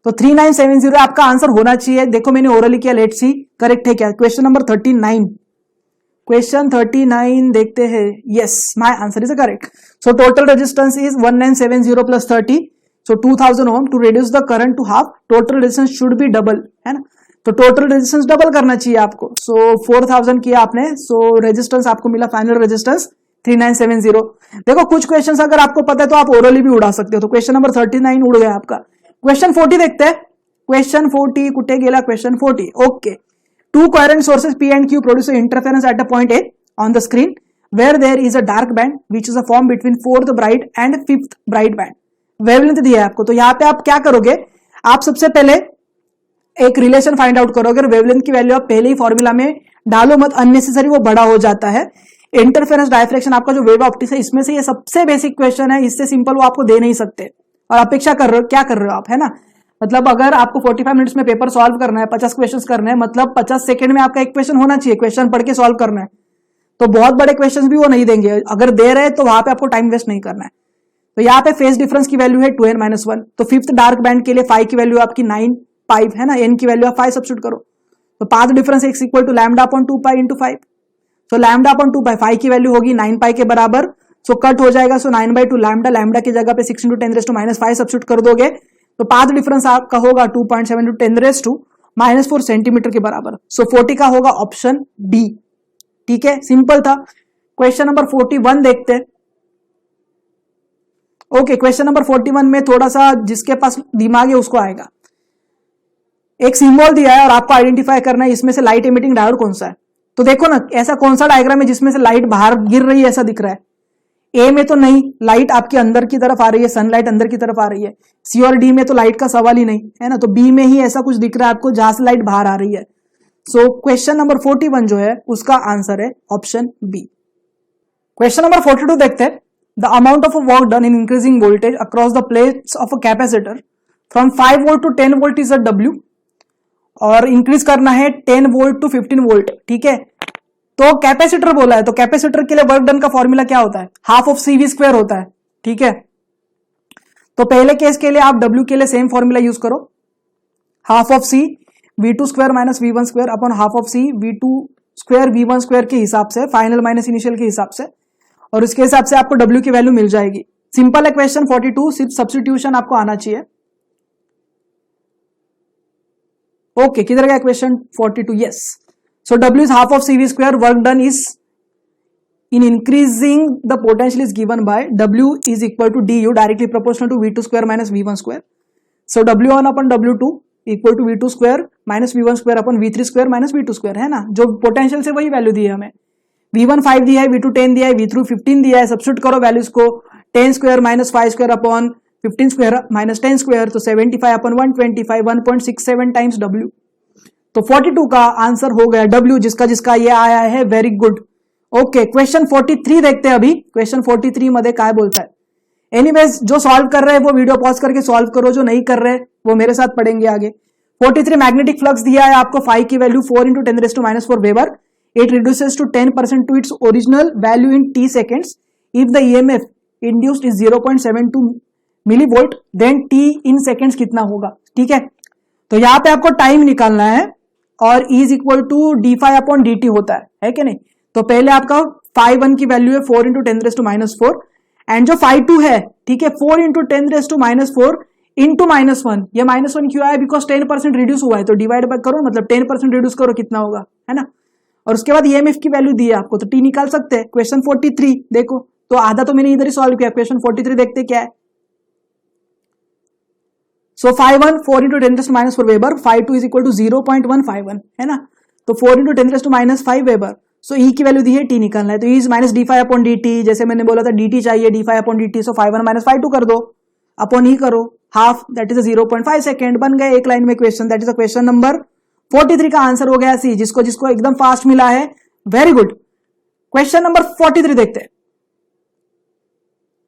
तो 3970 आपका आंसर होना चाहिए। देखो मैंने ओरली किया, लेट्स सी करेक्ट है क्या। क्वेश्चन नंबर 39, क्वेश्चन 39 देखते हैं। Yes, my answer is correct. So total resistance is 1970 plus 30, so 2000 ohm. To reduce the current to half, total resistance should be double, है ना। तो टोटल रेजिस्टेंस डबल करना चाहिए आपको। सो 4000 किया आपने, सो रेजिस्टेंस आपको मिला फाइनल रेजिस्टेंस 3970। देखो कुछ क्वेश्चंस अगर आपको पता है तो आप ओरली भी उड़ा सकते हो। तो क्वेश्चन नंबर 39 उड़ गया आपका। क्वेश्चन 40 देखते हैं। क्वेश्चन 40 कुठे गेला question 40। Okay, to coherent sources P and Q produce interference at a point A on the screen where there is a dark band which is a form between 4th bright and 5th bright band। Wavelength दिया है आपको, तो यहाँ पे आप क्या करोगे, आप सबसे पहले एक रिलेशन फाइंड आउट करो। अगर वेवलेंथ की वैल्यू आप पहले ही फॉर्मूला में डालो मत, अननेसेसरी वो बड़ा हो जाता है। इंटरफेरेंस डायफ्रेक्शन आपका जो वेव ऑप्टिक्स है इसमें से ये सबसे बेसिक क्वेश्चन है, इससे सिंपल वो आपको दे नहीं सकते। और अपेक्षा कर रहे हो, क्या कर रहे हो आप, है ना। मतलब अगर आपको 45 मिनट्स में पेपर सॉल्व करना है, 50 क्वेश्चन करने हैं, मतलब 50 सेकंड में आपका एक क्वेश्चन होना चाहिए, क्वेश्चन पढ़ के सॉल्व करना है। तो बहुत बड़े क्वेश्चन भी वो नहीं देंगे, अगर दे रहे हैं तो वहां पे आपको टाइम वेस्ट नहीं करना है। तो यहाँ पे फेज डिफरेंस की वैल्यू है 2n-1। तो 5th डार्क बैंड के लिए फाई की वैल्यू आपकी 9 पाई है ना, n की वैल्यू आप 5 सब्स्टिट्यूट करो। तो path difference x equal to lambda upon 2 pi into 5। So lambda upon 2 pi, phi की वैल्यू होगी 9 पाई के बराबर। सो कट हो जाएगा, सो 9/2 लैम्डा, लैम्डा की जगह पे 6 × 10⁻5 सब्स्टिट्यूट कर दोगे तो पाथ डिफरेंस आपका होगा 2.7 × 10⁻4 सेंटीमीटर के बराबर। सो 40 का होगा ऑप्शन डी, ठीक है, सिंपल था। क्वेश्चन नंबर 41 देखते हैं। ओके, क्वेश्चन नंबर 41 में थोड़ा सा जिसके पास दिमाग है उसको आएगा। एक सिंबल दिया है और आपको आइडेंटिफाई करना है इसमें से लाइट एमिटिंग डायोड कौन सा है। तो देखो ना, ऐसा कौन सा डायग्राम है जिसमें से लाइट बाहर गिर रही है ऐसा दिख रहा है। ए में तो नहीं, लाइट आपके अंदर की तरफ आ रही है, सनलाइट अंदर की तरफ आ रही है। सी और डी में तो लाइट का सवाल ही नहीं है ना, तो बी में ही ऐसा कुछ दिख रहा है आपको जहां से लाइट बाहर आ रही है। सो क्वेश्चन नंबर 41 जो है उसका आंसर है ऑप्शन बी। क्वेश्चन नंबर 42 देखते हैं। The amount of work done in increasing voltage across the plates of a capacitor from 5 volt to 10 volt is a W, और इंक्रीज करना है 10 वोल्ट टू 15 वोल्ट। ठीक है, तो कैपेसिटर बोला है, तो कैपेसिटर के लिए वर्क डन का फॉर्मूला क्या होता है? Half of C V square होता है। ठीक है, तो पहले केस के लिए आप डब्ल्यू के लिए सेम फॉर्मूला यूज करो, half of C V two square minus V one square upon half of C V two square V one square के हिसाब से, फाइनल माइनस इनिशियल के हिसाब से, और इसके हिसाब से आपको डब्ल्यू की वैल्यू मिल जाएगी। सिंपल है क्वेश्चन 42, सिर्फ सब्स्टिट्यूशन आपको आना चाहिए। ओके, किधर गया question 42? Yes, so W is half of CV square, work done is in increasing the potential is given by W is equal to DU directly proportional to V2 square minus V1 square. So W1 upon W2 equal to V2 square minus V1 square upon V3 square minus V2 square, है ना, जो पोटेंशियल से वही वैल्यू दी है हमें। V1 5 दिया है, V2 10 दिया है, V3 15 दिया है, सब्स्टिट्यूट करो वैल्यूज को, 10 square minus 5 square upon 15 square minus 10 square, तो 75 अपॉन 125, 1.67 टाइम्स W। तो 42 का आंसर हो गया W, जिसका जिसका ये आया है वेरी गुड। ओके, क्वेश्चन 43 देखते हैं अभी। क्वेश्चन 43 मध्ये काय बोलता है। एनीवेज, जो सॉल्व कर रहे हैं वो वीडियो पॉज करके सॉल्व करो, जो नहीं कर रहे वो मेरे साथ पढ़ेंगे आगे। 43 मैग्नेटिक फ्लक्स दिया है आपको, फाई की value 4 × 10⁻⁴ weber, it reduces to 10% to its original value in t seconds if the EMF induced is 0.72 millivolt, then t in seconds कितना होगा। ठीक है, तो यहां पे आपको टाइम निकालना है और E is equal to d∅ upon dt होता है कि नहीं। तो पहले आपका φ1 की वैल्यू है 4 × 10⁻⁴ एंड जो φ2 है, ठीक है, 4 × 10⁻⁴ इंटू -1, ये -1 क्यों आया? बिकॉज 10% रिड्यूस हुआ है, तो डिवाइड बाय करो, मतलब 10% रिड्यूस करो, कितना होगा, है ना। और उसके बाद EMF की वैल्यू दी है आपको, तो t निकाल सकते हैं। क्वेश्चन 43 देखो, तो आधा तो मैंने इधर ही सॉल्व किया। क्वेश्चन 43 देखते क्या है। सो φ1 4 × 10⁻⁴ वेबर, φ2 इज इक्वल टू 0.151, है ना, तो 4 × 10⁻⁵ वेबर। सो E की वैल्यू दी है, t निकालना है, तो E is minus d∅ upon dt, जैसे मैंने बोला था dt चाहिए, d∅ अपॉन dt, सो φ1 माइनस φ2 कर दो अपॉन E करो, हाफ, दैट इज 0.5 सेकेंड, बन गए एक लाइन में question. That is question number 43 का आंसर हो गया सी, जिसको जिसको एकदम फास्ट मिला है, वेरी गुड। क्वेश्चन नंबर 43 देखते हैं।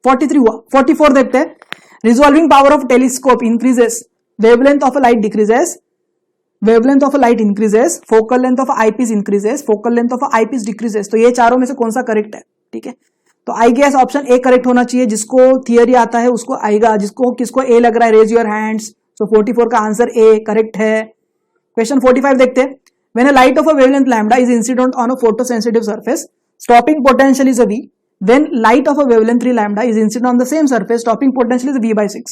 43 हुआ, 44 देखते हैं। Resolving power of telescope increases, wavelength of a light decreases, wavelength of a light increases, focal length of eyepiece increases, focal length of eyepiece decreases. तो ये चारों में से कौन सा करेक्ट है? ठीक है, तो I guess option A correct होना चाहिए। जिसको थियरी आता है उसको आएगा, जिसको किसको ए लग रहा है रेज योर हैंड्स। सो 44 का आंसर ए करेक्ट है। क्वेश्चन 45 देखते हैं। When a light of a wavelength lambda is incident on a photosensitive surface, stopping potential is a v, then light of a wavelength 3 lambda is incident on the same surface, stopping potential is v/6।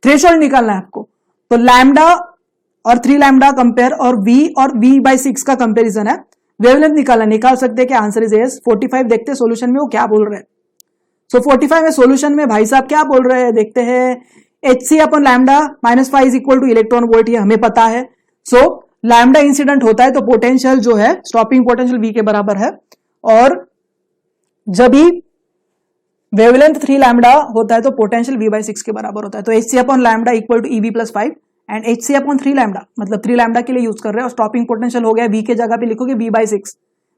Threshold निकालना है आपको, तो लैम्डा और 3 लैम्डा कंपेयर और v और v/6 का कंपैरिजन है। वेवलेंथ निकालना, निकाल सकते हैं कि आंसर इज एस। 45 देखते हैं सोल्यूशन में वो क्या बोल रहे हैं। सो 45 में सोल्यूशन में भाई साहब क्या बोल रहे हैं देखते हैं। hc upon lambda -5 is equal two electron volt, ये हमें पता है। सो लैम्डा इंसिडेंट होता है तो पोटेंशियल जो है स्टॉपिंग पोटेंशियल v के बराबर है, और जब भी वेवलेंथ 3 लैम्डा होता है तो पोटेंशियल v/6 के बराबर होता है। तो hc upon lambda equal to ev+5 and hc upon 3 lambda, मतलब 3 लैम्डा के लिए यूज कर रहे हैं, और स्टॉपिंग पोटेंशियल हो गया v के जगह पे लिखोगे v/6,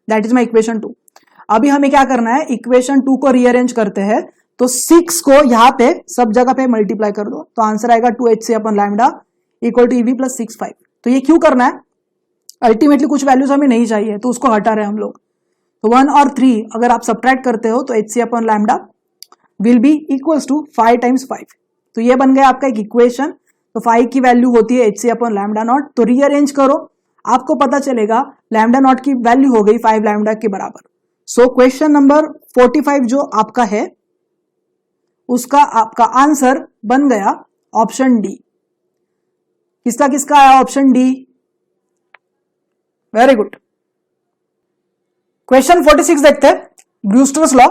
that is my equation 2। अभी हमें क्या करना है, इक्वेशन 2 को रीअरेंज करते हैं, तो 6 को यहाँ पे सब जगह पे मल्टीप्लाई कर दो, तो आंसर आएगा 2hc upon lambda equal to ev+6/5। तो ये क्यों करना है, अल्टीमेटली कुछ वैल्यूज हमें नहीं चाहिए तो उसको हटा रहे हैं हम लोग। तो 1 और 3 अगर आप सब्ट्रैक्ट करते हो तो hc upon lambda will be equals to 5 × 5। तो ये बन गया आपका एक इक्वेशन। तो 5 की वैल्यू होती है hc अपॉन लैम्डा नॉट, तो रीअरेंज करो, आपको पता चलेगा लैम्डा नॉट की वैल्यू हो गई 5 लैम्डा के बराबर। सो क्वेश्चन नंबर 45 जो आपका है उसका आपका आंसर बन गया ऑप्शन डी। किसका किसका आया option D, very good. Question 46 देखते हैं। Brewster's law,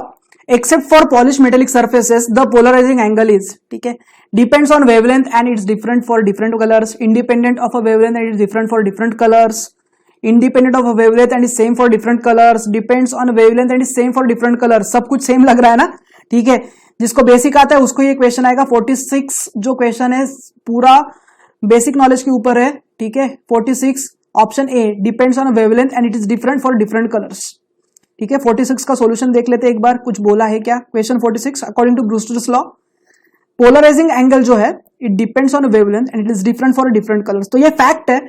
except for polish metallic surfaces the polarising angle is, ठीक है, depends on wavelength and it's different for different colours, independent of a wavelength and it's different for different colours, independent of a wavelength and is same for different colours, depends on wavelength and is same for different colours. सब कुछ सेम लग रहा है ना, ठीक है। जिसको बेसिक आता है उसको ये क्वेश्चन आएगा। 46 जो क्वेश्चन है पूरा बेसिक नॉलेज के ऊपर है, ठीक है। 46 option A, depends on wavelength and it is different for different colours, ठीक है। 46 का सॉल्यूशन देख लेते हैं एक बार, कुछ बोला है क्या। Question 46, according to Brewster's law polarising angle जो है it depends on wavelength and it is different for different colours. तो ये फैक्ट है,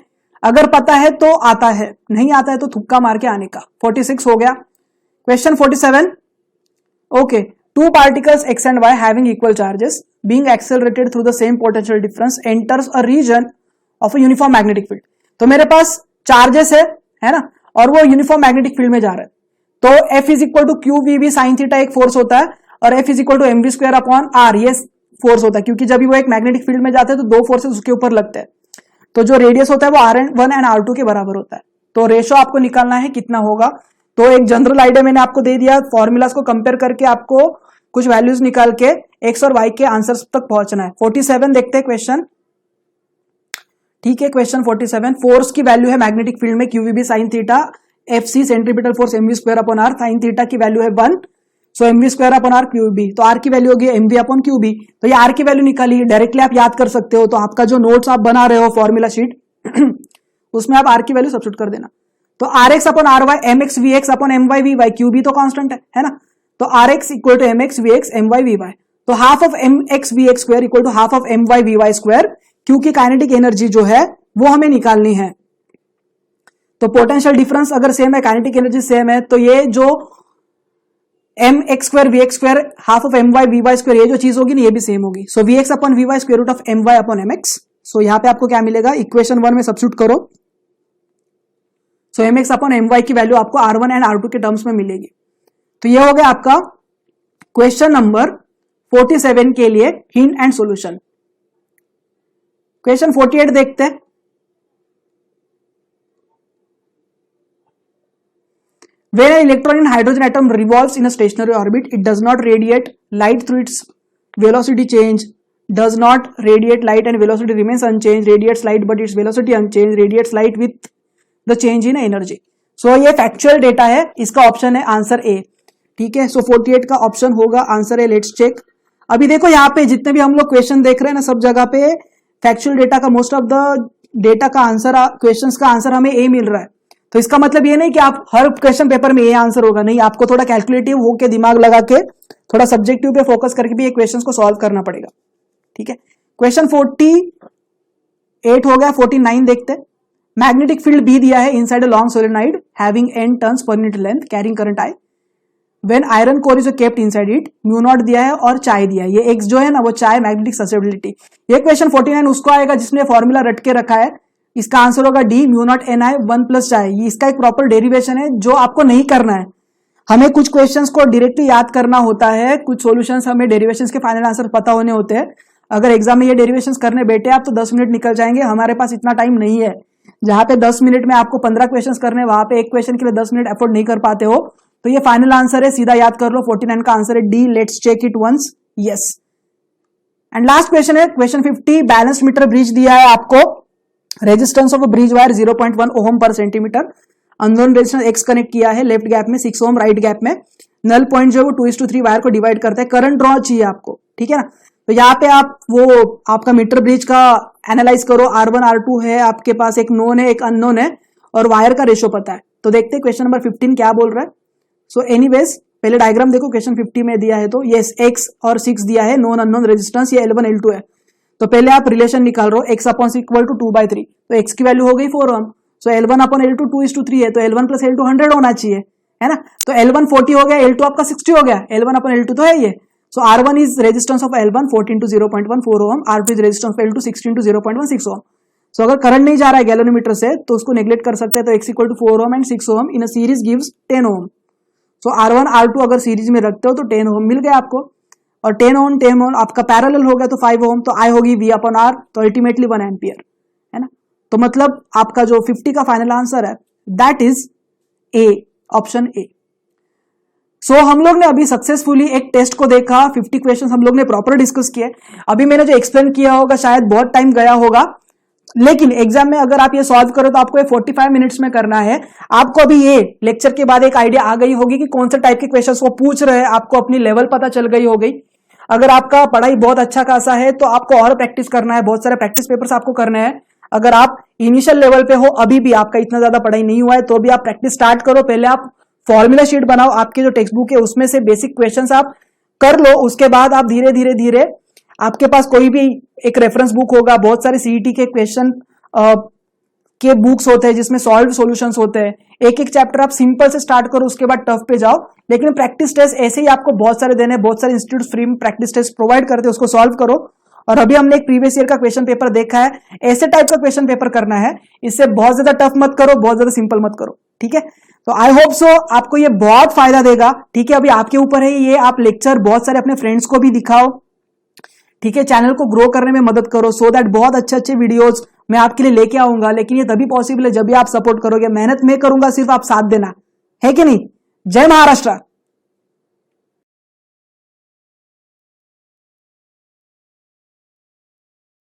अगर पता है तो आता है, नहीं आता है तो थुक्का मार के आने का। 46 हो गया। Question 47, okay, two particles x and y having equal charges being accelerated through the same potential difference enters a region of a uniform magnetic field। तो मेरे पास चार्जेस है ना, और वो यूनिफॉर्म मैग्नेटिक फील्ड में जा रहा है। तो F is equal to Q V sine theta एक फोर्स होता है, और F is equal to M V square upon R ये फोर्स होता है, क्योंकि जब भी वो एक मैग्नेटिक फील्ड में जाते हैं तो दो फोर्सेस उसके ऊपर लगते हैं। तो जो रेडियस होता है वो R1 एंड R2 के बराबर होता है। तो रेशो आपको निकालना है कितना होगा। तो एक जनरल आइडिया मैंने आपको दे दिया, फॉर्मूलाज को कंपेयर करके आपको कुछ वैल्यूज निकाल के एक्स और वाई के आंसर्स तक पहुंचना है। 47 देखते हैं क्वेश्चन, ठीक है। क्वेश्चन 47, फोर्स की वैल्यू है मैग्नेटिक फील्ड में QVB sine theta, F C centripetal force MV square upon R, sine theta की वैल्यू है 1, so MV square upon R QB. तो आर की वैल्यू होगी एमवी अपॉन क्यूबी। तो ये आर की वैल्यू निकाली, डायरेक्टली आप याद कर सकते हो। तो आपका जो नोट्स आप बना रहे हो फॉर्मूला शीट उसमें आप आर की वैल्यू सब्स्टिट्यूट कर देना। तो R X upon R Y, M X V X upon M Y V Y, QB तो कांस्टेंट है ना। तो R X equal to M X V X M Y V Y. तो half of M X V X square equal to half of M Y V Y square, क्योंकि काइनेटिक एनर्जी जो है वो हमें निकालनी है। तो पोटेंशियल डिफरेंस अगर सेम है, काइनेटिक एनर्जी सेम है, तो ये जो M X square V X square half of M Y V Y square ये जो चीज होगी ना ये भी सेम होगी। So V X upon V Y square root of M Y upon M X. So यहां पे आपको क्या मिलेगा, इक्वेशन 1 में सब्स्टिट्यूट करो। So M X upon M Y की वैल्यू आपको R1 एंड R2 के टर्म्स में मिलेगी। तो ये हो गया आपका क्वेश्चन नंबर 47 के लिए हिंट एंड सॉल्यूशन। क्वेश्चन 48 देखते हैं। When an electron in hydrogen atom revolves in a stationary orbit, it does not radiate light through its velocity change, does not radiate light and velocity remains unchanged, radiates light but its velocity unchanged, radiates light with the change in energy। So ये फैक्चुअल डेटा है, इसका ऑप्शन है आंसर ए, ठीक है। सो 48 का ऑप्शन होगा आंसर ए। Let's check. अभी देखो यहाँ पे जितने भी हम लोग क्वेश्चन देख रहे हैं ना, सब जगह पे फैक्चुअल डेटा का मोस्ट ऑफ द डेटा का आंसर, क्वेश्चंस का आंसर हमें ए मिल रहा है। तो इसका मतलब ये नहीं कि आप हर क्वेश्चन पेपर में ए आंसर होगा, नहीं, आपको थोड़ा कैलकुलेटिव होके दिमाग लगा के थोड़ा सब्जेक्टिव पे फोकस करके भी ये क्वेश्चन को सॉल्व करना पड़ेगा, ठीक है। क्वेश्चन 48 हो गया। 49 देखते हैं। मैग्नेटिक फील्ड बी दिया है inside a long solenoid having n turns per unit length carrying current I when iron core is kept inside it, mu naught दिया है और चाय दिया है। ये एक्स जो है ना वो चाय मैग्नेटिक ससेप्टिबिलिटी। ये क्वेश्चन 49 उसको आएगा जिसने फॉर्मूला रट के रखा है। इसका आंसर होगा D, mu not an I 1 plus चाय। इसका एक प्रॉपर डेरिवेशन है जो आपको नहीं करना है। हमें कुछ क्वेश्चंस को डायरेक्टली याद करना होता है, कुछ सॉल्यूशंस हमें डेरिवेशंस के फाइनल आंसर पता होने होते हैं। अगर एग्जाम में ये डेरिवेशंस करने बैठे आप तो 10 मिनट निकल जाएंगे। हमारे पास इतना टाइम नहीं है। जहां पे 10 मिनट में आपको 15 क्वेश्चंस करने, वहां पे एक क्वेश्चन के लिए 10 मिनट एफोर्ड नहीं कर पाते हो। तो ये फाइनल आंसर है, सीधा याद कर लो। 49 का आंसर है D. Let's check it once. Yes. And last question है क्वेश्चन 50। बैलेंस्ड मीटर ब्रिज दिया है आपको। Resistance of a bridge wire 0.1 ohm per centimetre. Unknown resistance X connect किया है लेफ्ट गैप में, 6 ओम राइट गैप में। नल पॉइंट जो है वो 2:3 वायर को डिवाइड करता है। करंट ड्रॉ चाहिए आपको, ठीक है ना। तो यहाँ पे आप वो आपका मीटर ब्रिज का एनालाइज करो। R1 R2 है आपके पास, एक नोन है एक अननोन है, और वायर का रेशो पता है। तो देखते हैं क्वेश्चन नंबर 15 क्या बोल रहा है। सो एनीवेज पहले डायग्राम देखो। क्वेश्चन 50 में दिया है तो यस x और 6 दिया है, नोन अननोन रेजिस्टेंस, ये L1 L2 है। तो पहले आप रिलेशन निकाल रहे हो, x अपॉन इक्वल टू 2/3। तो x की वैल्यू हो गई 4 ओम। सो L1 अपॉन L2 2:3 है, तो L1 प्लस L2 100 होना चाहिए, है ना। तो L1 40 हो गया, L2 आपका 60 हो गया। L1 अपॉन L2 तो है ये। So R1 is resistance of L1 14 to 0.14 ohm, R2 is resistance of L2 16 to 0.16 ohm. So अगर करंट नहीं जा रहा है गैलोमीटर से तो उसको नेग्लेक्ट कर सकते हैं। तो x equal to 4 ohm and 6 ohm in a series gives 10 ohm. So R1 R2 अगर सीरीज में रखते हो तो 10 ohm मिल गया आपको, और 10 ohm आपका पैरेलल हो गया तो 5 ohm, तो I होगी V अपॉन R, तो अल्टीमेटली 1 एम्पियर, है ना। तो मतलब आपका जो 50 का फाइनल आंसर है that is A, option A. So हम लोग ने अभी सक्सेसफुली एक टेस्ट को देखा, 50 क्वेश्चन हम लोग ने प्रॉपर डिस्कस किए। अभी मैंने जो एक्सप्लेन किया होगा शायद बहुत टाइम गया होगा, लेकिन एग्जाम में अगर आप ये सॉल्व करो तो आपको ये 45 मिनट्स में करना है। आपको अभी ये लेक्चर के बाद एक आइडिया आ गई होगी कि कौन से टाइप के क्वेश्चंस वो पूछ रहे हैं, आपको अपनी लेवल पता चल गई होगी। अगर आपका पढ़ाई बहुत अच्छा खासा है तो आपको और प्रैक्टिस करना है, बहुत सारे प्रैक्टिस पेपर्स आपको करने हैं। अगर आप इनिशियल लेवल पे हो, अभी भी आपका इतना ज्यादा पढ़ाई नहीं हुआ है, तो भी आप प्रैक्टिस स्टार्ट करो। पहले आप फॉर्मूला शीट बनाओ, आपके जो टेक्स्ट बुक है उसमें से बेसिक क्वेश्चंस आप कर लो। उसके बाद आप धीरे धीरे धीरे आपके पास कोई भी एक रेफरेंस बुक होगा, बहुत सारे सीईटी के क्वेश्चन के बुक्स होते हैं जिसमें सॉल्व सॉल्यूशंस होते हैं। एक एक चैप्टर आप सिंपल से स्टार्ट करो, उसके बाद टफ पे जाओ। लेकिन प्रैक्टिस टेस्ट ऐसे ही आपको बहुत सारे देने, बहुत सारे इंस्टीट्यूट फ्री में प्रैक्टिस टेस्ट प्रोवाइड करते हैं, उसको सॉल्व करो। और अभी हमने एक प्रीवियस ईयर का क्वेश्चन पेपर देखा है, ऐसे टाइप का क्वेश्चन पेपर करना है। इससे बहुत ज्यादा टफ मत करो, बहुत ज्यादा सिंपल मत करो, ठीक है। तो आई होप सो आपको ये बहुत फायदा देगा, ठीक है। अभी आपके ऊपर है ये, आप लेक्चर बहुत सारे अपने फ्रेंड्स को भी दिखाओ, ठीक है। चैनल को ग्रो करने में मदद करो, सो दैट बहुत अच्छे अच्छे वीडियोस मैं आपके लिए लेके आऊंगा। लेकिन ये तभी पॉसिबल है जब भी आप सपोर्ट करोगे। मेहनत मैं करूंगा, सिर्फ आप साथ देना है कि नहीं। जय महाराष्ट्र।